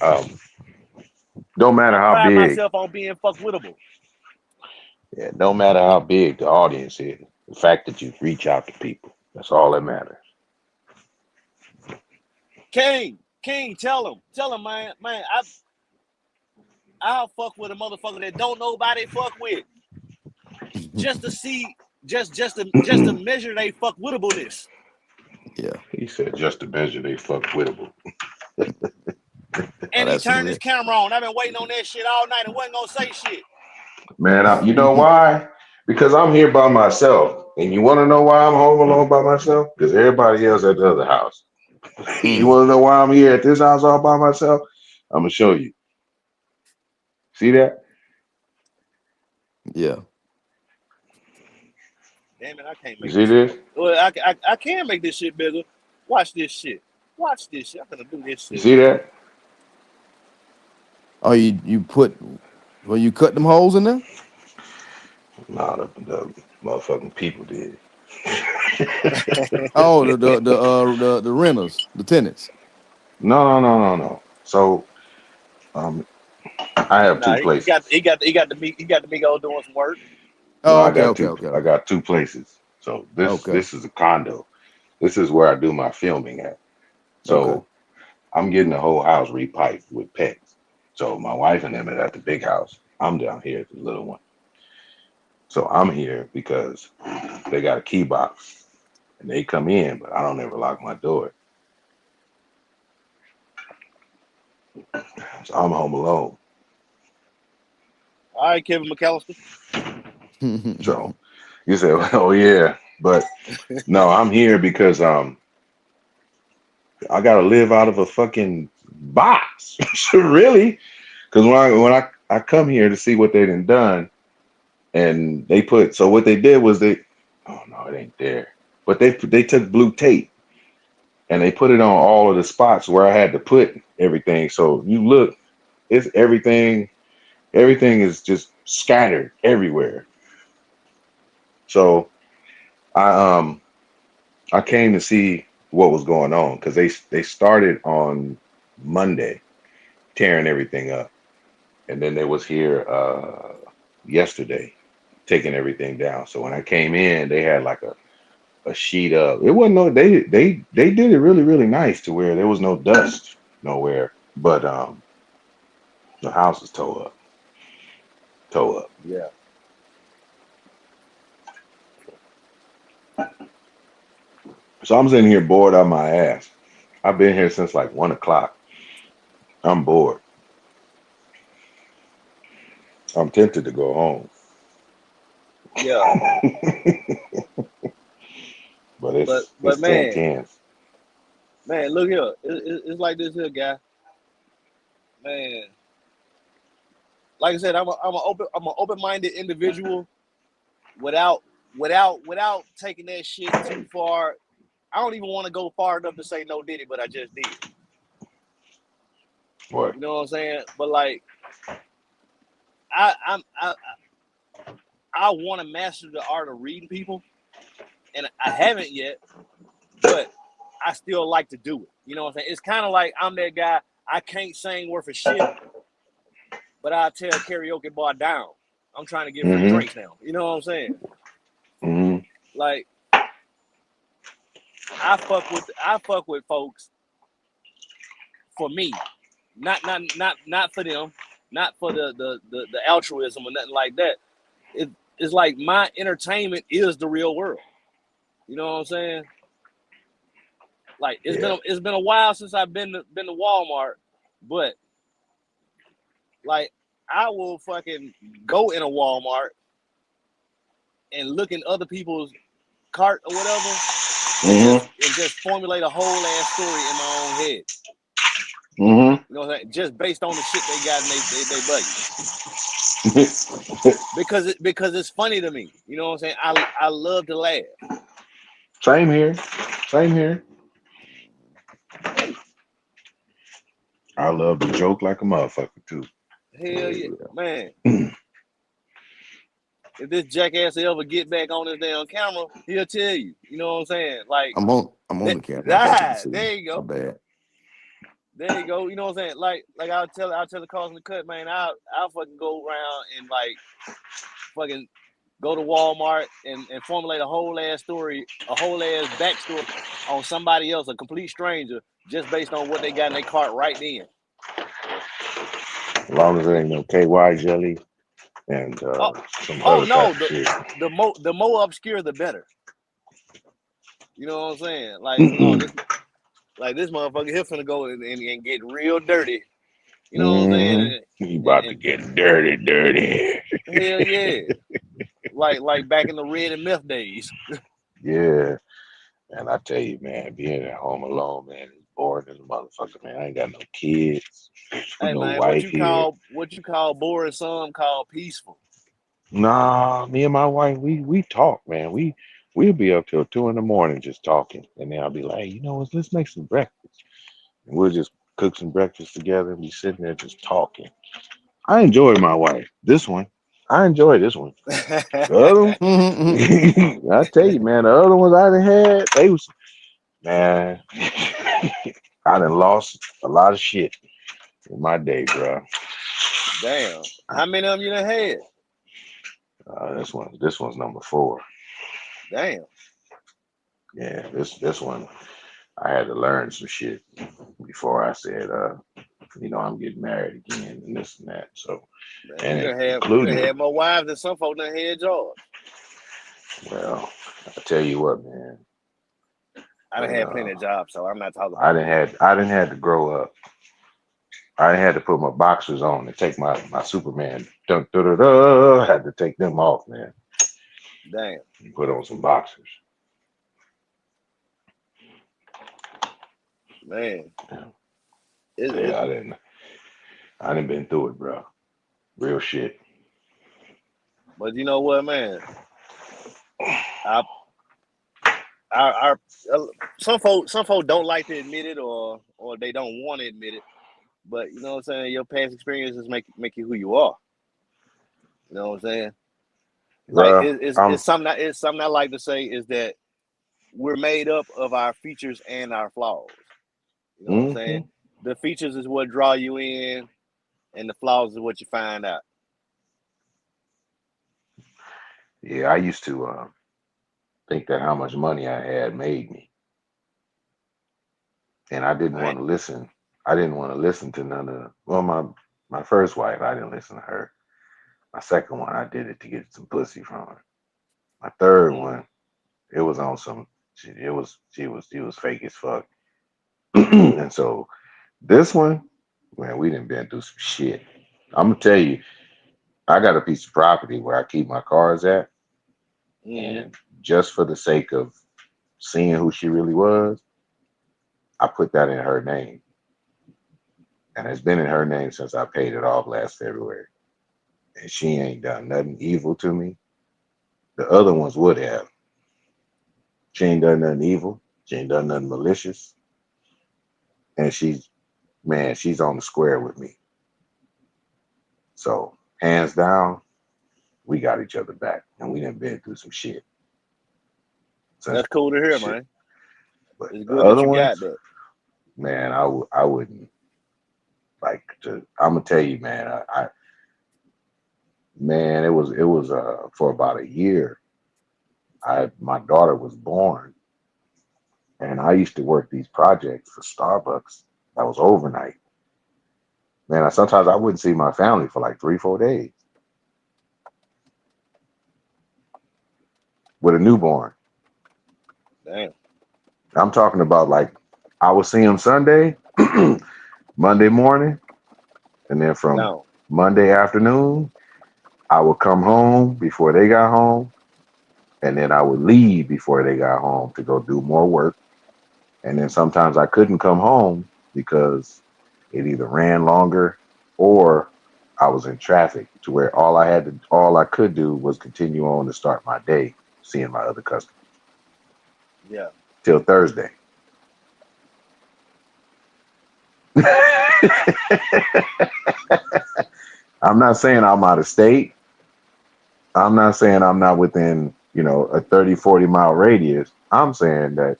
Um, don't matter I how pride big. myself on being fuck wittable. Yeah, no matter how big the audience is, the fact that you reach out to people, that's all that matters. King, tell him, man. I'll fuck with a motherfucker that don't nobody fuck with, just to see, just to measure they fuck wittableness. Yeah. He said just to measure they fuck wittable. Oh, And he that's some turned his real. camera on. I've been waiting on that shit all night and wasn't gonna say shit. Man, you know why? Because I'm here by myself And you want to know why I'm home alone by myself? Because everybody else at the other house. You Mm, want to know why I'm here at this house all by myself? I'm gonna show you. See that? yeah. Damn it, I can't You make see this shit. this? Well, I can make this shit bigger. Watch this shit. Watch this shit. I'm gonna do this You shit. see that? Oh, you put well, you cut them holes in there? Nah, the motherfucking people did. Oh, the renters, the tenants. No. So um, I have Nah, two he got places. the big old doing some work. No, Oh, okay, okay, okay, I okay. got two places. So this Okay, this is a condo. This is where I do my filming at. okay. So I'm getting the whole house repiped with pets. So my wife and them are at the big house. I'm down here at the little one. So I'm here because they got a key box and they come in, but I don't ever lock my door. So I'm home alone. All right, Kevin McAllister. So you say, oh yeah, but no, I'm here because I gotta live out of a fucking box. Really? Because when I come here to see what they done, and they put so what they did was they oh no, it ain't there. But they took blue tape and they put it on all of the spots where I had to put everything. So you look, it's everything is just scattered everywhere. So I I came to see what was going on because they started on Monday tearing everything up. And then they was here yesterday taking everything down. So when I came in, they had like a sheet of it wasn't no they did it really, really nice to where there was no dust nowhere. But the house is towed up. Towed up. Yeah. So I'm sitting here bored out my ass. I've been here since like 1 o'clock. I'm bored. I'm tempted to go home. Yeah. But But it's ten man, cans. look here. It's like this here, guy. Man, like I said, I'm an open minded individual without without taking that shit too far. I don't even want to go far enough to say no did it, but I just did. What? You know what I'm saying? But like I I'm I want to master the art of reading people, and I haven't yet, but I still like to do it. You know what I'm saying? It's kind of like I'm that guy. I can't sing worth a shit, but I tell karaoke bar down. I'm trying to get free Mm-hmm. drinks now. You know what I'm saying? Mm-hmm. Like I fuck with folks for me, not for them, not for the altruism or nothing like that. It's like my entertainment is the real world. You know what I'm saying? Like Yeah. it's been a while since I've been to Walmart, but like I will fucking go in a Walmart and look in other people's cart or whatever Mm-hmm. and just formulate a whole ass story in my own head. Mm-hmm. You know what I'm saying? Just based on the shit they got in they budget. Because it's funny to me. You know what I'm saying? I love to laugh. Same here. Same here. I love to joke like a motherfucker too. Hell yeah, Yeah. man. If this jackass ever get back on this damn camera, he'll tell you. You know what I'm saying? Like I'm on that. the camera. I thought you could see me. There you My go. bad. There you go. You know what I'm saying? Like I'll tell the cause in the cut, man. I'll fucking go around and like fucking go to Walmart and formulate a whole ass story, a whole ass backstory on somebody else, a complete stranger, just based on what they got in their cart right then. As long as there ain't no KY jelly and Oh, some oh other type no, of shit. the more obscure the better. You know what I'm saying? Like, oh, this motherfucker here finna go and get real dirty. You know what I'm saying? Mm-hmm. You about to get dirty, dirty. And hell yeah. like back in the red and meth days. Yeah. And I tell you, man, being at home alone, man, is boring as a motherfucker, man. I ain't got no kids, Hey no man, wife here. what you call boring, some call peaceful. Nah, me and my wife, we talk, man. We'll be up till 2 in the morning just talking. And then I'll be like, hey, you know what, let's make some breakfast. And we'll just cook some breakfast together and be sitting there just talking. I enjoy my wife. This one. I enjoy this one. The other one, I tell you, man, the other ones I done had, they was man, I done lost a lot of shit in my day, bro. Damn. How many of them you done had? This one's number 4. Damn. Yeah, this one I had to learn some shit before I said, I'm getting married again and this and that. So, Man, and you done including, had more wives than some folk done had jobs. well, I tell you what, man, I done when had plenty of jobs, so I'm not talking I about didn't that. had I didn't had to grow up. I didn't had to put my boxers on and take my Superman. Dun, dun, dun, dun, I had to take them off, man. Damn. And put on some boxers. Man. Yeah, It yeah, I didn't been through it, bro. Real shit. but you know what, man? I our some folk don't like to admit it, or they don't want to admit it. But you know what I'm saying? Your past experiences make you who you are. You know what I'm saying? Like Bro, it's something I like to say is that we're made up of our features and our flaws. You know what I'm saying? hmm The features is what draw you in, and the flaws is what you find out. yeah, I used to think that how much money I had made me. And I didn't Right? want to listen. I didn't want to listen to none of well, my first wife, I didn't listen to her. My second one, I did it to get some pussy from her. My third Mm. one, it was on some she was fake as fuck. And so this one, man, we didn't been through some shit. I'm gonna tell you, I got a piece of property where I keep my cars at, Mm-hmm. and just for the sake of seeing who she really was, I put that in her name. And it's been in her name since I paid it off last February. And she ain't done nothing evil to me. The other ones would have. She ain't done nothing evil. She ain't done nothing malicious. And she's on the square with me. So hands down, we got each other back. And we done been through some shit. Some That's cool to hear, shit. man. But It's the good that other you got ones, that. man, I wouldn't like to. I'm gonna tell you, man. Man, it was for about a year. My daughter was born, and I used to work these projects for Starbucks. That was overnight. Man, sometimes I wouldn't see my family for like 3, 4 days with a newborn. Damn. I'm talking about like I would see them Sunday, Monday morning, and then from No. Monday afternoon, I would come home before they got home, and then I would leave before they got home to go do more work. And then sometimes I couldn't come home because it either ran longer or I was in traffic to where all I could do was continue on to start my day seeing my other customers Yeah. till Thursday. I'm not saying I'm out of state. I'm not saying I'm not within, a 30, 40 mile radius. I'm saying that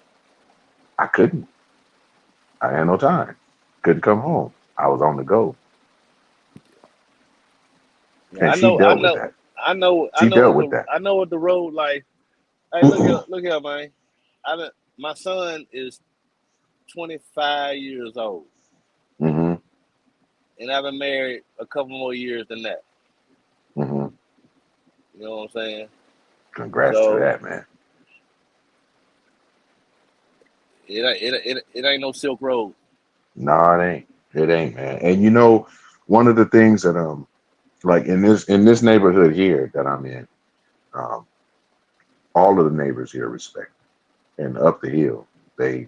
I couldn't. I had no time. Couldn't come home. I was on the go. Yeah. And she dealt with that. She dealt with that. I know what the road like. Hey, look here, man. My son is 25 years old, hmm and I've been married a couple more years than that. hmm You know what I'm saying? Congrats to So that, man. it ain't no silk road. No, it ain't. It ain't, man. And one of the things that like in this neighborhood here that I'm in, Um, all of the neighbors here respect me. And up the hill, they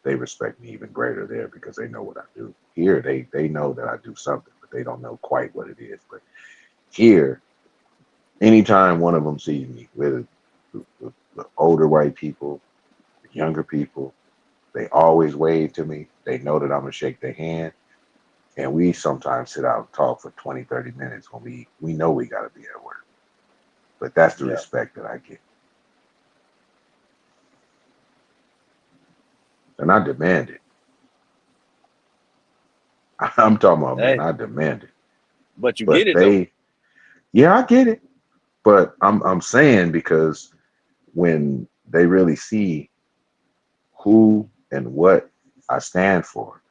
respect me even greater there because they know what I do. Here, they know that I do something, but they don't know quite what it is. But here, anytime one of them sees me, whether the older white people, the younger people, they always wave to me. They know that I'm gonna shake their hand. And we sometimes sit out and talk for 20, 30 minutes when we know we gotta be at work. But that's the Yeah. respect that I get. And I demand it. I'm talking about, man, Hey, I demand it. but you get But it though. yeah, I get it. But I'm saying because when they really see who and what I stand for,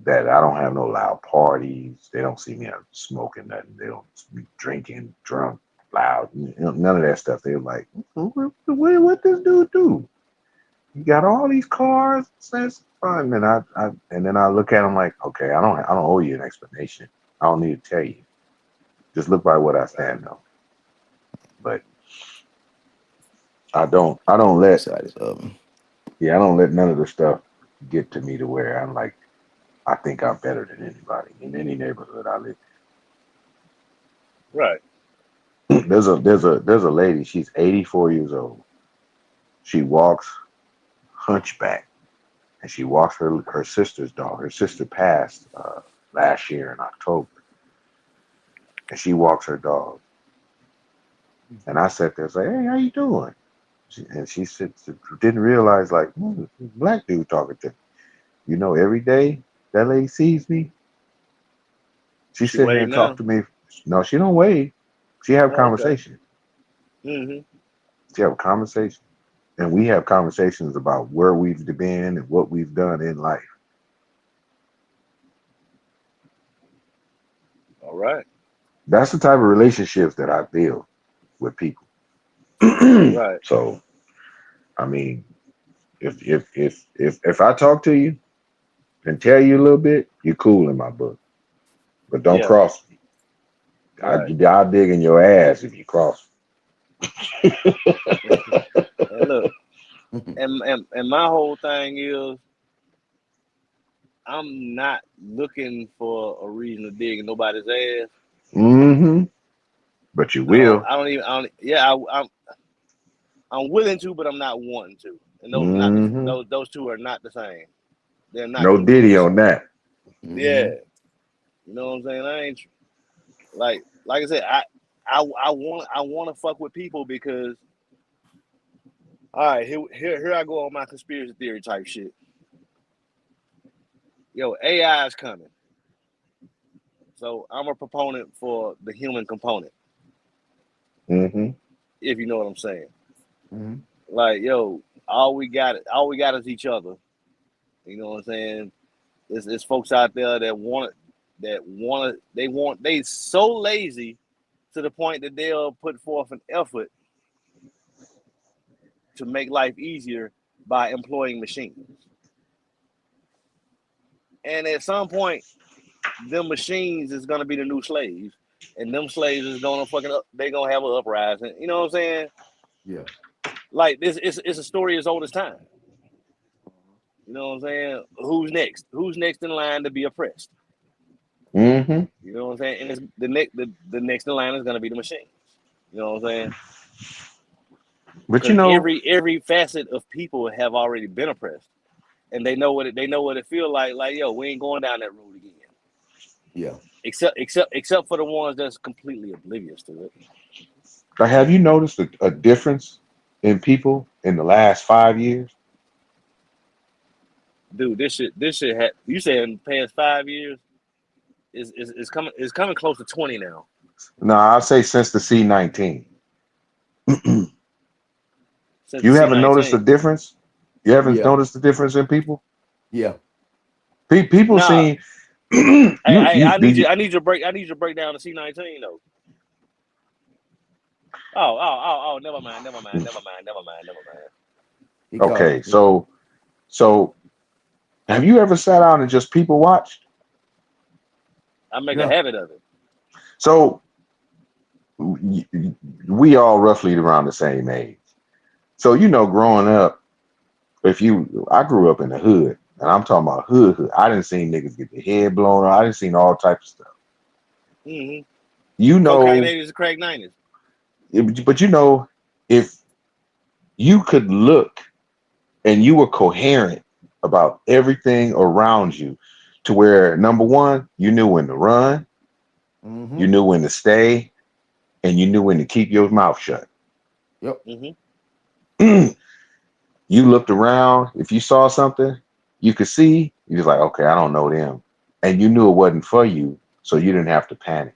that I don't have no loud parties. They don't see me out smoking nothing. They don't be drinking, drunk, loud. None of that stuff. They're like, what this dude do? You got all these cars. That's fun. And and then I look at them like, okay, I don't owe you an explanation. I don't need to tell you. Just look by what I stand on. But I don't let Inside his oven. yeah, I don't let none of the stuff get to me to where I'm like, I think I'm better than anybody in any neighborhood I live Right. in. There's a lady, she's 84 years old. She walks hunchback and she walks her sister's dog. Her sister passed last year in October, and she walks her dog. And I sat there and say, "Hey, how you doing?" And she said, didn't realize like, black dude talking to me. Every day that lady sees me, she She sit here wave and talk now. to me. No, she don't wave. She have Oh, okay. conversation. Hmm. She have a conversation. And we have conversations about where we've been and what we've done in life. All right. That's the type of relationships that I build with people. Right. So, I mean, if I talk to you and tell you a little bit, you're cool in my book. But don't Yeah. cross me. Right. I'll dig in your ass if you cross And look, and my whole thing is I'm not looking for a reason to dig in nobody's ass. me. Mm-hmm. But you I don't. will. I don't even. I don't. Yeah. I'm willing to, but I'm not wanting to. And those are not the, Mm-hmm. those two are not the same. They're not No Diddy congruous. on that. Yeah. Mm-hmm. You know what I'm saying? I ain't like I said. I want to fuck with people because all right, here I go on my conspiracy theory type shit. Yo, AI is coming. So I'm a proponent for the human component, Mm-hmm. if you know what I'm saying. Mm-hmm. Like, yo, all we got is each other. You know what I'm saying? It's folks out there they so lazy to the point that they'll put forth an effort to make life easier by employing machines. And at some point, them machines is gonna be the new slaves, and them slaves is gonna they gonna have an uprising. You know what I'm saying? Yeah. Like this, it's a story as old as time. You know what I'm saying? Who's next? Who's next in line to be oppressed? Mm-hmm. You know what I'm saying? And it's the next in line is gonna be the machines. You know what I'm saying? But Because every facet of people have already been oppressed, and they know what it feel like. Like, yo, we ain't going down that road again. Yeah. Except for the ones that's completely oblivious to it. have you noticed a difference in people in the last 5 years? Dude, this shit you said in the past 5 years is coming close to 20 now. No, I'll say since the C19. Since the You haven't noticed the C19. difference? You haven't Yeah. noticed the difference in people? Yeah. People Nah, seem you you I do need you you I need you to break down the C19 though. Oh, never mind. He called okay, it. Yeah. so have you ever sat down and just people watched? I make a Yeah. habit of it. So we all roughly around the same age. So growing up, I grew up in the hood, and I'm talking about hood. I didn't see niggas get their head blown off. I didn't see all types of stuff. Mm-hmm. You Cocaine know, 80s and crack 90s. but if you could look and you were coherent about everything around you, to where number one, you knew when to run, Mm-hmm. you knew when to stay, and you knew when to keep your mouth shut. Yep. Mm-hmm. You looked around. If you saw something you could see, you was like, okay, I don't know them. And you knew it wasn't for you, so you didn't have to panic.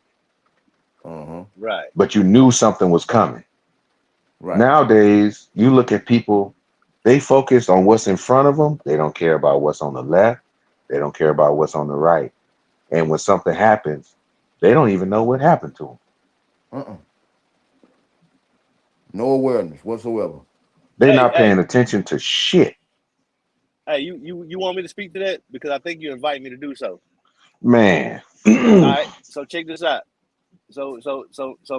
Uh-huh. Right. But you knew something was coming. Right. Nowadays, you look at people, they focus on what's in front of them. They don't care about what's on the left. They don't care about what's on the right. And when something happens, they don't even know what happened to them. Uh-uh. No awareness whatsoever. They're Hey, not hey, paying attention to shit. hey, you want me to speak to that? Because I think you invite me to do so. Man. All right. So check this out. So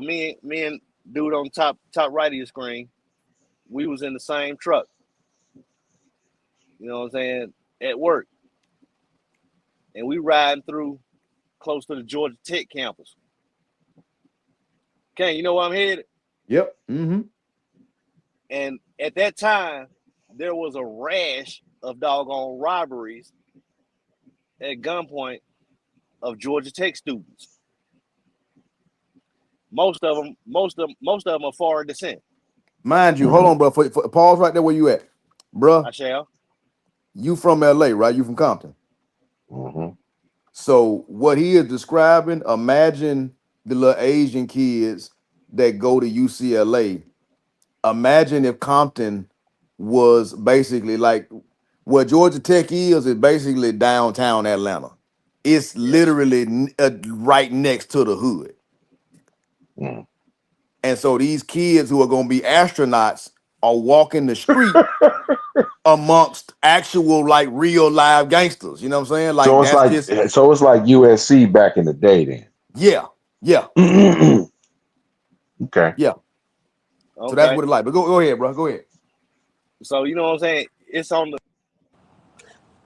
me and dude on top right of your screen, we was in the same truck. You know what I'm saying? At work, and we riding through close to the Georgia Tech campus. Okay, you know where I'm headed? Yep. Mm-hmm. And at that time, there was a rash of doggone robberies at gunpoint of Georgia Tech students. Most of them are foreign descent. Mind you, hold Mhm, on, bro. Pause right there where you at. Bruh, I shall. you from LA, right? You from Compton. mhm. So what he is describing, imagine the little Asian kids that go to UCLA. Imagine if Compton was basically like what Georgia Tech is basically downtown Atlanta. It's Yes. literally right next to the hood. Mm. And so these kids who are going to be astronauts are walking the street amongst actual like real live gangsters. You know what I'm saying? Like So it's that's like just USC back in the day yeah, yeah, then. Okay. yeah. So that's Okay. what it's like. But go ahead, bro. Go ahead. So you know what I'm saying?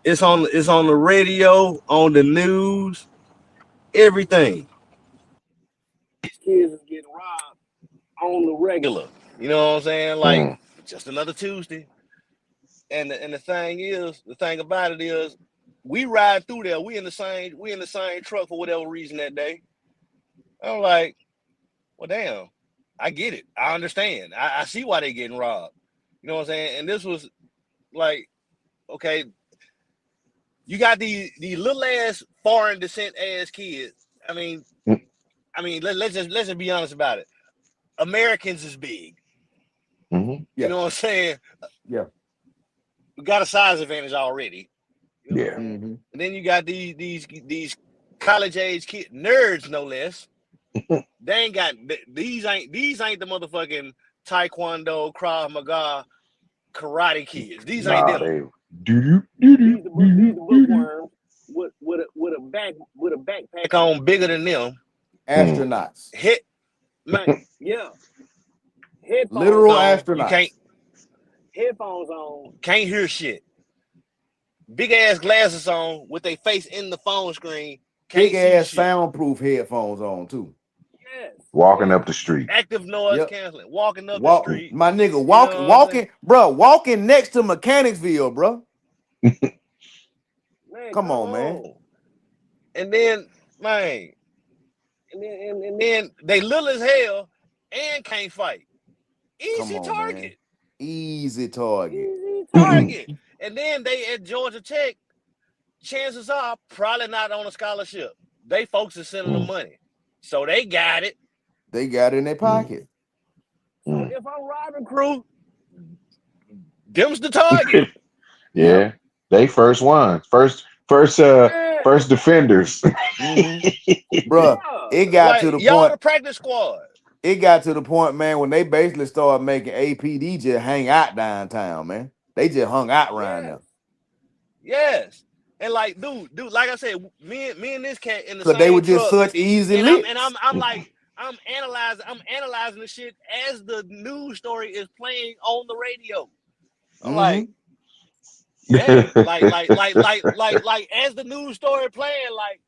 It's on the radio, on the news, everything. These kids is getting robbed on the regular. You know what I'm saying? Like Mm. just another Tuesday. And the thing about it is, we ride through there. We in the same truck for whatever reason that day. I'm like, well, damn, I get it. I understand. I see why they getting robbed. You know what I'm saying? And this was like, okay, you got these little ass foreign descent ass kids. I mean, Mm. let's just be honest about it. Americans is big. Mhm. You Yeah, know what I'm saying? yeah. We got a size advantage already. You know what I'm Yeah. saying? Mm-hmm. And then you got these college age kids, nerds no less. They ain't got these ain't the motherfucking taekwondo, krav maga, karate kids. These ain't Nah, them. they doo doo doo doo These doo the doo bookworms with a backpack on bigger than them. doo. Astronauts, Hit man, yeah, headphones literal on. You can't astronauts, headphones on. Can't hear shit. Big ass glasses on with their face in the phone screen. big Can't see ass shit. soundproof headphones on too. Yes, Walking yes. up the street. Active noise Yep. canceling. Walking up the Walk, street. my nigga, You know what I'm saying? walking next to Mechanicsville, bro. Man, Come come on, man. on. And then, man, and then they little as hell and can't fight. Come Easy on, man. target. Easy target. Easy target. And then they at Georgia Tech, chances are probably not on a scholarship. They folks are sending them Mm, money. So they got it. They got it in their mm, pocket. So mm. if I'm robbing crew, them's the target. Yep. Yeah. They first ones. Man, First defenders. Mm-hmm. Bruh, yeah. it got to Like the y'all point. the practice squad. It got to the point, man, when they basically started making APD just hang out downtown, man. They just hung out around Yes. there. Yes. And like, dude, like I said, me and this cat in the Cause they were same just truck, such easy and I'm and I'm licks. I'm Mhm. like, I'm analyzing the shit as the news story is playing on the radio. I'm Mm-hmm. like, yeah, like as the news story playing, like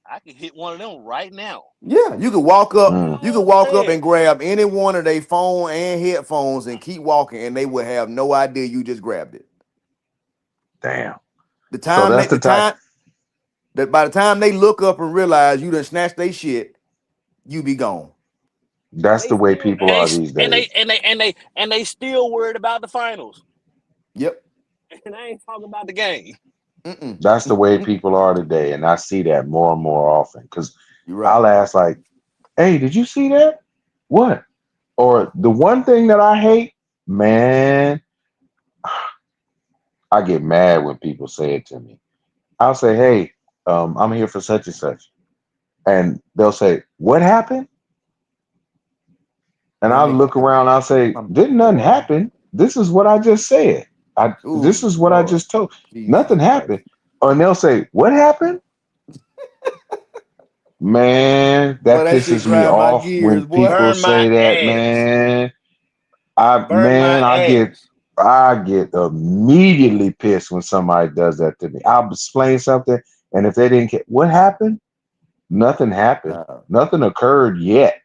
I can hit one of them right now. Yeah, you could walk up. You Mm, You know could what I'm walk up saying? and grab any one of their phone and headphones and keep walking, and they would have no idea you just grabbed it. damn. The So time that's they, the the type. time that by the time they look up and realize you done snatched their shit, you be gone. That's They the way still people are these days. and they still worried about the finals. Yep. And I ain't talking about the game. Mm-mm. That's the way people are today, and I see that more and more often. Because You're right. I'll ask like, "Hey, did you see that? What?" Or the one thing that I hate, man, I get mad when people say it to me. I'll say, "Hey, I'm here for such and such," and they'll say, "What happened?" And Man, I'll they look around. I'll say, "Didn't nothing boy. happen. This is what I just said. This Oh is what I Lord, just told. Jesus Nothing Christ. happened." And they'll say, "What happened?" Man, Boy, that that shit pisses me grind my off gears, when boy. people Burn my say that, ass. man. I Burn my man, I get ass. I get immediately pissed when somebody does that to me. I'll explain something, and if they didn't get what happened, nothing happened. Nah, Nothing occurred yet.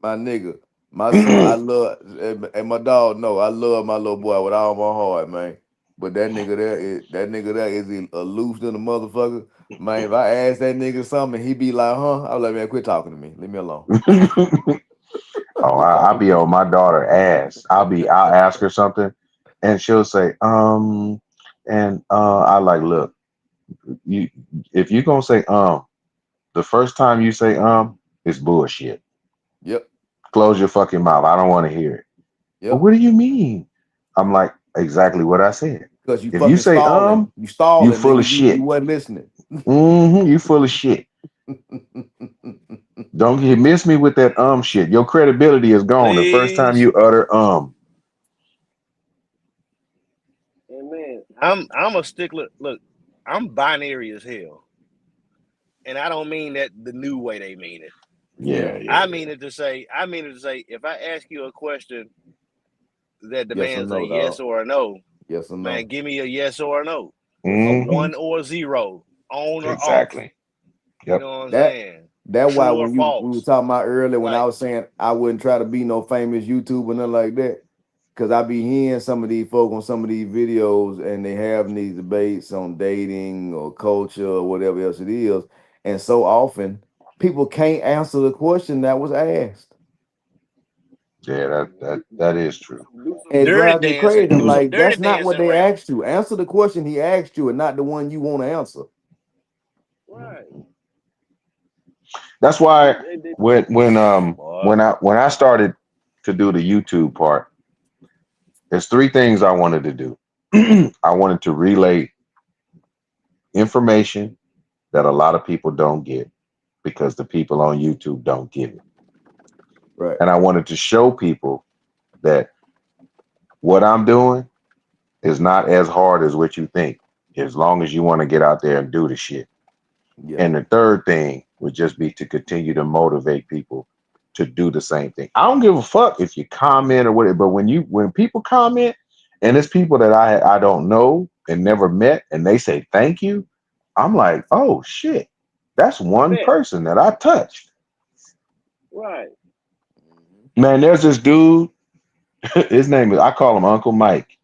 my nigga, my son, I love, and my dog. No, I love my little boy with all my heart, man. But that nigga there is aloof than a motherfucker. Man, if I ask that nigga something, he be like, "Huh?" I was like, "Man, quit talking to me. Leave me alone. Oh, Quit I'll talking be to on me." my daughter ass. I'll ask her something, and she'll say, and I like, look, you if you're gonna say the first time you say it's bullshit. Yep, Close your fucking mouth. I don't want to hear it. But yep. what do you mean? I'm like, exactly what I said. Because you If you fucking say stalling. You you stalling, full nigga. of You shit. wasn't listening. You full of shit. Don't you miss me with that shit. Your credibility is gone the first time Please. you utter And man, I'm a stickler. Look, I'm binary as hell. And I don't mean that the new way they mean it. Yeah. Yeah, yeah, I mean it to say, if I ask you a question that Yes or demands a no, yes dog. or a no, Yes or man, no. give me a yes or a no, Yes a or no. hmm one or a zero, on or off. Exactly. You Yep. know what I'm That saying? that why True or when we were false. talking about earlier when I Like, was saying I wouldn't try to be no famous YouTuber nothing like that. Cause I be hearing some of these folk on some of these videos and they having these debates on dating or culture or whatever else it is. And so often people can't answer the question that was asked. Yeah, that is true. do some And it dirty drives me crazy. dancing. I'm Do some like, dirty that's not what dancing they around. asked you. Answer the question he asked you and not the one you want to answer. Right. That's why They when boy. I started to do the YouTube part, there's three things I wanted to do. I wanted to relay information that a lot of people don't get because the people on YouTube don't get it. Right. And I wanted to show people that what I'm doing is not as hard as what you think, as long as you want to get out there and do the shit. Yeah. And the third thing would just be to continue to motivate people to do the same thing. I don't give a fuck if you comment or whatever, but when people comment and it's people that I don't know and never met and they say thank you, I'm like, oh shit, that's one Bet. person that I touched. Right. Mhm. Man, there's this dude, his name is I call him Uncle Mike.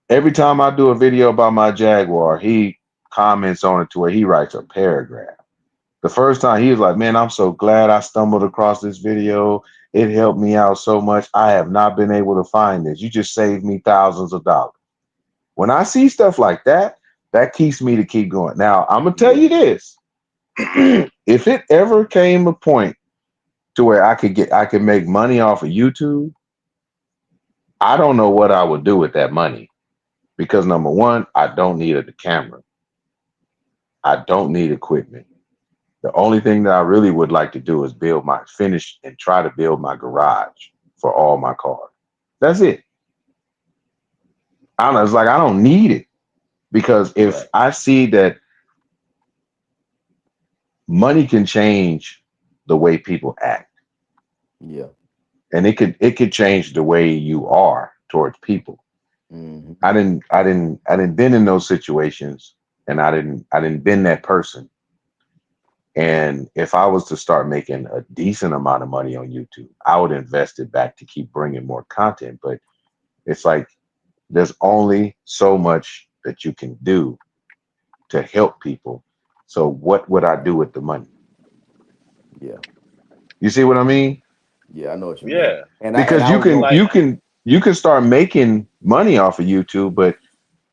Every time I do a video about my Jaguar, he comments on it to where he writes a paragraph. The first time he was like, man, I'm so glad I stumbled across this video. It helped me out so much. I have not been able to find this. You just saved me thousands of dollars. When I see stuff like that, that keeps me to keep going. Now, I'm going to tell Yeah. you this. If it ever came a point to where I could make money off of YouTube, I don't know what I would do with that money because number one, I don't need a camera. I don't need equipment. The only thing that I really would like to do is finish and try to build my garage for all my cars. That's it. I don't know. It's like I don't need it because if Right. I see that money can change the way people act, Yeah. and it could change the way you are towards people. Hmm. I didn't been in those situations, and I didn't been that person. And if I was to start making a decent amount of money on YouTube, I would invest it back to keep bringing more content. But it's like there's only so much that you can do to help people. So what would I do with the money? Yeah. You see what I mean? Yeah. I know what you mean. Yeah. And Because I you was can going. Like you can you can start making money off of YouTube, but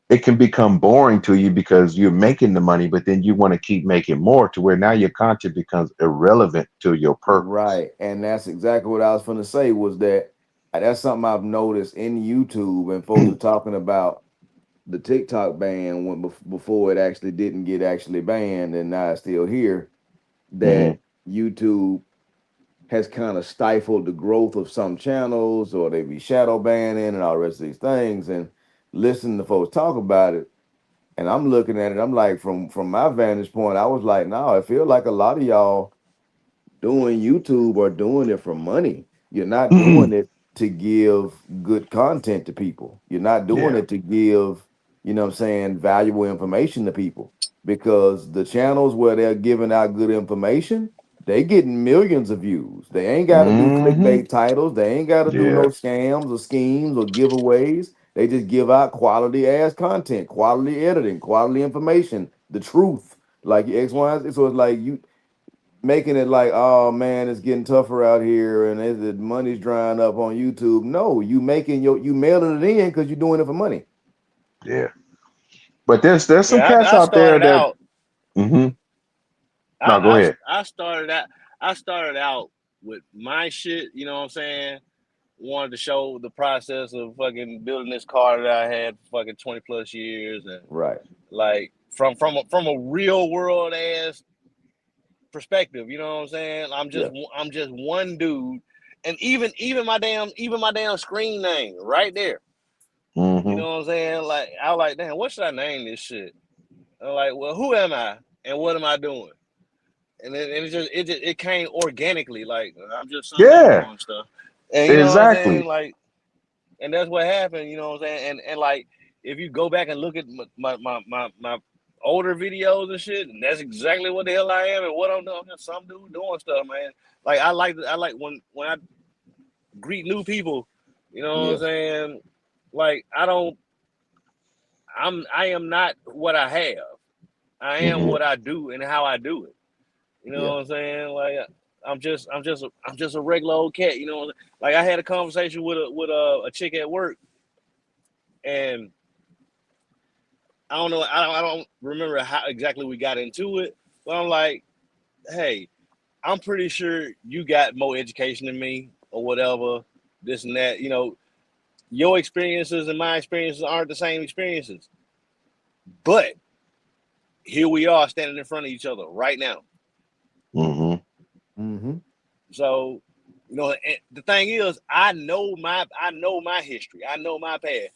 it can become boring to you because you're making the money, but then you want to keep making more to where now your content becomes irrelevant to your purpose. Right. And that's exactly what I was going to say was that that's something I've noticed in YouTube and folks are talking about the TikTok ban when before it actually didn't get actually banned and now it's still here Hmm. that YouTube has kind of stifled the growth of some channels or they be shadow banning and all the rest of these things and listening to folks talk about it and I'm looking at it I'm like from my vantage point I was like no I feel like a lot of y'all doing YouTube or doing it for money. You're not doing it to give good content to people. You're not doing Yeah. it to give, what I'm saying, valuable information to people. Because the channels where they're giving out good information, they getting millions of views. They ain't got to do Hmm. clickbait titles. They ain't got to do no Yeah. scams or schemes or giveaways. They just give out quality ass content, quality editing, quality information, the truth. Like X, Y, Z. So it's like you making it like, oh man, it's getting tougher out here and the money's drying up on YouTube. No, you mailing it in because you're doing it for money. Yeah. But there's some yeah, cats I out there started that. out Hmm. No, go ahead. I started out I started out with my shit, you know what I'm saying? Wanted to show the process of fucking building this car that I had for fucking 20 plus years and Right. like from a real world ass perspective, you know what I'm saying? Yeah. I'm just one dude and even my damn screen name right there. You Hmm. know what I'm saying? Like I was like, damn, what should I name this shit? I'm like, well, who am I and what am I doing? And it came organically. Like I'm just some dude Yeah. doing stuff, and you know what I'm saying. Exactly. Like, and that's what happened. You know what I'm saying. And like, if you go back and look at my older videos and shit, and that's exactly what the hell I am and what I'm doing. I'm just some dude doing stuff, man. Like I like when I greet new people. You know what I'm Yes. saying. Like I am not what I have. I am Hmm. what I do and how I do it. You know Yeah. what I'm saying? Like I'm just a regular old cat. You know, like I had a conversation with a chick at work, and I don't know, I don't remember how exactly we got into it, but I'm like, hey, I'm pretty sure you got more education than me or whatever, this and that. You know, your experiences and my experiences aren't the same experiences, but here we are standing in front of each other right now. Hmm. Mm-hmm. So, you know, and the thing is, I know my history. I know my past.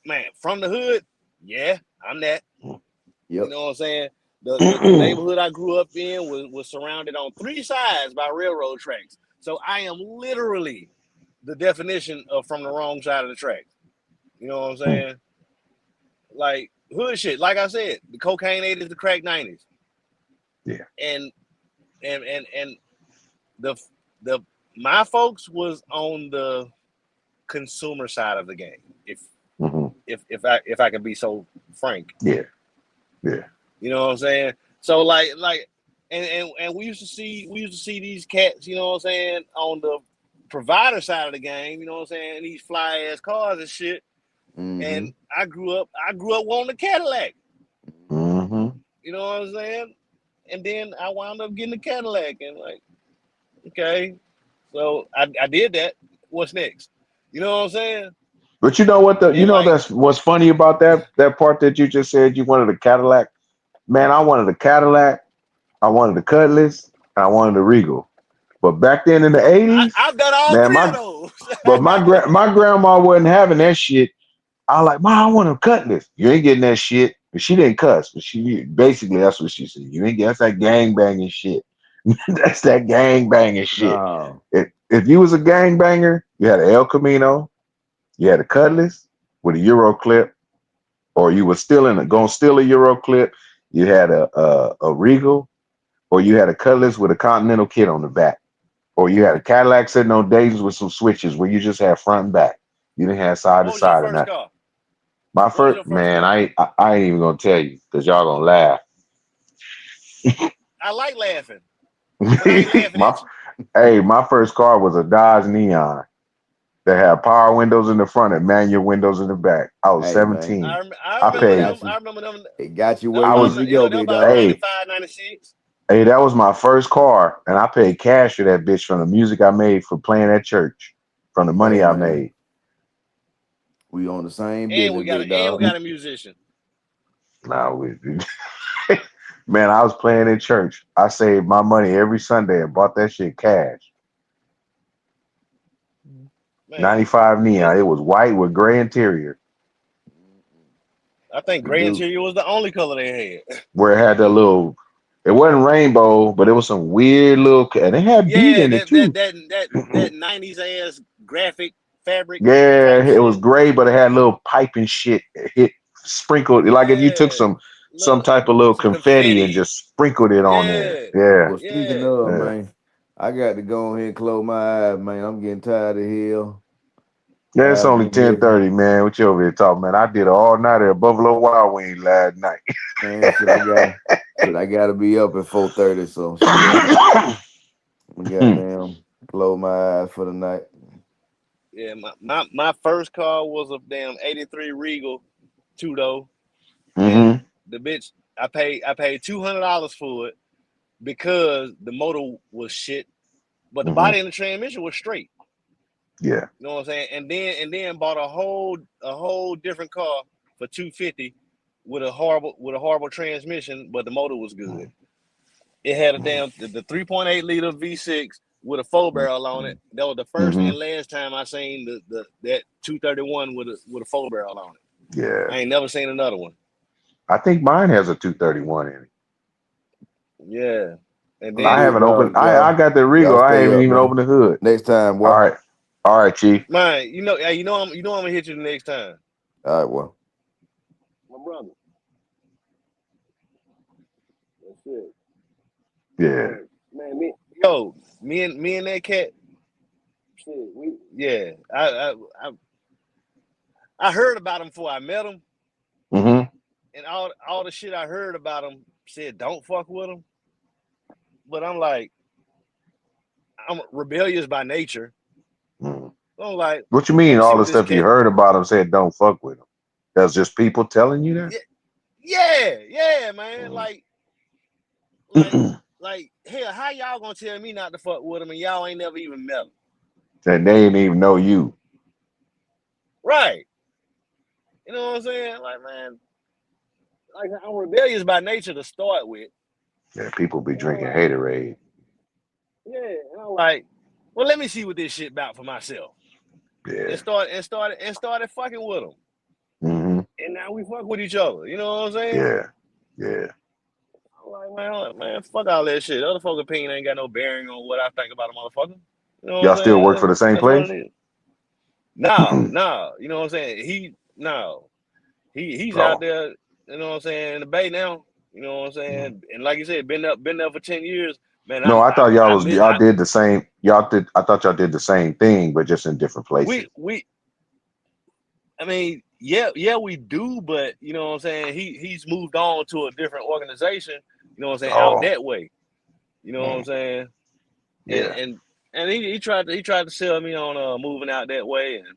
Man, from the hood, yeah, I'm that. You Yep. know what I'm saying? The neighborhood I grew up in was surrounded on three sides by railroad tracks. So I am literally the definition of from the wrong side of the tracks. You know what I'm saying? Like hood shit. Like I said, the cocaine 80s, the crack 90s. Yeah. And and the the my folks was on the consumer side of the game. Hmm. If I can be so frank, Yeah. Yeah. you know what I'm saying. So like, and we used to see these cats, you know what I'm saying, on the provider side of the game, you know what I'm saying, these fly ass cars and shit. Mm-hmm. And I grew up wanting a Cadillac, Hmm. you know what I'm saying. And then I wound up getting a Cadillac, and like, okay, so I did that. What's next? You know what I'm saying? But you know what And like, that's what's funny about that part that you just said you wanted a Cadillac. Man, I wanted a Cadillac, I wanted a Cutlass, and I wanted a Regal. But back then in the 80s, I've done all man, three of my those. but my grandma wasn't having that shit. I was like, "Mom, I want a Cutlass." You ain't getting that shit. And she didn't cuss, but she basically that's what she said. You ain't get that's that gang banging shit. That's that gang banging shit. No. If you was a gang banger, you had an El Camino, you had a Cutlass with a Euro clip, or you were gonna steal a Euro clip. You had a Regal, or you had a Cutlass with a Continental kit on the back, or you had a Cadillac sitting on days with some switches where you just had front and back. You didn't have side to What was your side or first nothing. car? My What was your first first man, car? I ain't even gonna tell you because y'all gonna laugh. I like laughing, but I ain't laughing my at you. my first car was a Dodge Neon that had power windows in the front and manual windows in the back. I was Hey man, 17. I I remember paid. them. got you. I remember them. It got you where Them I you about need was to you know go, them big about dog. hey 95, 96. hey that was my first car, and I paid cash for that bitch from the music I made for playing at church, from the Hey money I man, made. we on the same And business, we got big a and we dog. got a musician. Now we man, I was playing in church. I saved my money every Sunday and bought that shit cash. Man, 95 it, Neon. It was white with gray interior, I think The gray dude. interior was the only color they had. where it had that little. It wasn't rainbow, but it was some weird little. And it had beat Yeah, in it too. that 90s ass graphic fabric Yeah, type it was shit. gray, but it had little piping shit hit sprinkled. Like if you took Yeah, some look, type of little some confetti and confetti. just sprinkled it on there. Yeah, Yeah, Well, speaking yeah. of, yeah. man, I got to go ahead and close my eyes, man. I'm getting tired of hell. Yeah, it's I've only been here, 10:30, man. What you over here talking, man? I did an all nighter at Buffalo Wild Wings last night. man. Shit, I gotta be up at 4:30. So shit, I'm goddamn close my eyes for the night. Yeah, my first car was a damn 83 Regal two door. And Mm-hmm. the bitch I paid $200 for it because the motor was shit, but the Mm-hmm. body and the transmission was straight. Yeah. You know what I'm saying? And then bought a whole different car for 250 with a horrible transmission, but the motor was good. It had a damn the 3.8 liter V6 with a four barrel on it. That was the first Mm-hmm. and last time I seen the that 231 with a four barrel on it. Yeah. I ain't never seen another one. I think mine has a 231 in it. Yeah. And Well, I then big haven't opened. dog, I got the y'all Regal. I stay ain't up, even man. opened the hood. Next time, All boy. right. All right, Chief. mine, I'm gonna hit you the next time. All right, well. My brother. That's it. Yeah. Man, me and that cat, shit, I heard about him before I met him, Mm-hmm. and all the shit I heard about him said don't fuck with him. But I'm like, I'm rebellious by nature. Mm-hmm. I'm like, What you let mean? me see All what the this stuff you cat. heard about him said don't fuck with him. That's just people telling you that. Yeah, yeah, man. Like, Mm-hmm. like, hell, how y'all gonna tell me not to fuck with him and y'all ain't never even met him? And they didn't even know you. Right. You know what I'm saying? Like, man, like I'm rebellious by nature to start with. Yeah, people be And I'm drinking like, haterade. yeah, and I'm like, well, let me see what this shit about for myself. Yeah. And started fucking with him. Mm-hmm. And now we fuck with each other. You know what I'm saying? Yeah. Yeah. I'm like, man, fuck all that shit. Other folk opinion ain't got no bearing on what I think about a motherfucker. You know what I'm Y'all still saying? work for the same That's what place? it is. No, no. You know what I'm saying? He's out Oh. there, you know what I'm saying, in the Bay now. You know what I'm saying? And like you said, been there for 10 years. Man, No, I'm I thought I miss y'all did the same. Y'all did. I thought y'all did the same thing, but just in different places. we I mean, yeah, we do, but you know what I'm saying? He's moved on to a different organization, you know what I'm saying, out Oh. that way. You know what I'm Mm, saying? And yeah. and and he tried to sell me on moving out that way, and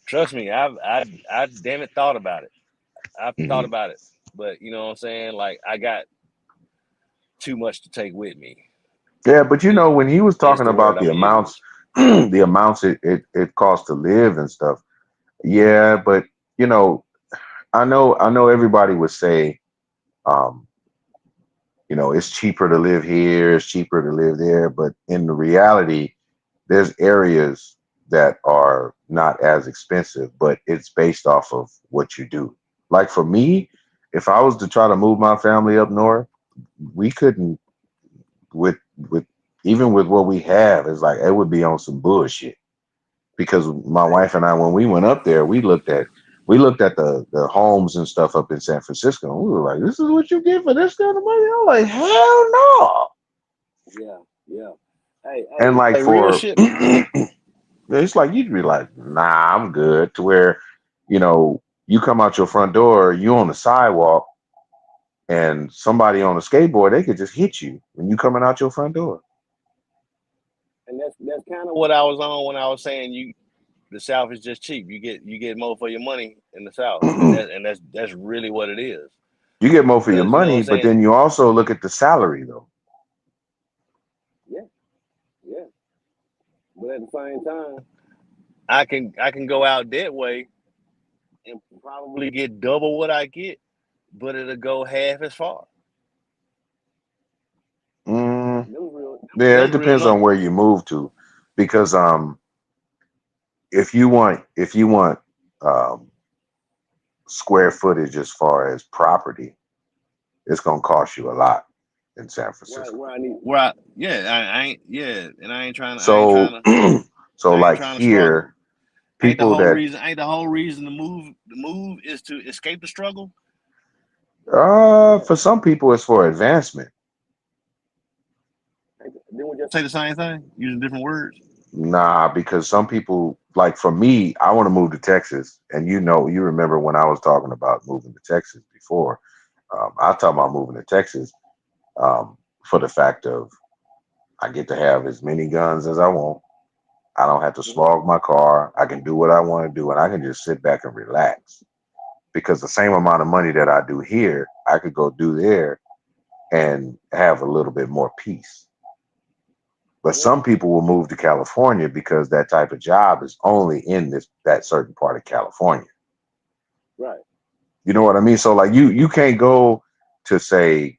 trust me, I damn it thought about it. I thought Hmm. about it. But you know what I'm saying? Like I got too much to take with me. Yeah, but when he was Is talking the word about I'm the gonna amounts, use. the amounts it costs to live and stuff. Yeah, but you know, I know everybody would say, um, it's cheaper to live here, it's cheaper to live there, but in the reality, there's areas that are not as expensive, but it's based off of what you do. Like for me, if I was to try to move my family up north, we couldn't. with even with what we have, it's like it would be on some bullshit. Because my wife and I, when we went up there, we looked at the homes and stuff up in San Francisco, and we were like, "This is what you get for this kind of money?" I'm like, "Hell no!" Yeah, yeah. Hey, And hey, like hey, real for shit. it's like you'd be like, "Nah, I'm good." To where, you come out your front door, you on the sidewalk, and somebody on a skateboard, they could just hit you when you coming out your front door. And that's kind of what I was on when I was saying the South is just cheap. You get more for your money in the South, and You that's really what it is. get more for your Because you know what money, I'm but saying? then you also look at the salary though. Yeah, yeah. But at the same time, I can go out that way and probably get double what I get, but it'll go half as far. Mm, yeah, it Them's real depends on numbers. where you move to, because if you want um, square footage as far as property, it's gonna cost you a lot in San Francisco. I ain't and So so I ain't like trying to struggle. here, people that Ain't the whole reason to move is to escape the struggle. Yeah. for some people it's for advancement. Then we just say the same thing using different words. Nah, because some people, like for me, I want to move to Texas, and you remember when I was talking about moving to Texas before. I talk about moving to Texas for the fact of I get to have as many guns as I want. I don't have to Hmm. slog my car. I can do what I want to do, and I can just sit back and relax. Because the same amount of money that I do here, I could go do there and have a little bit more peace. But Yeah. some people will move to California because that type of job is only in that certain part of California. Right. You know what I mean? So like you can't go to say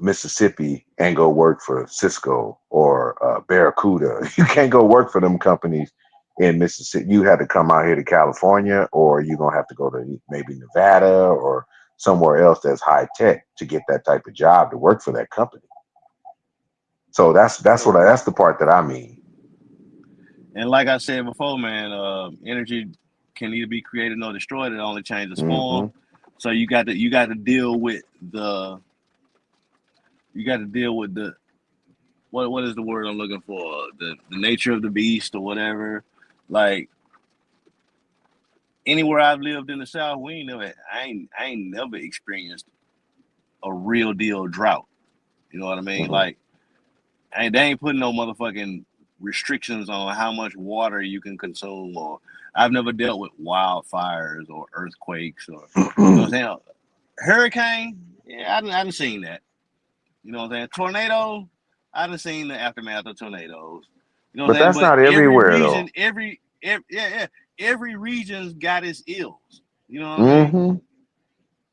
Mississippi and go work for Cisco or Barracuda. You can't go work for them companies in Mississippi. You had to come out here to California, or you're gonna have to go to maybe Nevada or somewhere else that's high tech to get that type of job to work for that company. So And that's the part that I mean. like I said before, man, energy can neither be created nor destroyed. It only changes form. Hmm. So you got to deal with the what is the word I'm looking for? The nature of the beast or whatever. Like anywhere I've lived in the South, I ain't never experienced a real deal drought. You know what I mean? Hmm. Like they ain't putting no motherfucking restrictions on how much water you can consume, or I've never dealt with wildfires or earthquakes or you know what I'm saying. Hurricane, yeah, I done seen that. You know what I'm saying. Tornado, I done seen the aftermath of tornadoes. You know what But I'm saying. that's But not every everywhere region, though. every region's got its ills. You know what I mean. Hmm.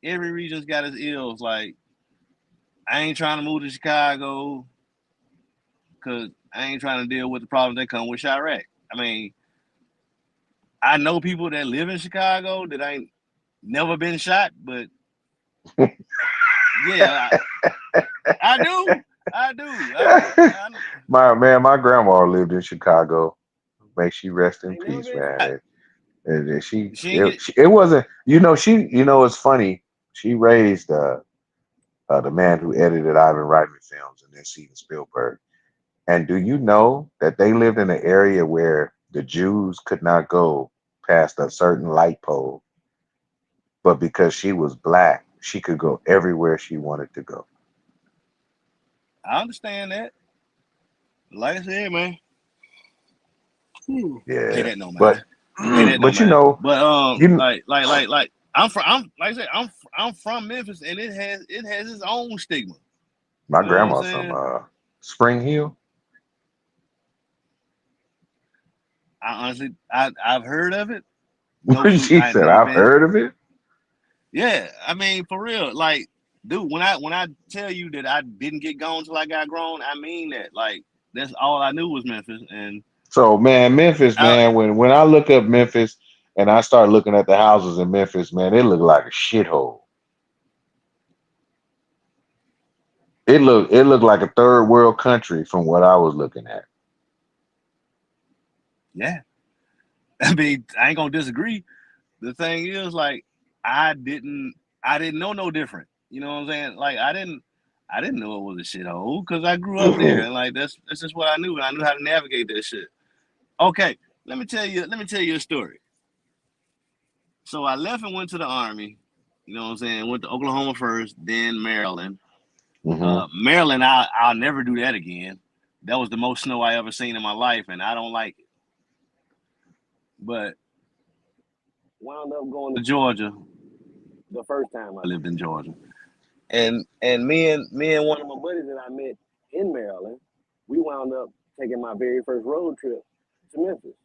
Every region's got its ills. Like I ain't trying to move to Chicago because I ain't trying to deal with the problems that come with Chirac. I mean, I know people that live in Chicago that ain't never been shot, but yeah, I do. I do. my grandma lived in Chicago. May she rest I in ain't never peace, been shot. man. And she, She ain't it, get. she, it wasn't, it's funny. She raised the man who edited Ivan Reitman films and then Steven Spielberg. And do you know that they lived in an area where the Jews could not go past a certain light pole, but because she was black, she could go everywhere she wanted to go. I understand that. Like I said, man, pay Yeah, that no but mind. Pay that no but mind. But you I'm like I said, I'm from Memphis, and it has its own stigma. my You know what I'm grandma's from saying? Spring Hill. I honestly, I've heard of it. No clue. She I had said, never "I've been. heard of it." Yeah, I mean, for real. Like, dude, when I tell you that I didn't get gone till I got grown, I mean that. Like, that's all I knew was Memphis, and So man, Memphis, I, man, when I look up Memphis and I start looking at the houses in Memphis, man, it look like a shithole. It looked like a third world country from what I was looking at. Yeah. I mean, I ain't gonna disagree. The thing is, like, I didn't know no different. You know what I'm saying? Like, I didn't know it was a shithole because I grew up there, and like that's just what I knew, and I knew how to navigate that shit. Okay, let me tell you a story. So I left and went to the army. You know what I'm saying? Went to Oklahoma first, then Maryland. Maryland, I'll never do that again. That was the most snow I ever seen in my life, and I don't like it. But wound up going to Georgia the first time I lived in Georgia, and me and one of my buddies that I met in Maryland, we wound up taking my very first road trip to Memphis.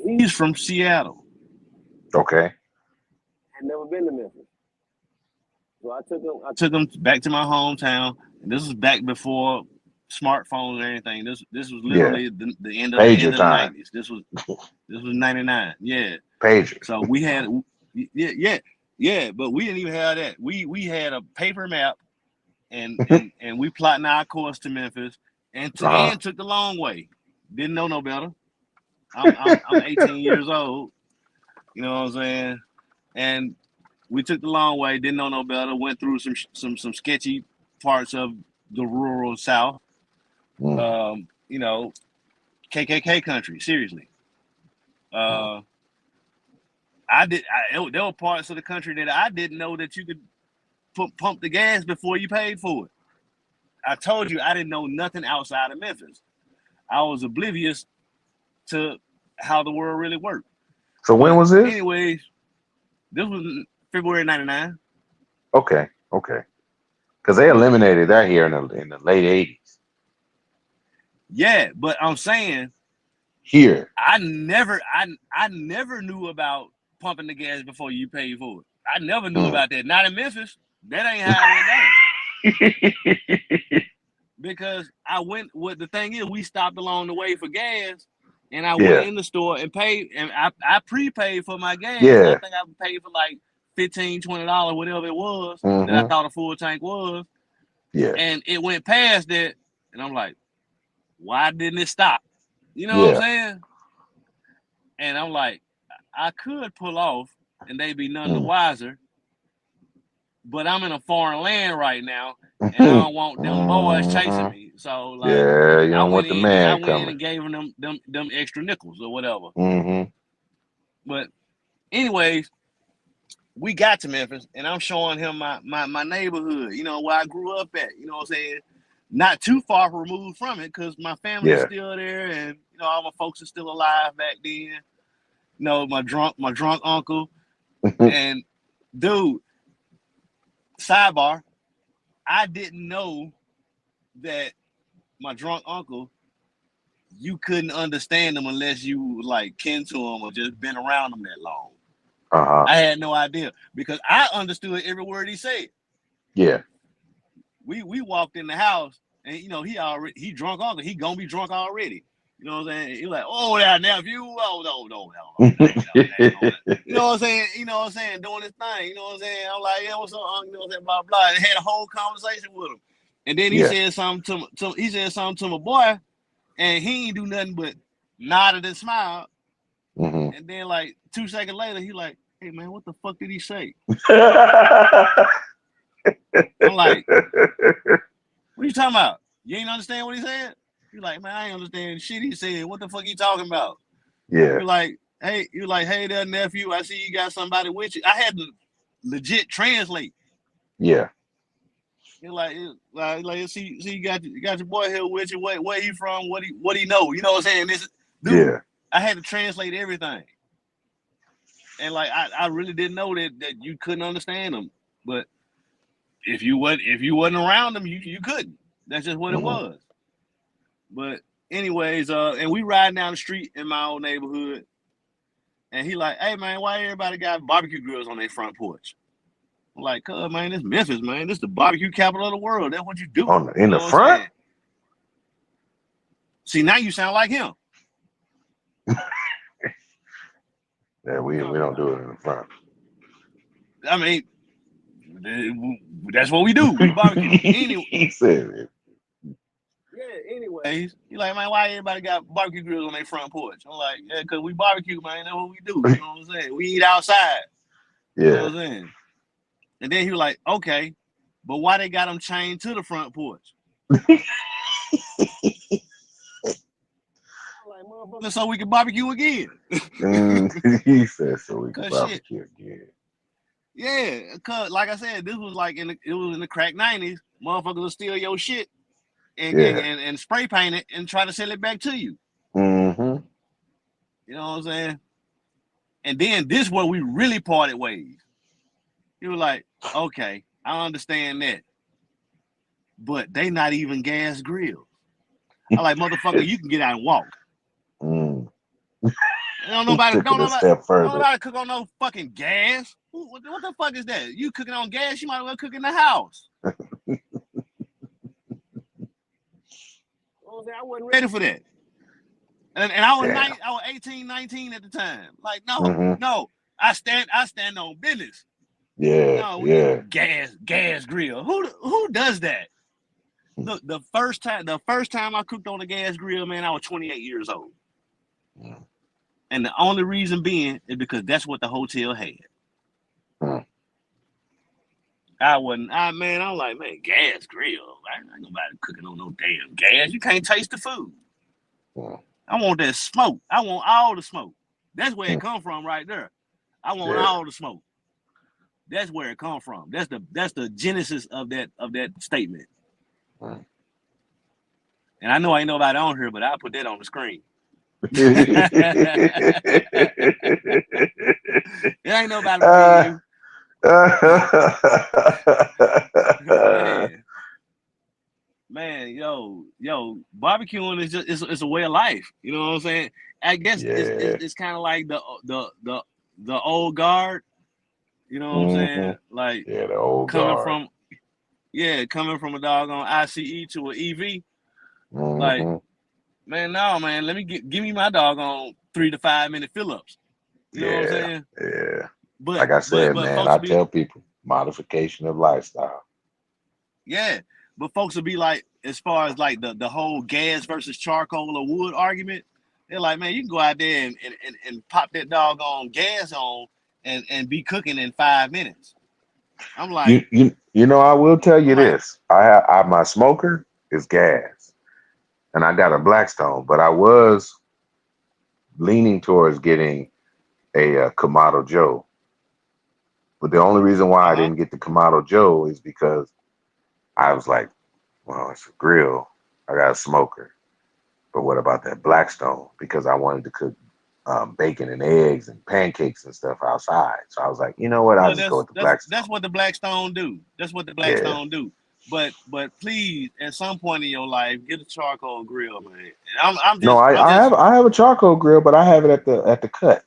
He's from Seattle. Okay. Had never been to Memphis, so I took him back to my hometown. And this was back before smartphones or anything. This was literally the end of the '90s. This was 99. Yeah. Pager. So we had but we didn't even have that. We had a paper map and we plotting our course to Memphis and took the long way. Didn't know no better. I'm 18 years old. You know what I'm saying? And we took the long way, didn't know no better, went through some sketchy parts of the rural South. You know, KKK country, seriously. There were parts of the country that I didn't know that you could pump the gas before you paid for it. I told you I didn't know nothing outside of Memphis. I was oblivious to how the world really worked. So when was this? Anyways, this was February '99. Okay. Because they eliminated that here in the late '80s. Yeah, but I'm saying here, I never knew about pumping the gas before you pay for it. I never knew about that. Not in Memphis. That ain't how it went down. Because the thing is, we stopped along the way for gas, and I went in the store and paid, and I prepaid for my gas. Yeah. I think I paid for like $15, $20, whatever it was that I thought a full tank was. Yeah. And it went past that, and I'm like, why didn't it stop? You know what I'm saying? And I'm like, I could pull off and they'd be none the wiser, but I'm in a foreign land right now, and I don't want them boys chasing me. So like, you don't want the man I went coming. in and gave them extra nickels or whatever. But anyways, we got to Memphis, and I'm showing him my neighborhood, you know, where I grew up at. You know what I'm saying? Not too far removed from it, because my family's still there, and you know, all my folks are still alive back then. You know, my drunk uncle. And dude, sidebar, I didn't know that my drunk uncle, you couldn't understand him unless you like kin to him or just been around him that long. I had no idea, because I understood every word he said. Yeah. We walked in the house, and you know, he drunk uncle. He gonna be drunk already. You know what I'm saying? He like, oh, that nephew. Oh, no. You know what I'm saying? You know what I'm saying? Doing his thing. You know what I'm saying? I'm like, yeah, what's up, uncle? You know what I'm saying? Blah, blah. And had a whole conversation with him. And then he said something to my boy, and he ain't do nothing but nodded and smiled. And then like 2 seconds later, he like, hey man, what the fuck did he say? I'm like, what you talking about? You ain't understand what he said? You're like, man, I ain't understand shit he said. What the fuck you talking about? Yeah. You're like, hey there, nephew, I see you got somebody with you. I had to legit translate. Yeah. You're like see you got your boy here with you. Where he from? What he know? You know what I'm saying? Dude, I had to translate everything. And like I really didn't know that you couldn't understand him. But if you wasn't around him, you couldn't. That's just what it was. But anyways, and we riding down the street in my old neighborhood, and he like, hey man, why everybody got barbecue grills on their front porch? I'm like, cuz man, this Memphis, man, this is the barbecue capital of the world. That's what you do. In the front? See, now you sound like him. Yeah, we don't do it in the front. I mean, That's what we do. We barbecue. Anyway, He said it. yeah. Anyways, you like, man, why everybody got barbecue grills on their front porch? I'm like, yeah, because we barbecue, man. That's what we do. You know what I'm saying? We eat outside. You know Yeah. what I'm saying? And then he was like, okay, but why they got them chained to the front porch? Like, motherfucker, so we can barbecue again. He said so we can Cause shit, barbecue again. yeah. Cause like I said, this was like it was in the crack 90s. Motherfuckers will steal your shit and Yeah. and spray paint it and try to sell it back to you. Mm-hmm. You know what I'm saying? And then this where we really parted ways. He was like, okay, I understand that, but they not even gas grills. I like, motherfucker, you can get out and walk. Mm. Don't He nobody took it a step further. cook on no fucking gas. What the fuck is that? You cooking on gas? You might as well cook in the house. I wasn't ready for that. And I was Yeah. I was 18, 19 at the time. Like, no, Mm-hmm. no. I stand on business. Yeah. No, Yeah. gas grill. Who does that? Look, the first time I cooked on a gas grill, man, I was 28 years old. Mm. And the only reason being is because that's what the hotel had. Mm. I'm like, man, gas grill. I ain't nobody cooking on no damn gas. You can't taste the food. Mm. I want that smoke. I want all the smoke. That's where it come from right there. I want all the smoke. That's where it come from. That's the genesis of that statement. Mm. And I know ain't nobody on here, but I'll put that on the screen. It ain't nobody but me and you. Man, yo, barbecuing is just it's a way of life. You know what I'm saying? I guess it's kind of like the old guard. You know what I'm saying? Like the old coming guard. from a doggone ICE to an EV. Mm-hmm. Like, man, no, man, let me give me my doggone 3 to 5 minute fill-ups. You know what I'm saying? Yeah. But like I said, but man, folks I will be, tell people modification of lifestyle. yeah, but folks will be like, as far as like the whole gas versus charcoal or wood argument, they're like, man, you can go out there and pop that doggone gas on and be cooking in 5 minutes. I'm like, You know, I will tell you I'm like, this. I my smoker is gas, and I got a Blackstone, but I was leaning towards getting a Kamado Joe. But the only reason why I didn't get the Kamado Joe is because I was like, well, it's a grill. I got a smoker. But what about that Blackstone? Because I wanted to cook bacon and eggs and pancakes and stuff outside. So I was like, you know what? I'll well, just go with the Blackstone. that's what the Blackstone do. That's what the Blackstone do. But please, at some point in your life, get a charcoal grill, man. And No, I have a charcoal grill, but I have it at the cut.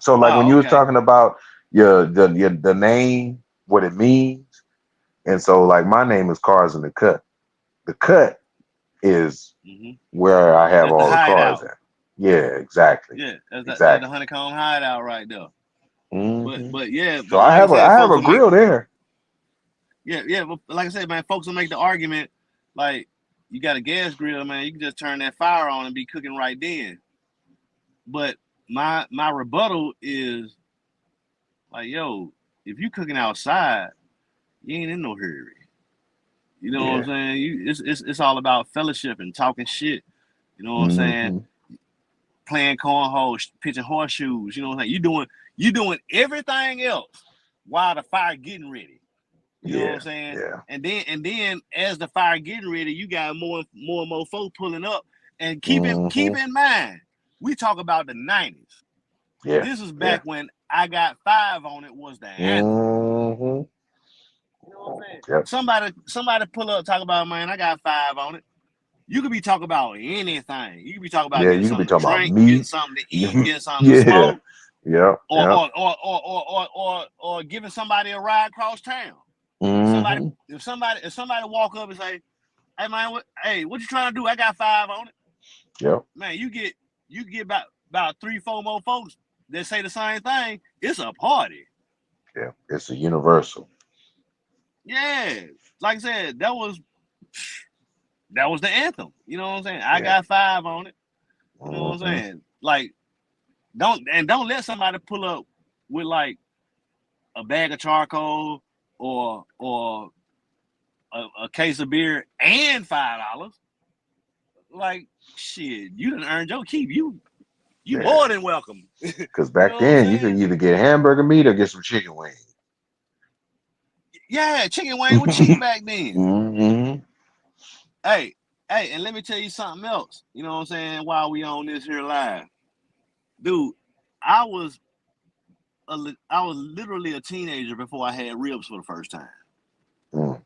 So like when you was talking about the name, what it means, and so like my name is Cars in the Cut. The cut is where I have that's the all the cars hideout. at. Yeah, exactly. Yeah, that's exactly. the honeycomb hideout right there. Mm-hmm. But yeah, So but like I said, I have a grill there. Yeah, but like I said, man, folks will make the argument like you got a gas grill, man, you can just turn that fire on and be cooking right then. But my rebuttal is like, yo, if you cooking outside, you ain't in no hurry. You know what I'm saying? It's all about fellowship and talking shit. You know what I'm saying? Playing cornhole, pitching horseshoes. You know what I'm saying? You doing everything else while the fire getting ready. You know what I'm saying? Yeah. And then as the fire getting ready, you got more and more folks pulling up. And keep in mind, we talk about the 90s. Yeah. This is back when I Got 5 on It was the anthem. You know what I'm saying? Yep. Somebody pull up, talk about, man, I got 5 on it. You could be talking about anything. You could be talking about getting something to drink, getting something to eat, getting something to smoke. Yeah. Or giving somebody a ride across town. If somebody walk up and say, hey man, what you trying to do? I got 5 on it. Yep. Man, you get about 3-4 more folks that say the same thing. It's a party. Yeah, it's a universal. Yeah, like I said, that was the anthem. You know what I'm saying? I Yeah. got 5 on it. You know what I'm Mhm. saying? Like, don't let somebody pull up with like a bag of charcoal or a case of beer and $5. Like, shit, you done earned your keep. You Yeah. more than welcome. Because You back know what I'm then you could saying? either get hamburger meat or get some chicken wings. Yeah, chicken wing was cheap back then. Mm-hmm. Hey, and let me tell you something else. You know what I'm saying? While we on this here live, dude, I was literally a teenager before I had ribs for the first time. Mm.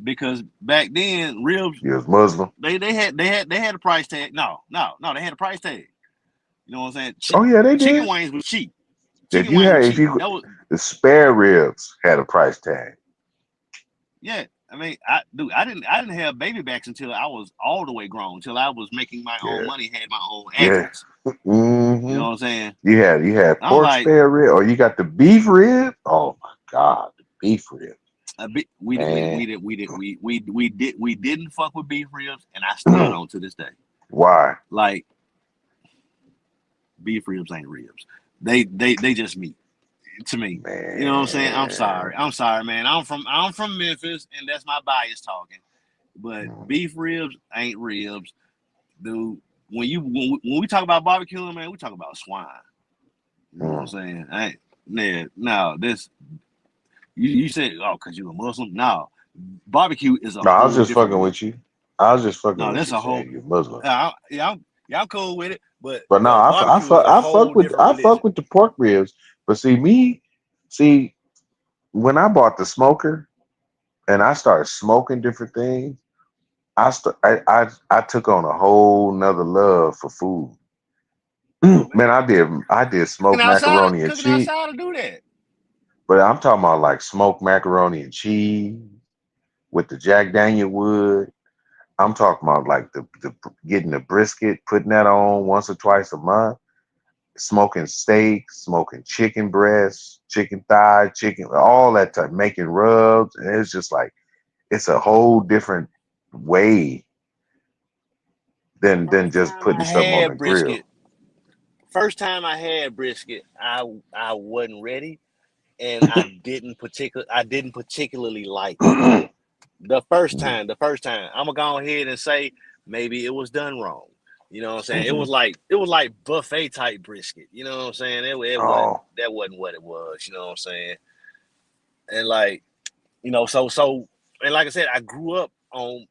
Because back then ribs You was Muslim. they had a price tag. No, they had a price tag. You know what I'm saying? Oh yeah, they Chicken did. wings was cheap. If Chicken you wings had, was if cheap. you That was the spare ribs had a price tag. yeah. I mean, I didn't have baby backs until I was all the way grown, until I was making my own Yeah, money, had my own yeah. acres. You Mm-hmm. know what I'm saying? You had I'm pork like, spare rib, or you got the beef rib. Oh my god, the beef rib, man. we didn't fuck with beef ribs, and I still don't to this day. Why? Like, beef ribs ain't ribs. They just meat to me. You know what I'm saying? I'm Man. sorry, man. I'm from Memphis, and that's my bias talking. But beef ribs ain't ribs, dude. When we talk about barbecuing, man, we talk about swine. You know what I'm saying? No, this you said, oh, cause you a Muslim? No, barbecue is a No, I was whole just different fucking meal. with you. I was just fucking No, with that's you a whole. saying you're Muslim. I'm cool with it, but But no, barbecue is a whole different I fuck religion. with the pork ribs. But see when I bought the smoker and I started smoking different things, I took on a whole nother love for food. Oh Man, man, I did smoked macaroni and cooking cheese, outside to do that. but I'm talking about like smoked macaroni and cheese with the Jack Daniel wood. I'm talking about like the getting the brisket, putting that on once or twice a month, smoking steak, smoking chicken breasts, chicken thigh, chicken, all that type, making rubs. And it's just like it's a whole different way than First just time putting I something on the had grill. brisket, I wasn't ready, and I didn't particularly like it. The first Mhm, time, I'm gonna go ahead and say maybe it was done wrong. You know what I'm saying? It mhm. was like buffet type brisket. You know what I'm saying? It wasn't Oh, that wasn't what it was. You know what I'm saying? And like, and like I said, I grew up on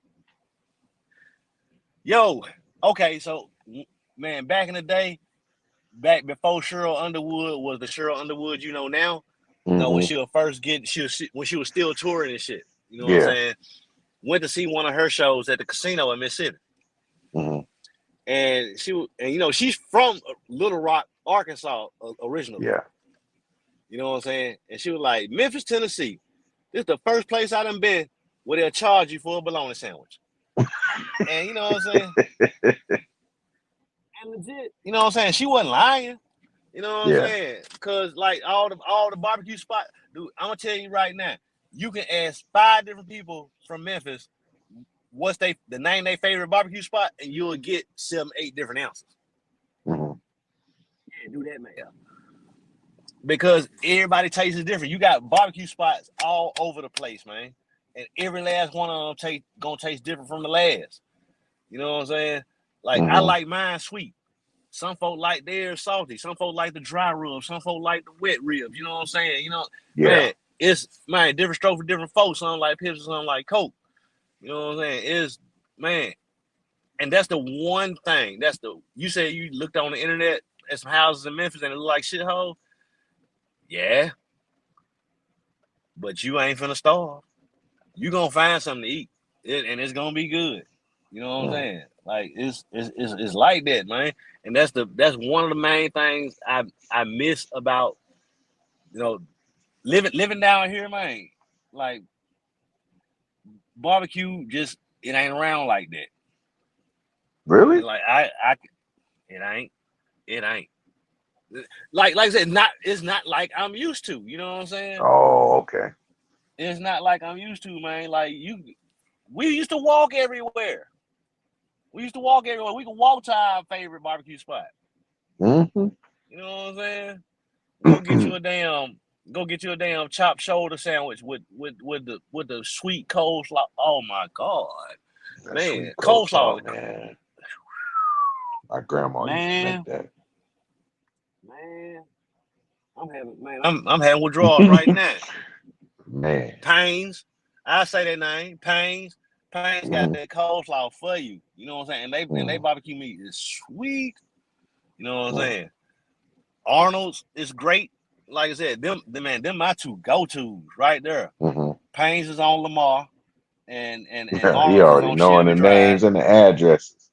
okay, so man, back in the day, back before Cheryl Underwood was the Cheryl Underwood you know now. When hmm, she was first getting, when she was still touring and shit. You know what I'm yeah, saying? Went to see one of her shows at the casino in Mississippi, hmm, and she's from Little Rock, Arkansas, originally. yeah. You know what I'm saying? And she was like, Memphis, Tennessee. This is the first place I done been where they'll charge you for a bologna sandwich. And you know what I'm saying? And legit, you know what I'm saying? She wasn't lying. You know what I'm Yeah. saying? Cause like all the barbecue spots, dude, I'm gonna tell you right now, you can ask 5 different people from Memphis what's the name they favorite barbecue spot, and you'll get 7, 8 different answers. Hmm. Yeah, do that, man. Because everybody tastes is different. You got barbecue spots all over the place, man, and every last one of them gonna taste different from the last. You know what I'm saying? Like, I Hmm. like mine sweet. Some folk like theirs salty. Some folk like the dry rub. Some folk like the wet ribs. You know what I'm saying? Yeah. Man, it's different stroke for different folks. Some like Pepsi, some like Coke. You know what I'm saying? Man, and that's the one thing. You said you looked on the internet at some houses in Memphis and it looked like shithole. Yeah, but you ain't finna starve. You gonna find something to eat, and it's gonna be good. You know what I'm Mm. saying? Like, it's like that, man. And that's one of the main things I miss about, you know, living down here, man. Like, barbecue just it ain't around like that. And Really? like it ain't like I said, it's not like I'm used to. You know what I'm saying? Oh, okay. It's not like I'm used to, man. Like we used to walk everywhere. We used to walk everywhere. We could walk to our favorite barbecue spot. Mm-hmm. You know what I'm saying? Go get you a damn chopped shoulder sandwich with the sweet coleslaw. Oh my God, That man, sweet coleslaw, coleslaw, man. My grandma used to make man, that. man. I'm having withdrawals right now. Man. Pains, I say that name. Pains got Mm-hmm. that coleslaw for you. You know what I'm saying? And they barbecue meat is sweet. You know what I'm saying? Arnold's is great. Like I said, them my two go-tos right there. Mm-hmm. Pains is on Lamar, and He Arnold's is already on knowing Shelby the Drive. names and the addresses.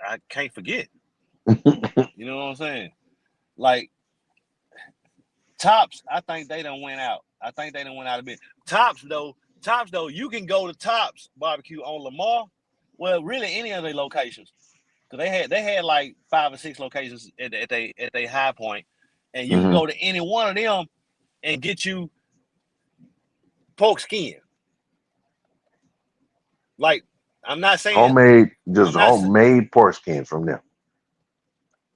I can't forget. You know what I'm saying? Like Tops, I think they done went out. I think they done went out a bit. Tops though, you can go to Tops barbecue on Lamar. Well, really any of their locations. Because they had like 5 or 6 locations at they high point. And you can Mm-hmm. go to any one of them and get you pork skin. Like, I'm not saying Homemade pork skin from them.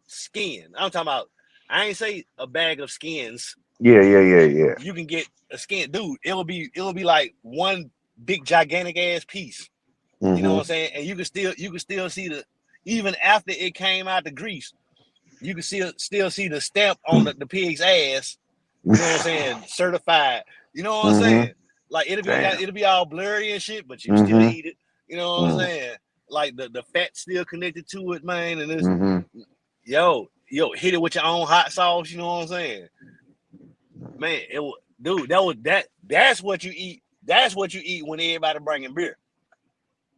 skin. I'm talking about, I ain't say a bag of skins. Yeah. You can get a skin, dude. It'll be like one big gigantic ass piece. You know what I'm Mm-hmm. saying? And you can still see even after it came out the grease, you can still see the stamp on the pig's ass. You know what I'm saying? Certified. You know what I'm Mm-hmm. saying? Like Damn. it'll be all blurry and shit, but you still Mm-hmm. eat it. You know what I'm saying? Like the fat still connected to it, man. And it's Mm-hmm. yo, hit it with your own hot sauce. You know what I'm saying? Man, dude, that's what you eat. That's what you eat when everybody bringing beer.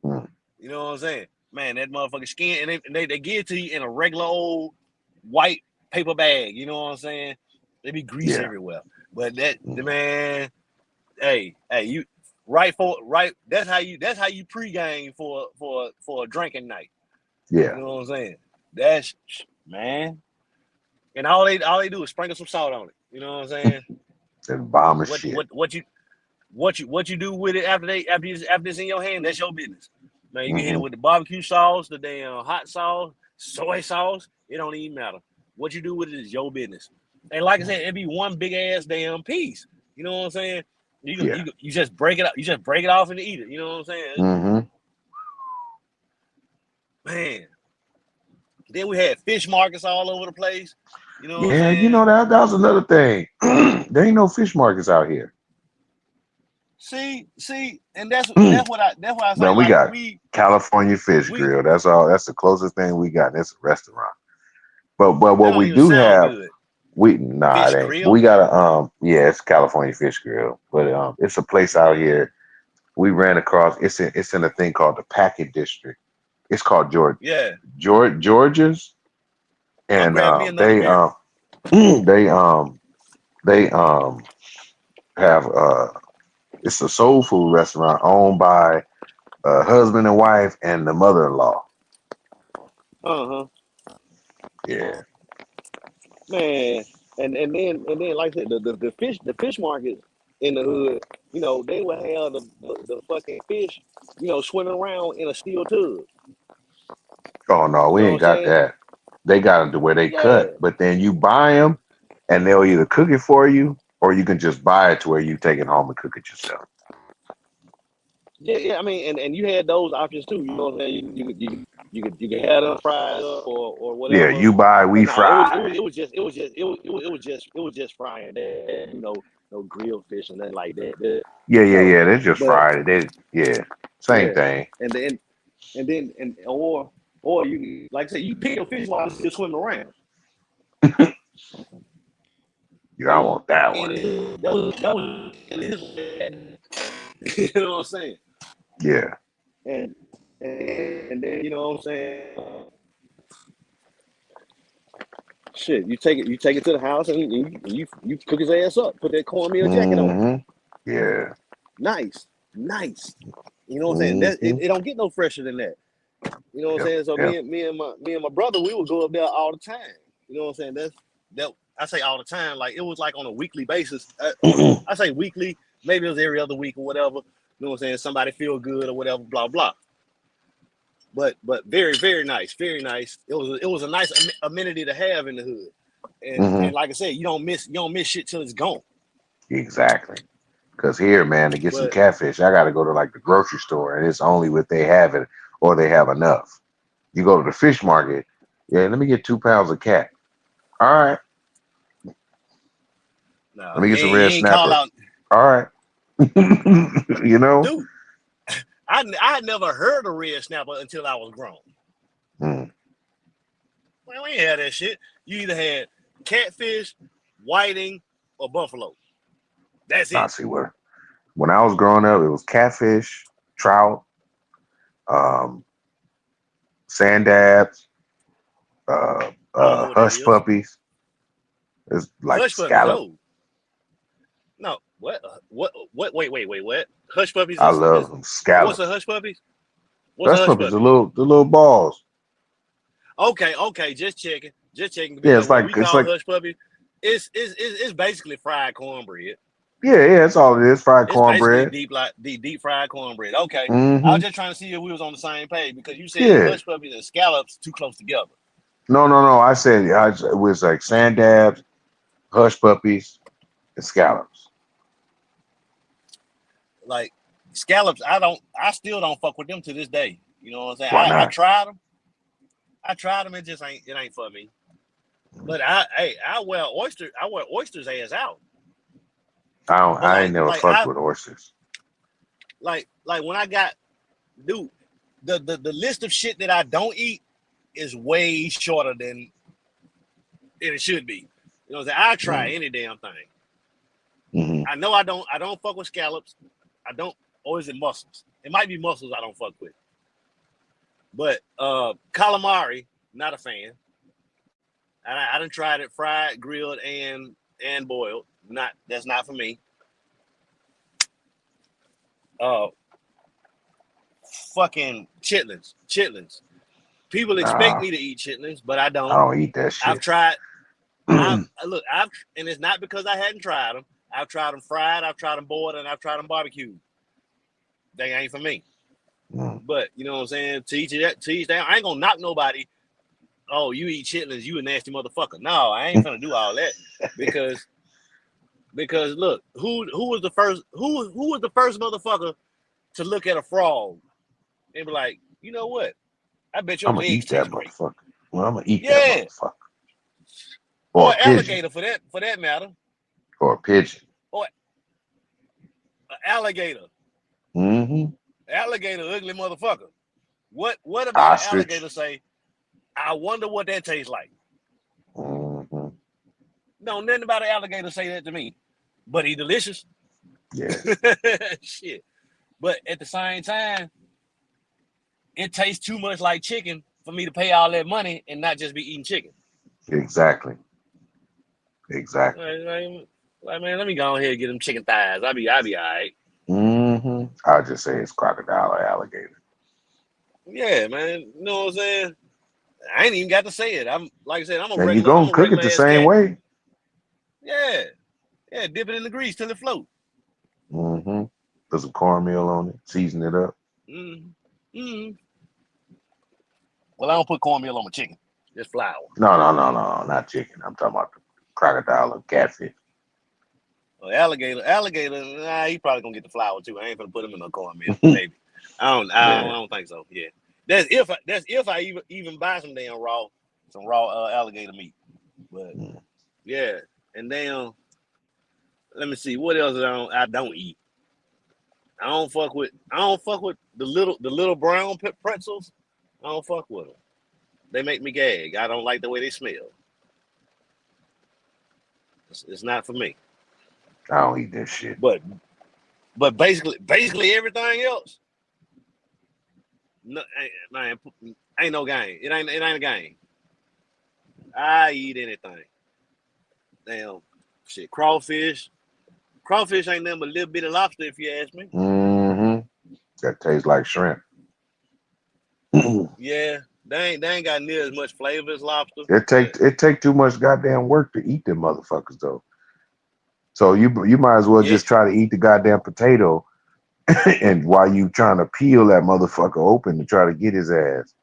Mm-hmm. You know what I'm saying? Man, that motherfucking skin, and they give it to you in a regular old white paper bag. You know what I'm saying? There be grease Yeah. everywhere. But the man, hey, you right. That's how you pregame for a drinking night. Yeah. You know what I'm saying? That's man. And all they do is sprinkle some salt on it. You know what I'm saying? And bomb of shit. What you do with it after it's in your hand, that's your business. Man, you can hit it Mm-hmm. with the barbecue sauce, the damn hot sauce, soy sauce. It don't even matter. What you do with it is your business. And like I said, it'd be one big ass damn piece. You know what I'm saying? Yeah. You just break it up. You just break it off and eat it. You know what I'm saying? Mm-hmm. Man. Then we had fish markets all over the place. You know what I'm Yeah, you saying? know that was another thing. There ain't no fish markets out here. See, and that's Man, what I say. we Like got California Fish we Grill. That's all. That's the closest thing we got. That's a restaurant. But that what don't we even do sound have, good. it Fish ain't. But we grill. got a yeah, it's California Fish Grill. But it's a place out Man, here. We ran across. It's in a thing called the Packet District. It's called yeah. Georgia's, I'm and grabbing me another beer. they they have it's a soul food restaurant owned by a husband and wife and the mother-in-law. Uh-huh. Yeah. Man. And then like I said, the fish markets in the hood, they would have the fucking fish, swimming around in a steel tub. Oh no, You we know what ain't I'm got saying? that. They got them to where they Yeah. cut, but then you buy them, and they'll either cook it for you, or you can just buy it to where you take it home and cook it yourself. Yeah, I mean, and you had those options too. You know what I'm saying? You could have them fried up or Yeah, whatever. you buy, we But no, it was fry. it was it was just it was just it was just frying. There, no grilled fish and nothing like that. No, They just but fried it. Same yeah, thing. or you like I said, you pick your fish while it's still swimming around. Yeah, I want that And one. that was you know what I'm saying? Yeah. And and then you know what I'm saying? Shit, you take it to the house and you cook his ass up. Put that cornmeal jacket on. Mm-hmm. Yeah. Nice. You know what I'm saying? That Mm-hmm. it don't get no fresher than that. You know what I'm Yep. saying? So Yep. me and my brother, we would go up there all the time. You know what I'm saying? That I say all the time, like it was like on a weekly basis. I say weekly, maybe it was every other week or whatever. You know what I'm saying? Somebody feel good or whatever, blah blah. But very very nice, very nice. It was a nice amenity to have in the hood, and like I said, you don't miss shit till it's gone. Exactly. Because here, man, to get some But catfish, I got to go to like the grocery store, and it's only what they have it or they have enough. You go to the fish market, yeah, let me get 2 pounds of cat. All right, no, let me get some red you ain't call snapper. out, All right, you know. dude. I had never heard of red snapper until I was grown. Mm. Man, we ain't had that shit. You either had catfish, whiting, or buffalo. That's I it. see where. When I was growing up, it was catfish, trout, um, sand dabs, I don't know what that hush is. puppies. It's like Hush puppies. scallop. Oh no, what? What? Wait. What? Hush puppies I is love them what's a scallops. hush puppies? What's a Hush hush puppies, puppy? the little balls. Okay. Just checking. Yeah, Because what we it's call like hush puppy, it's basically fried cornbread. yeah, that's all it is. Fried It's basically cornbread. deep fried cornbread. Okay, I Mm-hmm. was just trying to see if we was on the same page because you said Yeah. hush puppies and scallops too close together. No. I said it was like sand dabs, hush puppies, and scallops. Like scallops, I still don't fuck with them to this day. You know what I'm saying? Why I not? tried them. It ain't for me. But I wear oysters ass out. But I ain't never fucked with oysters. like when I got dude, the list of shit that I don't eat is way shorter than it should be. You know what I'm saying? I try any damn thing. Mm-hmm. I know I don't fuck with scallops. I don't, or is it mussels? It might be mussels I don't fuck with. But calamari, not a fan. I done tried it fried, grilled, and boiled. That's not for me. Fucking chitlins. People expect Nah, me to eat chitlins, but I I don't. don't eat that I've shit. tried. And it's not because I hadn't tried them. I've tried them fried, I've tried them boiled, and I've tried them barbecued. They ain't for me. But you know what I'm saying? To each their, I ain't gonna knock nobody. Oh, you eat chitlins, you a nasty motherfucker. No, I ain't gonna do all that because look, who was the first motherfucker to look at a frog and be like, you know what? I bet your I'm gonna legs eat that taste great. motherfucker. Well, I'm gonna eat that Yeah, motherfucker. Or or a an pigeon. alligator for that matter, Or a pigeon. or an alligator. Mm-hmm. Alligator, ugly motherfucker. What about an alligator Ostrich. say? I wonder what that tastes like. Mm-hmm. No, nothing about an alligator say that to me. But he delicious. Yeah. Shit. But at the same time, it tastes too much like chicken for me to pay all that money and not just be eating chicken. Exactly. Like man, let me go ahead and get them chicken thighs. I'll be all right. Mm-hmm. I'll just say it's crocodile or alligator. Yeah, man. You know what I'm saying? I ain't even got to say it. I'm like I said, I'm And you a gonna cook it regular the ass same cat. way. Yeah. Yeah, dip it in the grease till it float. Mm-hmm. Put some cornmeal on it, season it up. Mm-hmm. Mm-hmm. Well, I don't put cornmeal on my chicken. Just flour. No, not chicken. I'm talking about the crocodile or catfish. Well, alligator. Nah, he probably gonna get the flour too. I ain't gonna put him in no cornmeal, but maybe. I Yeah. don't think so. Yeah, that's if I even buy some raw alligator meat. But yeah, and then let me see what else I don't eat. I don't fuck with the little brown pretzels. I don't fuck with them. They make me gag. I don't like the way they smell. It's not for me. I don't eat this shit. But basically everything else, no, man, ain't no game. It ain't a game. I eat anything. Damn, shit, crawfish. Crawfish ain't nothing but a little bit of lobster, if you ask me. Mm-hmm. That tastes like shrimp. Yeah, They ain't got near as much flavor as lobster, but It take too much goddamn work to eat them motherfuckers though. So you might as well yeah. just try to eat the goddamn potato, and while you trying to peel that motherfucker open to try to get his ass.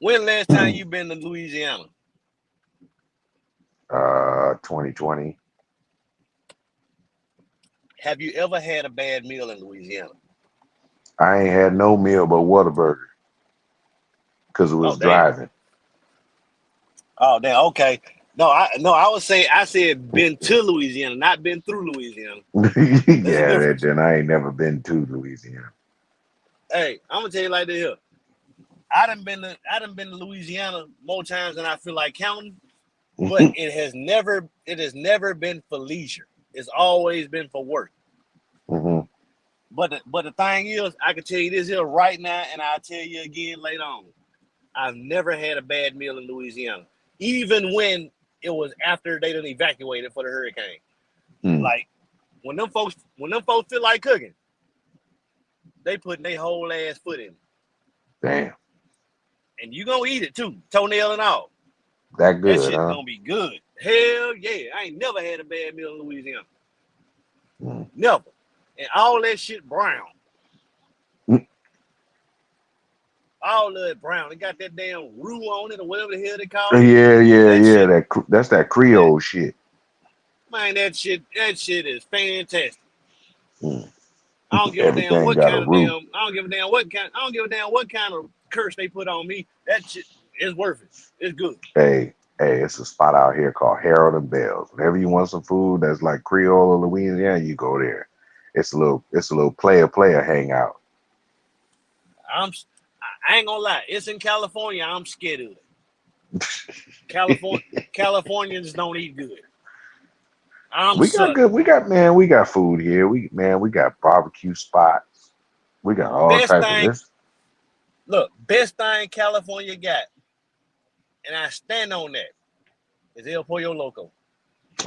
When the last time you been to Louisiana? 2020. Have you ever had a bad meal in Louisiana? I ain't had no meal but Whataburger because it Oh was damn. driving. Oh damn. Okay. I would say I said been to Louisiana, not been through Louisiana. There's a Yeah, difference. then I ain't never been to Louisiana. Hey, I'm gonna tell you like this here. I done been to Louisiana more times than I feel like counting, but it has never been for leisure. It's always been for work. Mm-hmm. But the thing is, I can tell you this here right now, and I'll tell you again later on. I've never had a bad meal in Louisiana, even when it was after they done evacuated for the hurricane. Mm. Like when them folks feel like cooking, they putting their whole ass foot in it. Damn, And you gonna eat it too, toenail and all. that That good, shit huh? gonna be good. Hell yeah. I ain't never had a bad meal in Louisiana. Mm. Never. And all that shit brown. Mm. All of it brown. It got that damn roux on it or whatever the hell they call it. Yeah. That shit, That's that Creole shit. man, that shit is fantastic. Mm. I don't give a damn Everything what got a kind of root. damn. I don't give a damn what kind of curse they put on me. That shit is worth it. It's good. Hey, it's a spot out here called Harold and Bells. Whenever you want some food that's like Creole or Louisiana, you go there. It's a little player hangout. I ain't gonna lie. It's in California. I'm scared of it. Californians don't eat good. I'm We got Southern. good. We got food here. We got barbecue spots. We got all Best type of thing, this. look, best thing California got, and I stand on that, is El Pollo Loco.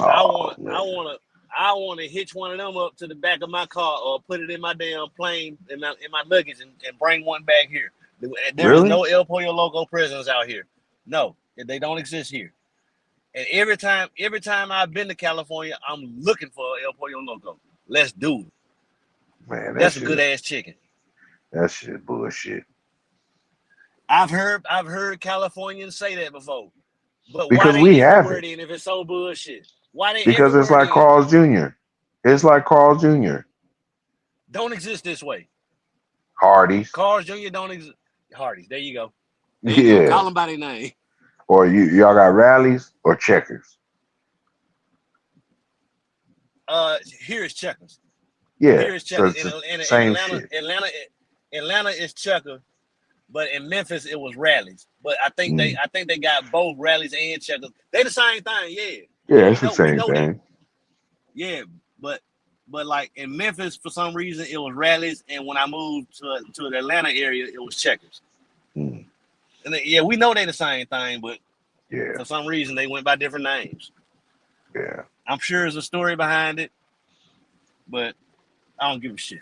I Oh wanna, I man. wanna, I wanna hitch one of them up to the back of my car or put it in my damn plane in my luggage and bring one back here. There is Really? no El Pollo Loco prisons out here. No, they don't exist here. And every time I've been to California, I'm looking for El Pollo Loco. Let's do it. Man, That's a good ass chicken. that shit bullshit. I've heard Californians say that before. But why Because they we have everywhere it. then if it's so bullshit? Why they Because it's everywhere like then? Carl's Jr. It's like Carl's Jr. Don't exist this way. Hardee's. Cars Jr. don't exist. Hardee's. There you go. There you go. Yeah. Call them by their name. Or y'all got rallies or checkers. Here's Checkers. Yeah. Here's So Checkers. it's the same shit. Atlanta is Checker, but in Memphis it was Rallies. But I think Mm. they got both Rallies and Checkers. They the same thing, yeah. Yeah, We it's the know same that. thing. Yeah, but like in Memphis for some reason it was Rallies, and when I moved to the Atlanta area it was Checkers. Mm. And yeah, we know they the same thing, but Yeah. for some reason they went by different names. Yeah. I'm sure there's a story behind it, but I don't give a shit.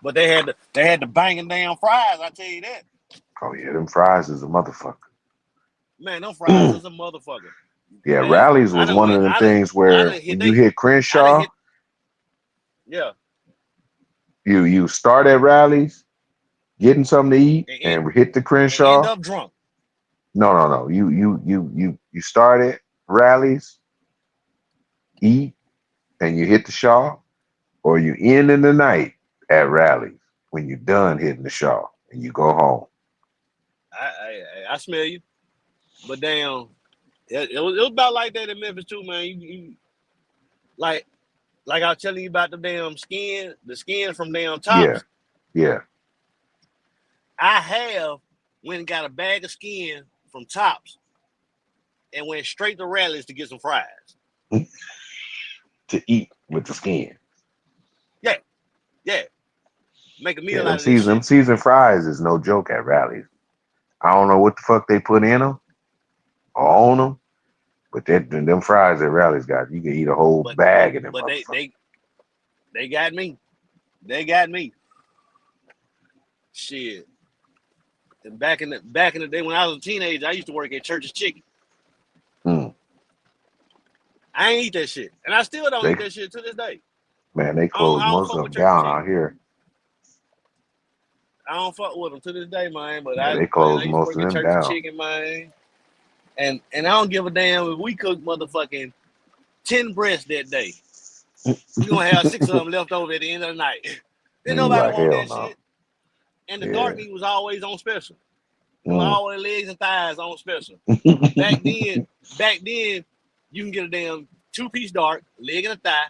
But they had the banging damn fries. I tell you that. Oh yeah, them fries is a motherfucker. Man, them fries is a motherfucker. Yeah, Man, rallies was one of them things I where done hit when you hit Crenshaw, yeah, you start at rallies, getting something to eat, and and hit the end Crenshaw. up drunk. No. You start at rallies, eat, and you hit the Shaw, or you end in the night at rallies when you're done hitting the Shaw and you go home. I smell you, but damn, it was about like that in Memphis too, man. You like I was telling you about the skin from damn Yeah, Tops. yeah. I have went and got a bag of skin from Tops and went straight to Rallies to get some fries. To eat with the skin. Yeah, make a Yeah, meal out of this them shit. seasoned fries is no joke at rallies. I don't know what the fuck they put in them or on them, but them fries at rallies got you can eat a whole But bag of them but motherfuckers. they got me. They got me. Shit. And back in the day when I was a teenager, I used to work at Church's Chicken. Mm. I ain't eat that shit, and I still don't They eat that shit to this day. man, they I don't, closed I don't most fuck of with them Church's down Chicken. out here. I don't fuck with them to this day, man. But Yeah, I they used closed to most work of at them Church's down. Chicken, man. And I don't give a damn if we cook motherfucking 10 breasts that day. We gonna have 6 of them left over at the end of the night. Then You nobody like want hell that no. shit. And the dark Yeah. meat was always on special. It was Mm. all the legs and thighs on special. Back then, you can get a damn 2-piece dark, leg and a thigh,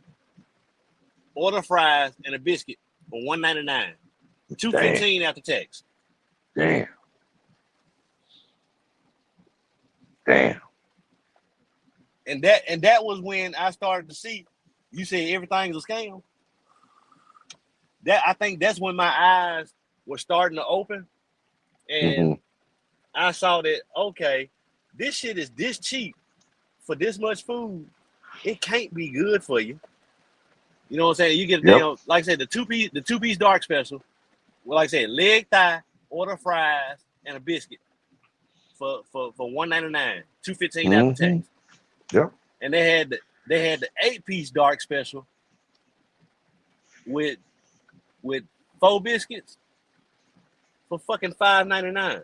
order fries and a biscuit for $1.99. Damn. $2.15 after tax. Damn. Damn. And that was when I started to see. You say everything's a scam. I think that's when my eyes were starting to open, and Mm-hmm. I saw that okay, this shit is this cheap for this much food. It can't be good for you. You know what I'm saying? You get a Yep. damn, like I said, the two piece dark special. Well, like I said, leg thigh, order fries, and a biscuit for $1.99, $2.15 after Mm-hmm. tax. Yep. And they had the 8-piece dark special with 4 biscuits for fucking $5.99.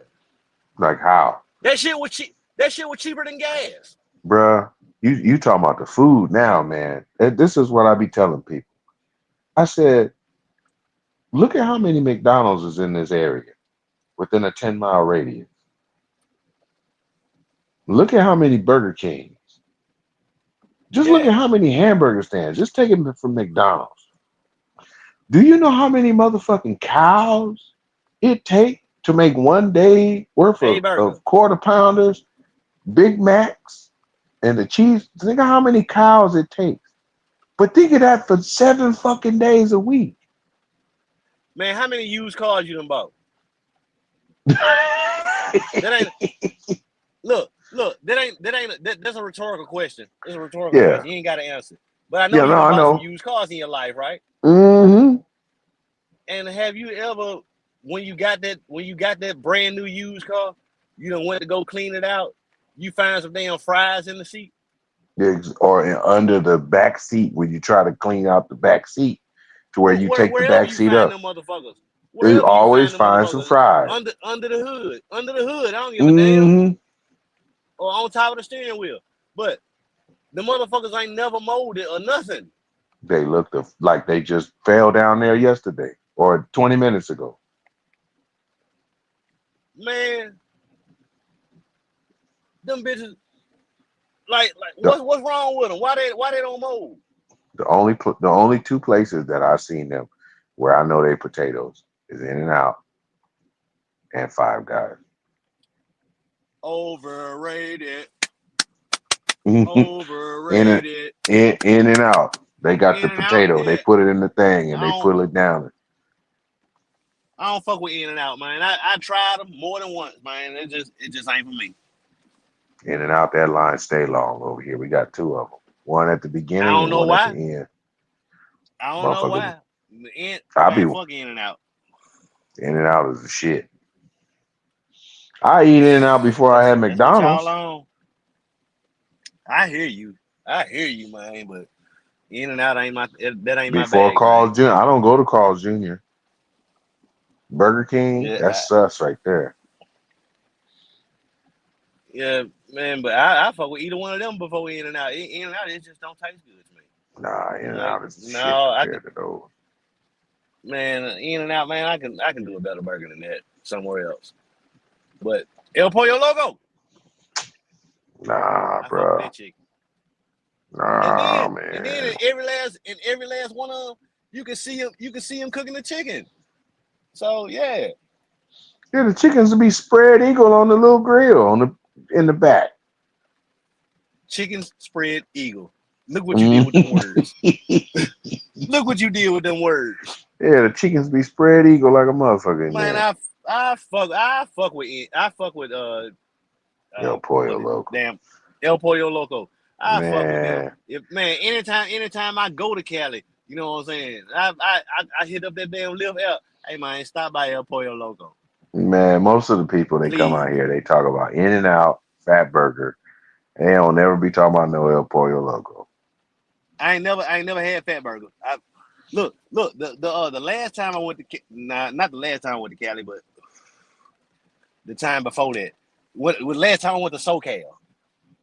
Like how? That shit was cheap. That shit was cheaper than gas. Bruh, you talking about the food now, man. And this is what I be telling people. I said, look at how many McDonald's is in this area within a 10-mile radius. Look at how many Burger Kings. Just look Yeah. at how many hamburger stands. Just take it from McDonald's. Do you know how many motherfucking cows it take to make one day worth A burger. of quarter pounders, Big Macs, and the cheese? Think of how many cows it takes. But think of that for 7 fucking days a week. Man, how many used cars you done bought? That ain't look, that's a rhetorical question. It's a rhetorical Yeah. question. You ain't got to answer. But I know Yeah, you no, done I bought some know. used cars in your life, right? Mm-hmm. And have you ever, when you got that brand new used car, you done went to go clean it out, you find some damn fries in the seat? Or under the back seat when you try to clean out the back seat to where you take the Wherever back you seat find up. them motherfuckers. You Wherever you always find them find some motherfuckers fries. under the hood. Under the hood, I don't give a damn. Mm-hmm. Or on top of the steering wheel. But the motherfuckers ain't never molded or nothing. They looked like they just fell down there yesterday or 20 minutes ago. Man, them bitches, like The, what's wrong with them? Why they don't mold? the only 2 places that I've seen them where I know they potatoes is In-N-Out and Five Guys. Overrated. in Overrated. In-N-Out. They got the In-N-Out, potato. They yeah. put it in the thing and I they don't pull it down. fuck with In-N-Out, man. I tried them more than once, man. It just ain't for me. In-N-Out, that line stay long over here. We got 2 of them. One at the I beginning don't and know one at the why. end. I don't know Motherfuckers. why. I be Man, fuck In-N-Out. In-N-Out is the shit. I eat In-N-Out before I had That's what y'all McDonald's. on. I hear you, man. But In-N-Out ain't my Before bag, man. Carl's Jr. I don't go to Carl's Jr. Burger King, Yeah, that's us right there. yeah, man. But I fuck with either one of them before In-N-Out. In-N-Out, it just don't taste good to me. Nah, Like, In-N-Out is the shit no, I could, compared to those. man. In-N-Out, man. I can do a better burger than that somewhere else. But El Pollo Loco, Nah, I fuck with bro. that chicken. And Nah, then man. in every last one of them, you can see him cooking the chicken. So yeah, Yeah, the chickens will be spread eagle on the little grill in the back. chicken spread eagle. Look what you did with them words. Mm. Look what you did with them words. Yeah, the chickens be spread eagle like a motherfucker in Man, there. I fuck with Yo, Pollo what is Loco. damn El Pollo Loco. I fuck with them. Man. Anytime I go to Cali, You know what I'm saying? I hit up that damn Live app. Hey man, stop by El Pollo Loco, Man, most of the people they come please. out here, they talk about In and Out, Fat Burger. They don't never be talking about no El Pollo Loco. I ain't never had Fat Burger. Look, the last time I went to not the last time I went to Cali, but the time before that. What last time I went to SoCal,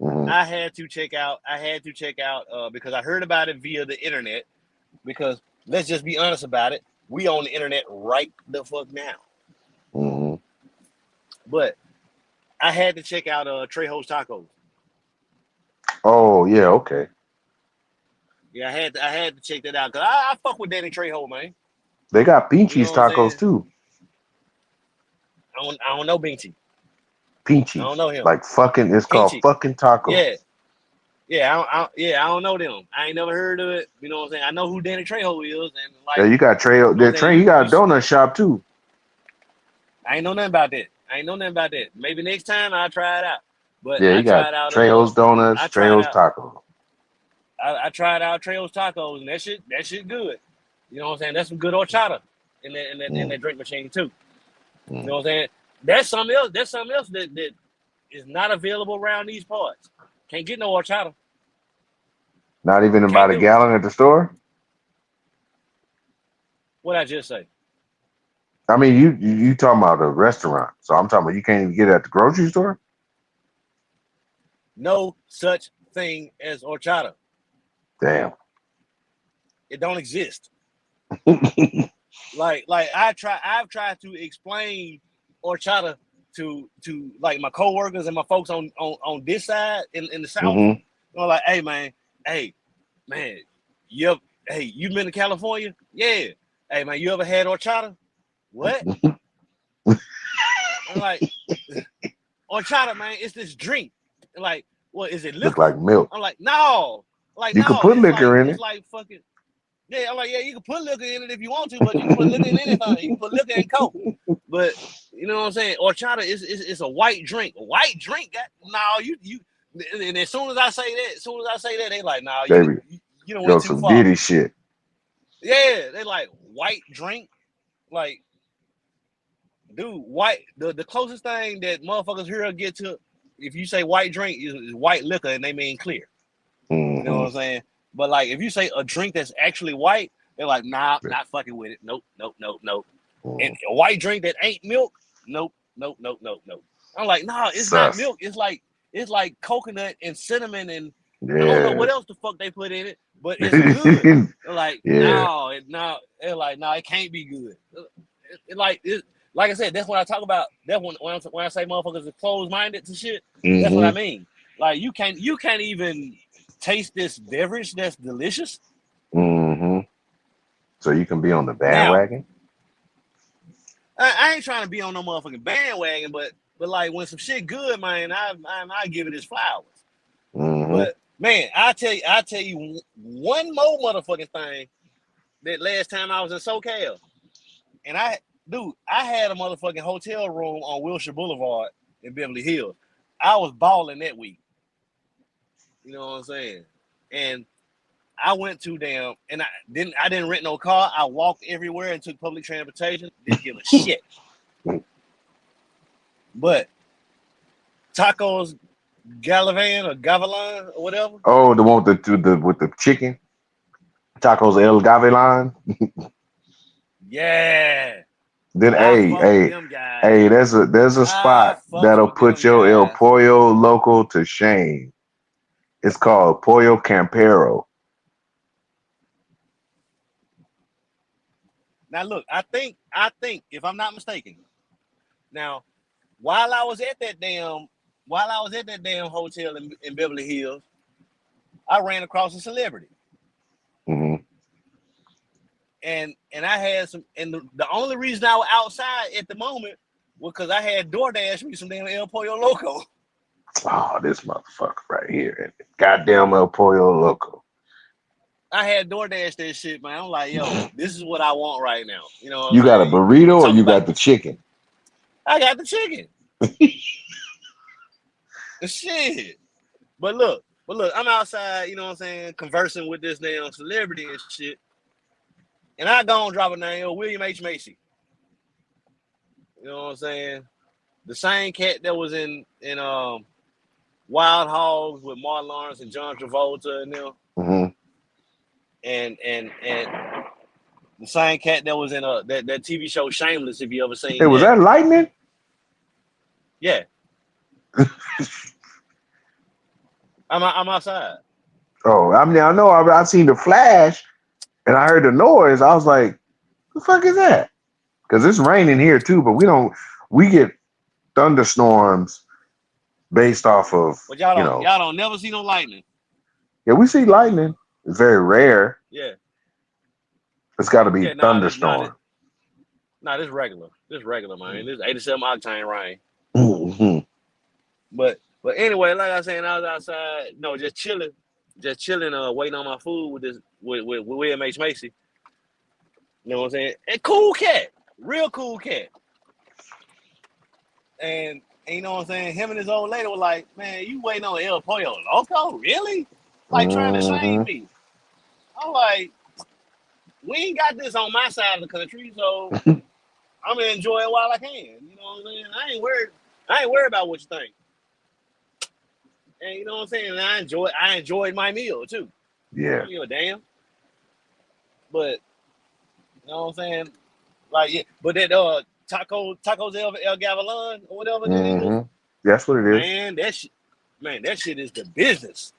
Mm-hmm. I had to check out because I heard about it via the internet. Because let's just be honest about it, we on the internet right the fuck now. Mm-hmm. But I had to check out Trejo's Tacos. Oh yeah, okay. Yeah, I had to check that out because I fuck with Danny Trejo, man. They got You know Pinci's what I'm tacos saying? too. I don't know Binky. I don't Pinci's, know him. like fucking. It's called Pinchy. fucking tacos. Yeah. I don't know them. I ain't never heard of it. You know what I'm saying? I know who Danny Trejo is, and Yeah, like, you got Trey. you know what That I'm saying? Trey, he got a donut shop too. I ain't know nothing about that. Maybe next time I'll try it out. But Yeah, he got Trejo's donuts, I tried Trejo's out tacos. I tried out Trejo's Tacos, and that shit good. You know what I'm saying? That's some good horchata in Mm, that drink machine too. You know mm. what I'm saying? That's something else. That's something else that is not available around these parts. Can't get no horchata. Not even Can't about a do it. gallon at the store. What I just say? I mean, you talking about a restaurant, so I'm talking about you can't even get it at the grocery store. No such thing as horchata. Damn. It don't exist. Like I've tried to explain horchata to like my coworkers and my folks on this side in the South. Hmm. You know, like, hey man, you ever, you been to California? Yeah. Hey man, you ever had horchata? What? I'm like, horchata, man, it's this drink. Like, what is it Look liquor? like milk. I'm like, no. Like, You could no, put liquor in it's it. like fucking yeah, I'm like, yeah, you can put liquor in it if you want to, but you can put liquor in anything. You can put liquor in Coke. But you know what I'm saying? Horchata is a white drink. A white drink? No, you and as soon as I say that, they like, nah, Baby, you don't yo, went too some far. Diddy shit. Yeah, they like white drink. Like, dude, white the closest thing that motherfuckers here will get to if you say white drink is white liquor and they mean clear. You know Hmm. what I'm saying? But like if you say a drink that's actually white, they're like, nah, not fucking with it. Nope. And Mm. a white drink that ain't milk, nope. I'm like, nah, it's not Sus. milk. It's like coconut and cinnamon and I don't know Yeah. what else the fuck they put in it, but it's good. They're like, Yeah. they're like, no, it can't be good. Like I said, that's when I talk about that when I say motherfuckers are closed minded to shit. That's what I Hmm. mean. Like you can't even taste this beverage that's delicious. Hmm. So you can be on the Now, bandwagon. I ain't trying to be on no motherfucking bandwagon, but like when some shit good, man, I give it its flowers. Hmm. But man, I tell you one more motherfucking thing that last time I was in SoCal, and I had a motherfucking hotel room on Wilshire Boulevard in Beverly Hills. I was balling that week. You know what I'm saying? And I went to them, and I didn't rent no car. I walked everywhere and took public transportation. Didn't give a shit. But tacos Galavan or Gavilan or whatever. Oh, the one with the chicken tacos El Gavilan. Yeah, Then I hey, fuck with hey, them guys. hey, there's a I spot fucks that'll with put them your El guys. Pollo Loco to shame. It's called Pollo Campero. Now look, I think if I'm not mistaken, now while I was at that damn hotel in Beverly Hills, I ran across a celebrity. Hmm. And I had some, and the only reason I was outside at the moment was because I had DoorDash me some damn El Pollo Loco. Oh, this motherfucker right here. Goddamn El Pollo Loco. I had DoorDash that shit, man. I'm like, yo, this is what I want right now. You know what I'm You got a saying? burrito or Talk you about, got the chicken? I got the chicken. The shit. But look, I'm outside, you know what I'm saying, conversing with this damn celebrity and shit. And I go and drop a name, William H. Macy. You know what I'm saying? The same cat that was in Wild Hogs with Martin Lawrence and John Travolta and them, Mm-hmm. and the same cat that was in that TV show Shameless. If you ever Hey, seen was that, that lightning? yeah, I'm outside. Oh, I mean, I know I seen the flash and I heard the noise. I was like, the fuck is that? Because it's raining here too, but we get thunderstorms based off of, But you know, y'all don't never see no lightning. yeah, we see lightning. It's very rare. Yeah, It's got to be yeah, thunderstorm. this regular. This regular, man. This 87 octane rain. Mm-hmm. But anyway, like I was saying, I was outside, just chilling, waiting on my food with William H. Macy. You know what I'm saying? A cool cat, real cool cat. And you know what I'm saying? Him and his old lady were like, man, you waiting on El Pollo Loco? Really? Like trying to shame me. I'm like, we ain't got this on my side of the country, so I'm gonna enjoy it while I can. You know what I'm saying? I ain't worried about what you think. And you know what I'm saying? And I enjoyed my meal too. I Yeah. don't give a damn. But you know what I'm saying? Like, yeah, but that tacos El Gavilan or whatever that is, Mm-hmm. That's what it is. man, that shit is the business.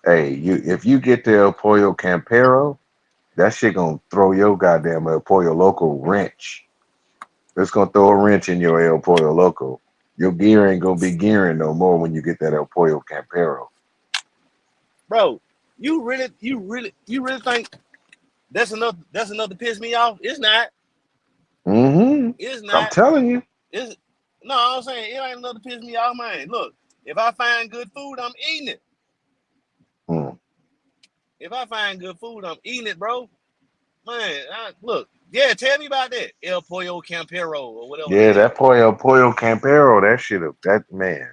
Hey, if you get the El Pollo Campero, that shit gonna throw your goddamn El Pollo Loco wrench. It's gonna throw a wrench in your El Pollo Loco. Your gear ain't gonna be gearing no more when you get that El Pollo Campero. Bro, you really think that's enough to piss me off? It's not. Mm-hmm. It's I'm not. telling you. It's no, I'm saying it ain't enough to piss me off, man. Look, if I find good food, I'm eating it. Mm. If I find good food, I'm eating it, bro. Man, look, yeah, tell me about that. El Pollo Campero or whatever the Yeah, hell. that Pollo Campero, that shit, that man.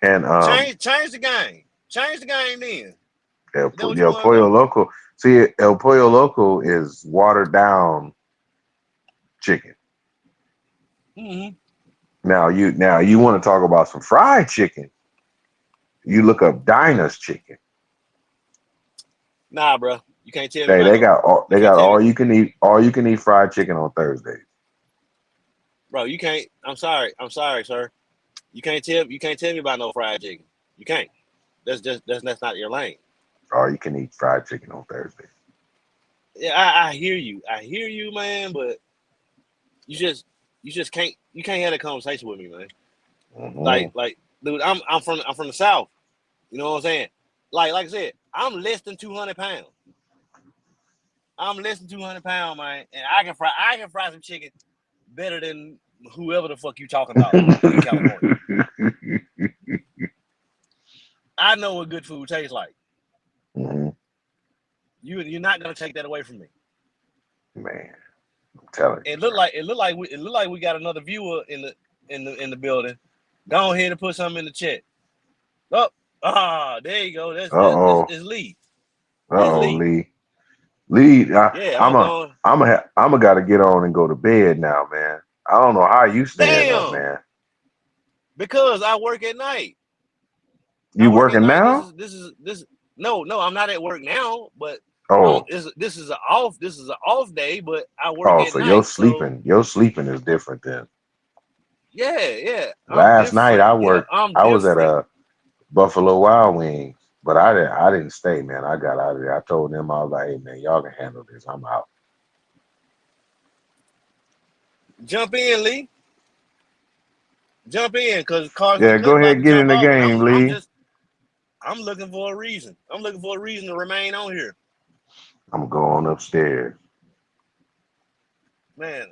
And Change the game. Change the game then. Is that what you El want to Pollo do? Loco. See, El Pollo Loco is watered down chicken. Mm-hmm. Now you want to talk about some fried chicken? You look up Dinah's chicken. Nah, bro. You can't tell me They about they no. got all, You they can't got tell me, all you can eat fried chicken on Thursdays. bro. You can't. I'm sorry, sir. You can't tell me about no fried chicken. You can't. That's not your lane. All you can eat fried chicken on Thursdays. Yeah, I hear you. I hear you, man. But you just can't have a conversation with me, man. Mm-hmm. Like, dude, I'm from the South. You know what I'm saying? Like I said, I'm less than 200 pounds. I'm less than 200 pounds, man, and I can fry some chicken better than whoever the fuck you talking about in California. I know what good food tastes like. Mm-hmm. You're not gonna take that away from me. Man, I'm telling you, It looked son. like we got another viewer in the building. Go ahead and put something in the chat. Oh, there you go. That's Lee. It's Lee. Lee. Lee, Yeah, I'm going. I'm a gotta get on and go to bed now, man. I don't know how you staying up, Damn, man. because I work at night. I You work at working night. now? No, I'm not at work now, but Oh, this is an off day, but I work oh, at so your night. So sleeping, your sleeping is different then. yeah, I'm Last night different. I Yeah, worked. I'm I was at different. a Buffalo Wild Wings, but I didn't stay, man. I got out of there. I told them I was like, hey man, y'all can handle this. I'm out. Jump in, Lee. Jump in, cause Carson Yeah, Cliff go about ahead, to get in jump the off, and game, Lee. I'm looking for a reason. I'm looking for a reason to remain on here, I'm going upstairs man.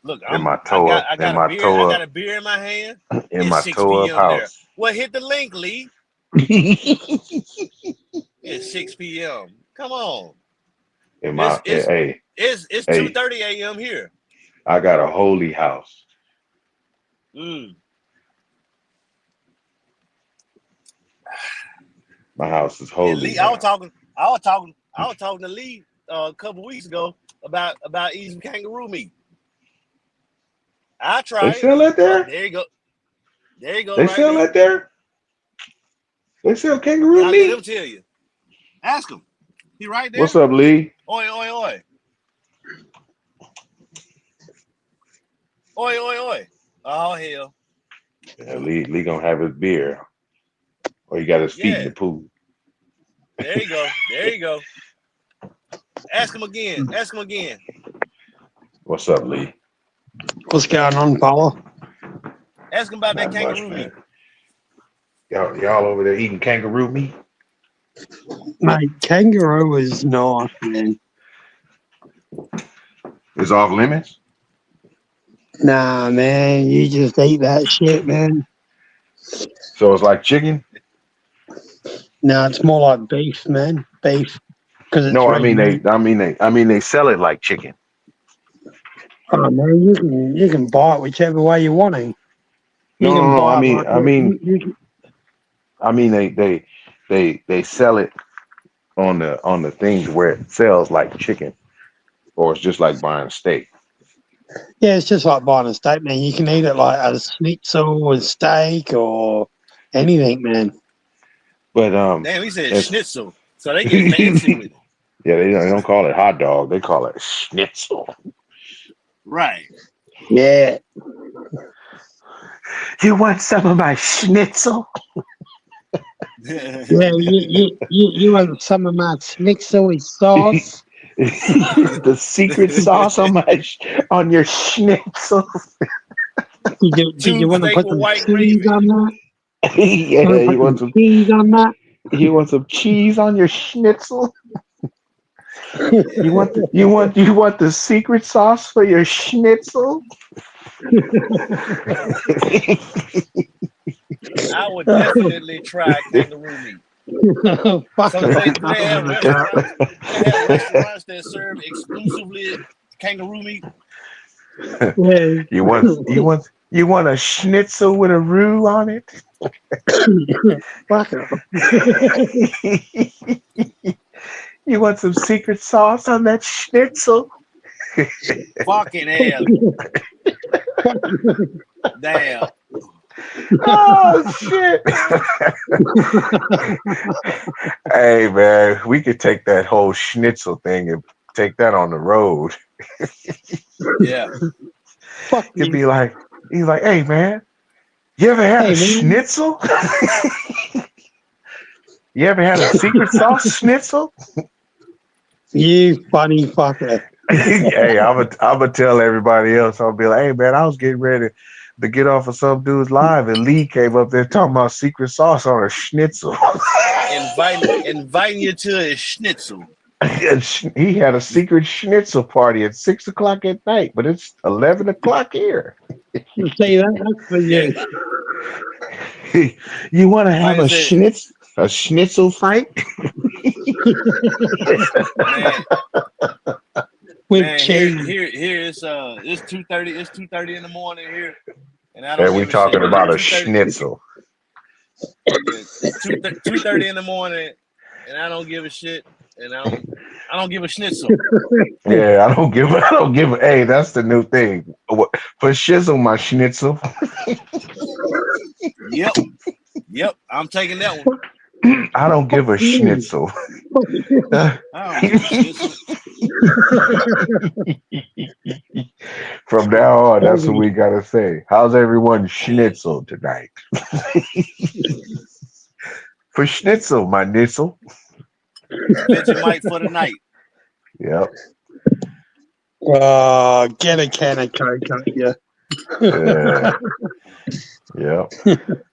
Look, in my toe up, I in got a my beer. toe I got up, a beer in my hand. in It's my 6 toe up p.m. there. house. Well, hit the link, Lee. It's 6 p.m. Come on. In my It's it's hey, it's hey, 2:30 a.m. here. I got a holy house. Mm. My house is And holy Lee, now. I was talking to Lee a couple weeks ago about eating kangaroo meat. I They tried it. sell that Oh, there. there you go. There you go, They right sell there. that there. They sell kangaroo I'll let him meat. tell you. Ask him. He right What's there. up, Lee? Oi, oi, oi. Oi, oi, oi. Oh, hell. Yeah, Lee gonna have his beer, or he got his feet in Yeah. the pool. There you go. There you go. Ask him again. Ask him again. What's up, Lee? What's going on, Paula? Ask him about that Not much, kangaroo man. meat. Y'all over there eating kangaroo meat? Mate, kangaroo is nice, man. It's off limits. Nah, man, you just eat that shit, man. So it's like chicken. Nah, it's more like beef, man. Beef, because it's No, I red mean meat. they sell it like chicken. Oh man, you can buy it whichever way you want to. You can No. buy it like I mean they sell it on the things where it sells like chicken, or it's just like buying a steak. yeah, it's just like buying a steak, man. You can eat it like a schnitzel with steak or anything, man. But Damn, he said it's schnitzel. So they get fancy with it. yeah, they don't call it hot dog. They call it schnitzel. Right. Yeah, You want some of my schnitzel? yeah. You want some of my schnitzel with sauce? The secret sauce on on your schnitzel. Did you Tube want to steak put with some white cheese gravy. on that? Yeah, Want to put some cheese on that? you want some cheese on your schnitzel? You want the secret sauce for your schnitzel? I would definitely try kangaroo meat. Fuck Some it, places I'll give it a go. they have restaurants that serve exclusively kangaroo meat. Yeah. You want a schnitzel with a roux on it? Fuck You want some secret sauce on that schnitzel? Fucking hell. Damn. Oh shit! Hey man, we could take that whole schnitzel thing and take that on the road. Yeah. Fuck He'd you. be like, hey man, you ever had Hey, a man. schnitzel? You ever had a secret sauce schnitzel? You funny fucker. Hey, I'm gonna tell everybody else. I'll be like, hey man, I was getting ready to get off of some dude's live, and Lee came up there talking about secret sauce on a schnitzel. Inviting you to a schnitzel. And he had a secret schnitzel party at 6 o'clock at night, but it's 11 o'clock here. See, that's for Yeah. you. You want to have Like I said, a schnitzel fight? man, With man, here, cheese. here, here it's 2:30. It's 2:30 in the morning here, and I don't And we give a shit. talking about a 2:30. schnitzel. Yeah, 2:30 in the morning, and I don't give a shit, and I don't give a schnitzel. Yeah, I don't give a, hey, that's the new thing. Put shizzle my schnitzel. Yep, yep, I'm taking that one. I don't Fuck give a you. schnitzel. I don't give a schnitzel. From now on, that's what we gotta say. How's everyone Yeah. schnitzel tonight? For schnitzel, my nitzel. Vegemite for the night. Yep. Get a can of Coke, don't you? Yeah. Yep.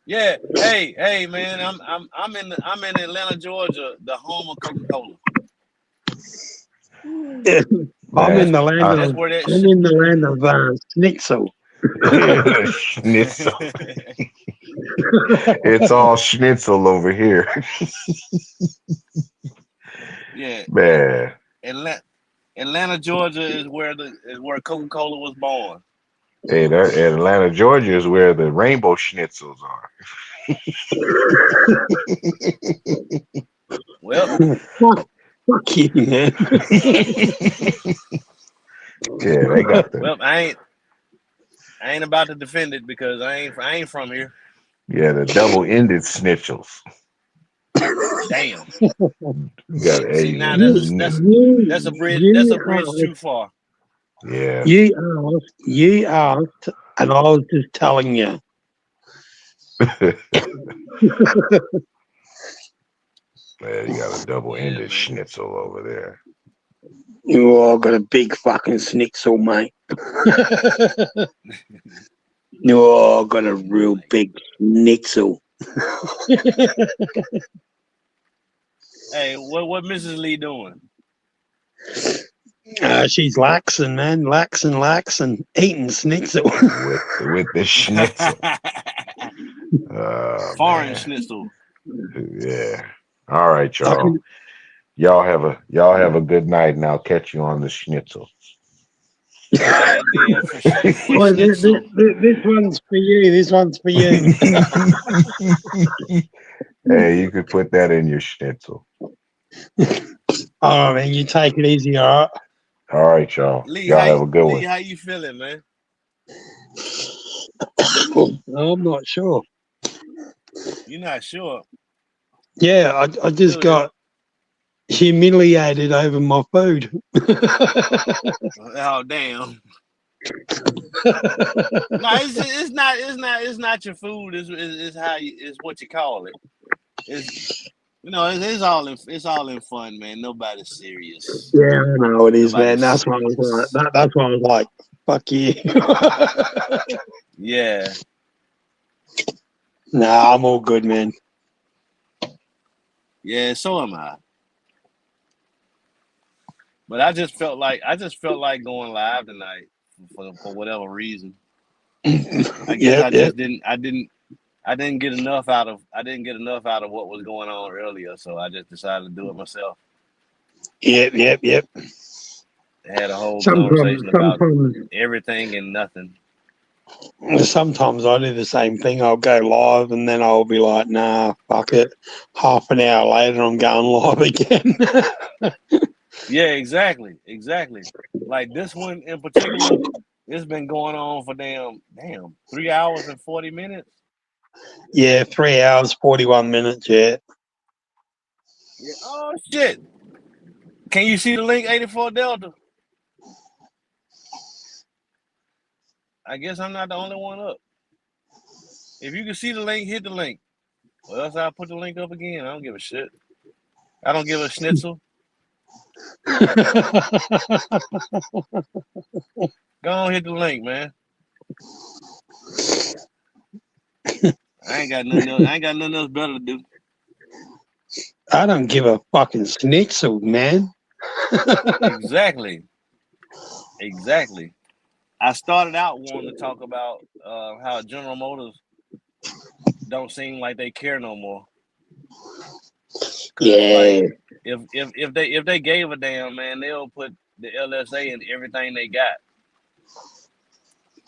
Yeah. Hey, man. I'm in Atlanta, Georgia, the home of Coca-Cola. I'm in Man, the land That's of where that I'm in the land of schnitzel. schnitzel. It's all schnitzel over here. yeah. Man. Atlanta, Georgia is where Coca-Cola was born. Hey, that Atlanta, Georgia is where the rainbow schnitzels are. Well, Fuck, Fuck you, man. Yeah, they got the Well, I ain't about to defend it because I ain't from here. double-ended schnitzels. Damn. You got See, a now that's a bridge too far. yeah. You asked, and I was just telling you. Man, you got a Yeah, double-ended man. schnitzel over there. You all got a big fucking schnitzel, mate. You all got a real big schnitzel. Hey, what Mrs. Lee doing? She's laxing, man. Laxing. Eating schnitzel. With the schnitzel. Oh Foreign man. schnitzel. Yeah. All right, I y'all. can, Y'all have a good night, and I'll catch you on the schnitzel. All right, then for well, schnitzel. this one's for you. This one's for you. Hey, you could put that in your schnitzel. Oh, man, you take it easy, all right? All right, y'all. Lee, Y'all have a good Lee, one. how you feeling, man? I'm not sure. You're not sure. Yeah, I just Do you? got humiliated over my food. Oh damn. No, it's not your food. It's how it's what you call it. It's it's all in fun, man. Nobody's serious. Yeah, I know it is, man. Nobody's That's why I was serious. like, that's why I was like, fuck you. Yeah. Nah, I'm all good, man. Yeah, so am I. But I just felt like going live tonight for whatever reason. I guess I Yep. just didn't get enough out of what was going on earlier, so I just decided to do it myself. Yep. I had a whole Sometimes, conversation about everything and nothing. sometimes I do the same thing. I'll go live and then I'll be like, nah, fuck it. Half an hour later, I'm going live again. Yeah, exactly. Like this one in particular, it's been going on for damn 3 hours and 40 minutes. Yeah, 3 hours, 41 minutes, yeah. Yeah. Oh shit. Can you see the link 84 Delta? I guess I'm not the only one up. If you can see the link, hit the link. Or else I'll put the link up again. I don't give a shit. I don't give a schnitzel. Go on, hit the link, man. I ain't got nothing else better to do. I don't give a fucking schnitzel, man. Exactly. I started out wanting to talk about how General Motors don't seem like they care no more. Cause it's like Yeah. if they gave a damn, man, they'll put the LSA in everything they got.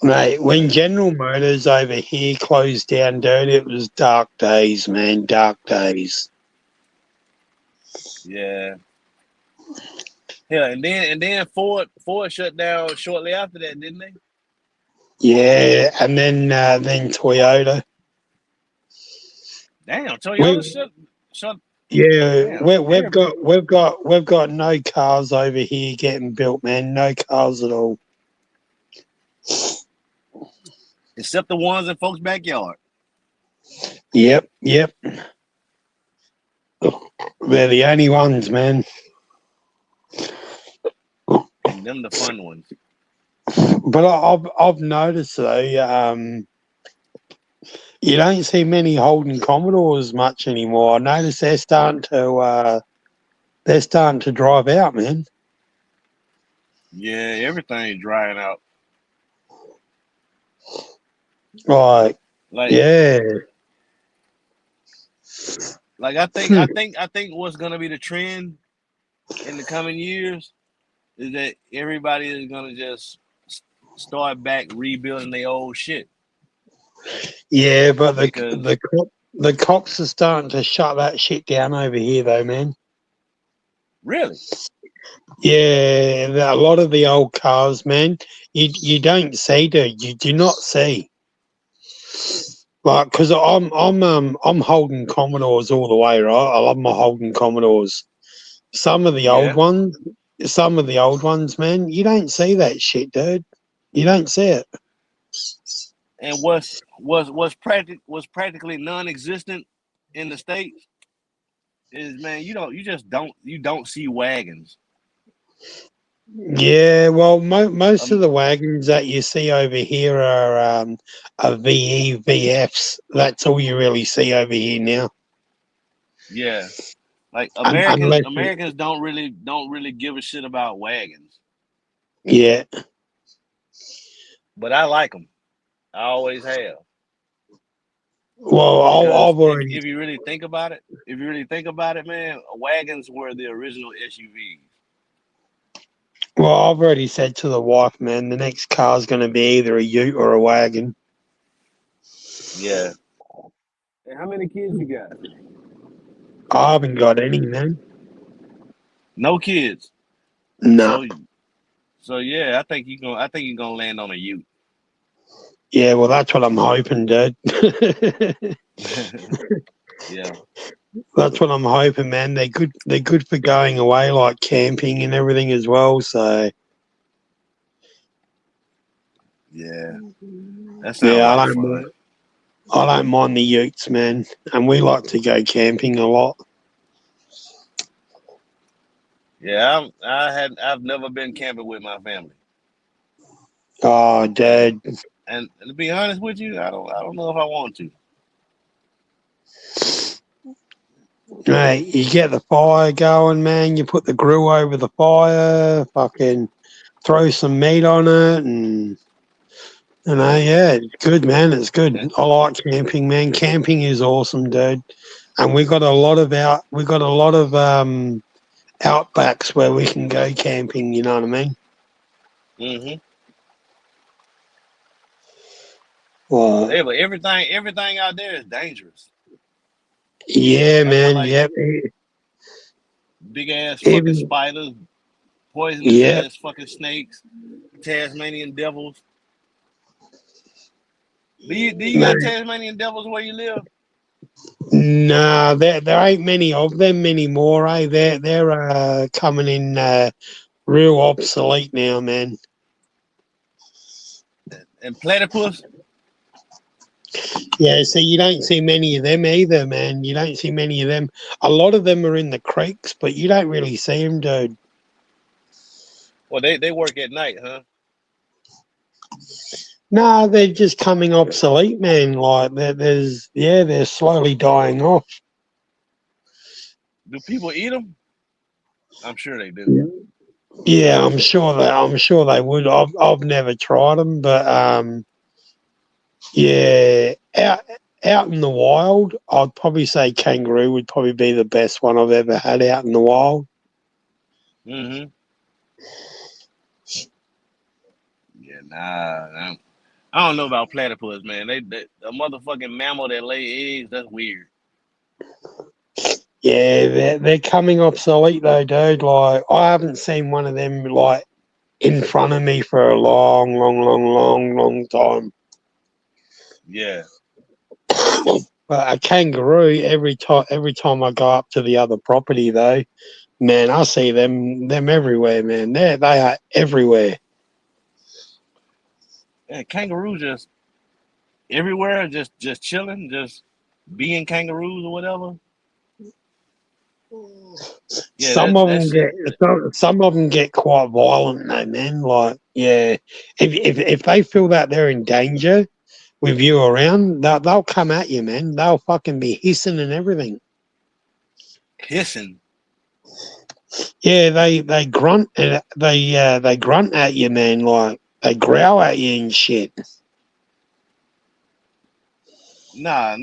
Mate, when General Motors over here closed down, dude, it was dark days, man. Dark days. Yeah. Yeah, and then Ford shut down shortly after that, didn't they? Yeah, and then Toyota. Damn, Toyota We, shut. yeah, Damn, we've got no cars over here getting built, man. No cars at all. except the ones in folks' backyard. Yep. They're the only ones, man. And them the fun ones. But I've noticed though, you don't see many Holden Commodores much anymore. I noticed they're starting to drive out, man. Yeah, everything's drying out. Like, Like yeah, I think what's gonna be the trend in the coming years is that everybody is gonna just start back rebuilding their old shit. yeah. But Because the cops are starting to shut that shit down over here, though, man. Really? Yeah, a lot of the old cars, man, you don't see, dude. You do not see. Like, cause I'm holding Commodores all the way, right? I love my holding Commodores. Some of the old Yeah. ones, man, you don't see that shit, dude. You don't see it. And was practically non-existent in the States is, man, you don't see wagons. Yeah, well, most of Um, the wagons that you see over here are VE VFs. That's all you really see over here now. yeah, like Unless, Americans don't really give a shit about wagons, yeah. but I like them. I always have, Well, because I've already, if you really think about it, man, wagons were the original SUVs. I've already said to the wife, man, the next car's going to be either a Ute or a wagon. Yeah. And how many kids you got? I haven't got any, man. No kids. No. So yeah, I think you're gonna land on a Ute. Yeah, well, that's what I'm hoping, dude. Yeah. That's what I'm hoping, man. They're good. They're good for going away, like camping and everything as well. So Yeah. That sounds yeah, like fun. I don't mind the Utes, man. And we like to go camping a lot. Yeah, I've never been camping with my family. Oh, And dude. to be honest with you, I don't know if I want to. Hey, you get the fire going, man. You put the grill over the fire, fucking throw some meat on it, and yeah, it's good, man. It's good. I like camping, man. Camping is awesome, dude. And we got a lot of outbacks where we can go camping. You know what I mean? Mm-hmm. Well, Yeah, but everything out there is dangerous. yeah, man. Like Yep. big ass fucking Even spiders, poisonous yeah. ass fucking snakes, Tasmanian devils. Do you No, got Tasmanian devils where you live? nah, there ain't many of them anymore. Eh? They're coming in real obsolete now, man. And platypus? Yeah, so you don't see many of them either, man. You don't see many of them. A lot of them are in the creeks, but you don't really see them, dude. Well, they work at night, huh? No, they're just coming obsolete, man. Like they're slowly dying off. Do people eat them? I'm sure they do. Yeah, I'm sure they would. I've never tried them, but yeah, out in the wild, I'd probably say kangaroo would probably be the best one I've ever had out in the wild. Mm-hmm. Yeah, nah. I don't know about platypus, man. They a motherfucking mammal that lay eggs. That's weird. Yeah, they're coming obsolete though, dude. Like I haven't seen one of them like in front of me for a long time. Yeah. But a kangaroo every time I go up to the other property though, man, I see them everywhere, man. They are everywhere. Yeah, kangaroos just everywhere, just chilling, just being kangaroos or whatever. Yeah, Some of that them shit. some of them get quite violent though, man. Like, yeah, if they feel that they're in danger with you around, they'll come at you, man. They'll fucking be hissing and everything. Hissing. Yeah, they grunt and they grunt at you, man. Like they growl at you and shit. Nah.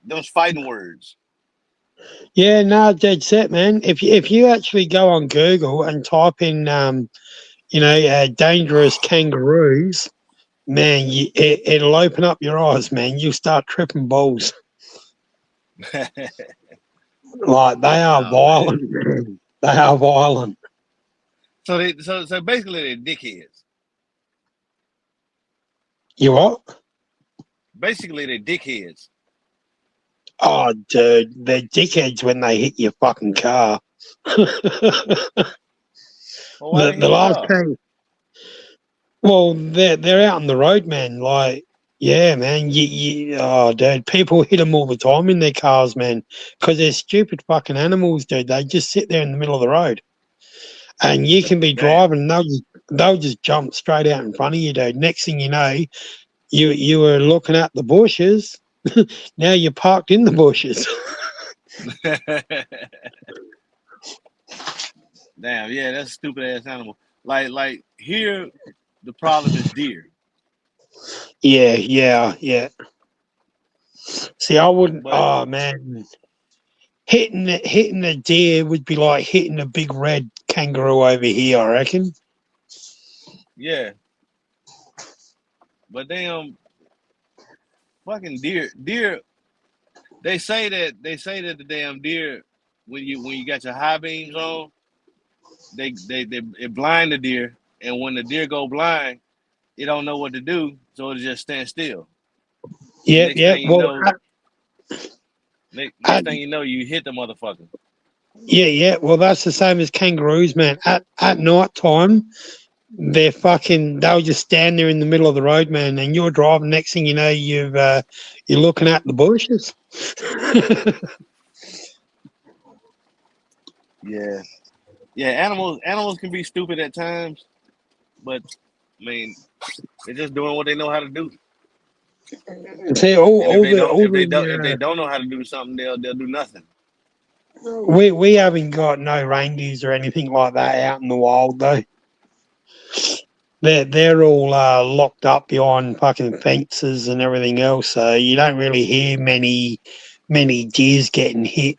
Those fighting words. Yeah, no, dead set, man. If you actually go on Google and type in dangerous kangaroos, man, it'll open up your eyes, man. You'll start tripping balls. Like they are Oh man. violent, man. They are violent. So basically they're dickheads. You what? Basically they're dickheads. Oh, dude, they're dickheads when they hit your fucking car. Well, why they The hit your last car? time, well, they're out on the road, man. Like, yeah, man. Oh, dude, people hit them all the time in their cars, man, because they're stupid fucking animals, dude. They just sit there in the middle of the road, and you can be Damn. driving, and they'll just jump straight out in front of you, dude. Next thing you know, you were looking at the bushes. Now you're parked in the bushes. Damn, yeah, that's a stupid ass animal. Like here, the problem is deer. Yeah. See, I wouldn't. But Oh man, hitting a deer would be like hitting a big red kangaroo over here. I reckon. yeah, but damn, fucking deer. They say that the damn deer, when you got your high beams on, they it blind the deer, and when the deer go blind, it don't know what to do, so it just stand still. And Yep, yep. Well, next thing you know, you hit the motherfucker. yeah. Well, that's the same as kangaroos, man. At night time, they'll just stand there in the middle of the road, man, and you're driving. Next thing you know, you're looking at the bushes. Yeah, yeah. Animals can be stupid at times, but I mean, they're just doing what they know how to do. See, And if all they the don't, all if they the don't know how to do something, they'll do nothing. we haven't got no reindeers or anything like that out in the wild though. They're all locked up behind fucking fences and everything else, so you don't really hear many deers getting hit.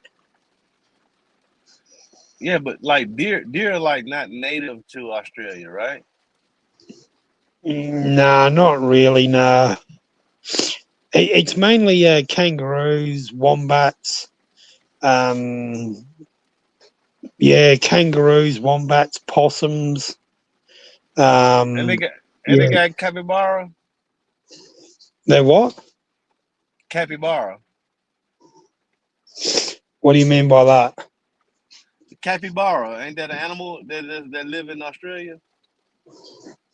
Yeah, but like deer are like not native to Australia, right? Nah, not really. Nah, it's mainly kangaroos, wombats. Um, yeah, kangaroos, wombats, possums. And they Um, got and they yeah, got capybara. they're what? Capybara. What do you mean by that? Capybara. Ain't that an animal that live in Australia?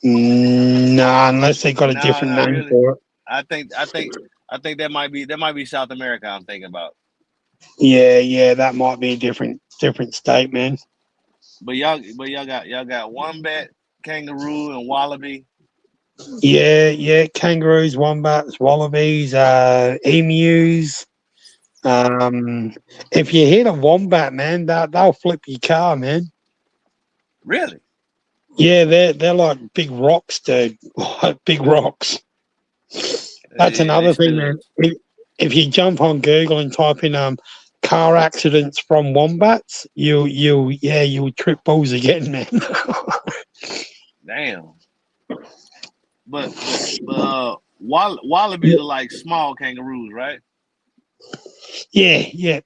Nah, unless they got a No, different not name really. for it. I think I think I think that might be South America I'm thinking about. Yeah, that might be a different state, man. But y'all got wombat, kangaroo, and wallaby. Yeah, kangaroos, wombats, wallabies, emus. Um, if you hit a wombat, man, they'll flip your car, man. Really? Yeah, they're like big rocks, dude. Like big rocks. That's Yeah, they another thing, man. studs. If you jump on Google and type in car accidents from wombats, you'll trip balls again, man. Damn. Wallabies are like small kangaroos, right? Yeah.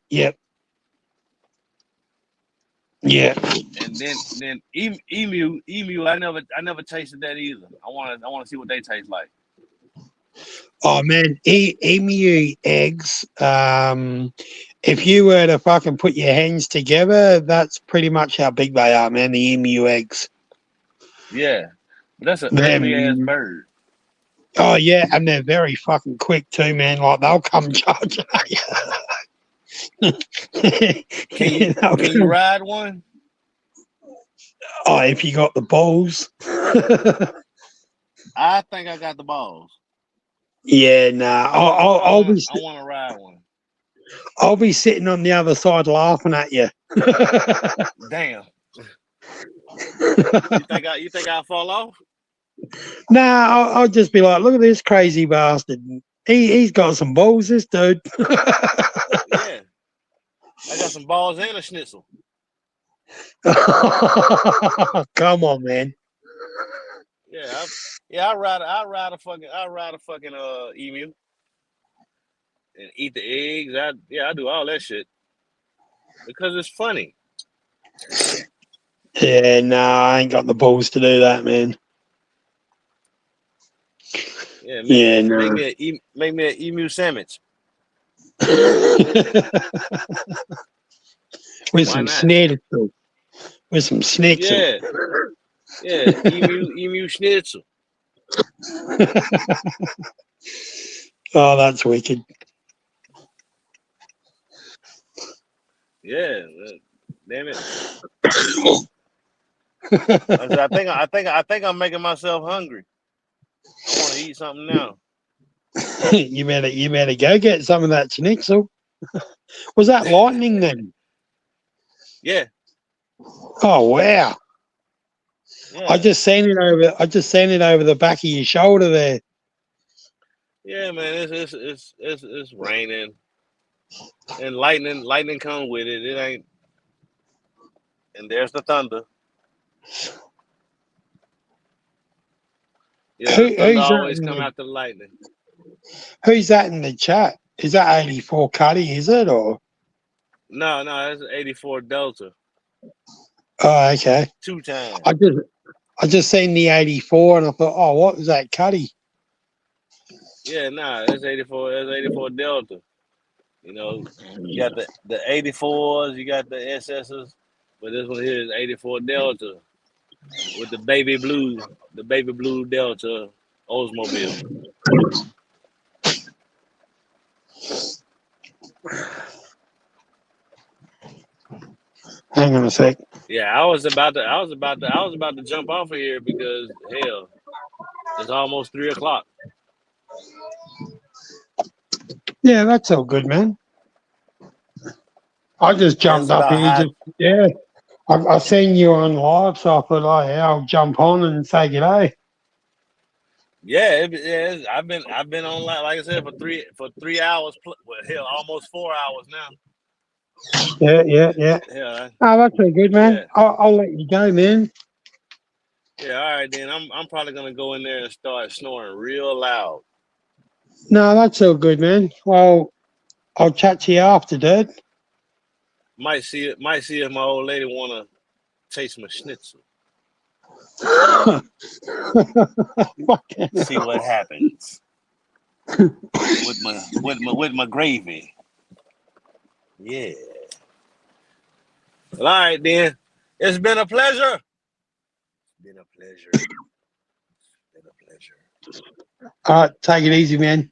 And then emu. I never tasted that either. I want to see what they taste like. Oh man, emu eggs. If you were to fucking put your hands together, that's pretty much how big they are, man. The emu eggs. Yeah, but that's an ugly ass Them. bird. Oh yeah, and they're very fucking quick too, man. Like they'll come charging at you. Can you They'll can you come- ride one? oh, if you got the balls. I think I got the balls. Yeah, nah. I want I I'll want be I want to ride one. I'll be sitting on the other side laughing at you. Damn. You think I'll fall off? Nah, I'll just be like, look at this crazy bastard. He's got some balls, this dude. Yeah, I got some balls and a schnitzel. Come on, man. Yeah, I ride a fucking emu and eat the eggs. I do all that shit because it's funny. Yeah, no, I ain't got the balls to do that, man. Yeah, Yeah, make no. me an emu sandwich. With Why some not? schnitzel. With some schnitzel. Yeah, emu schnitzel. Oh, that's wicked. Yeah, damn it. I think I'm making myself hungry. I want to eat something now. you better go get some of that schnitzel. Was that lightning then? Yeah, Oh wow. yeah, I just seen it over the back of your shoulder there. yeah, man. It's raining and lightning come with it. It ain't. And there's the thunder. Yeah, the thunder Who's that always in come the after the lightning. who's that in the chat? Is that 84 Cuddy, is it? Or No, that's 84 Delta. oh okay. 2 times. I just seen the 84 and I thought, oh, what was that Cuddy? Yeah, that's 84. That's 84 Delta. You know, you got the 84s, you got the SSs, but this one here is 84 Delta with the baby blue Delta Oldsmobile. Hang on a sec. Yeah, I was about to jump off of here because hell, it's almost 3 o'clock. Yeah, that's all good, man. I just Yeah, it's jumped up about here. high. Yeah, I seen you on live, so I thought, oh yeah, I'll jump on and say g'day. Yeah, I've been on like I said for 3 hours. Well, hell, almost 4 hours now. Yeah. Yeah, Oh, that's all good, man. yeah, I'll let you go, man. yeah. All right, then I'm probably gonna go in there and start snoring real loud. No, that's all good, man. Well, I'll chat to you after, dude. Might see if my old lady wanna taste my schnitzel. Fucking See hell. what happens with my gravy. Yeah. Well, all right then. It's been a pleasure. Been a pleasure. Been a pleasure. All right, take it easy, man.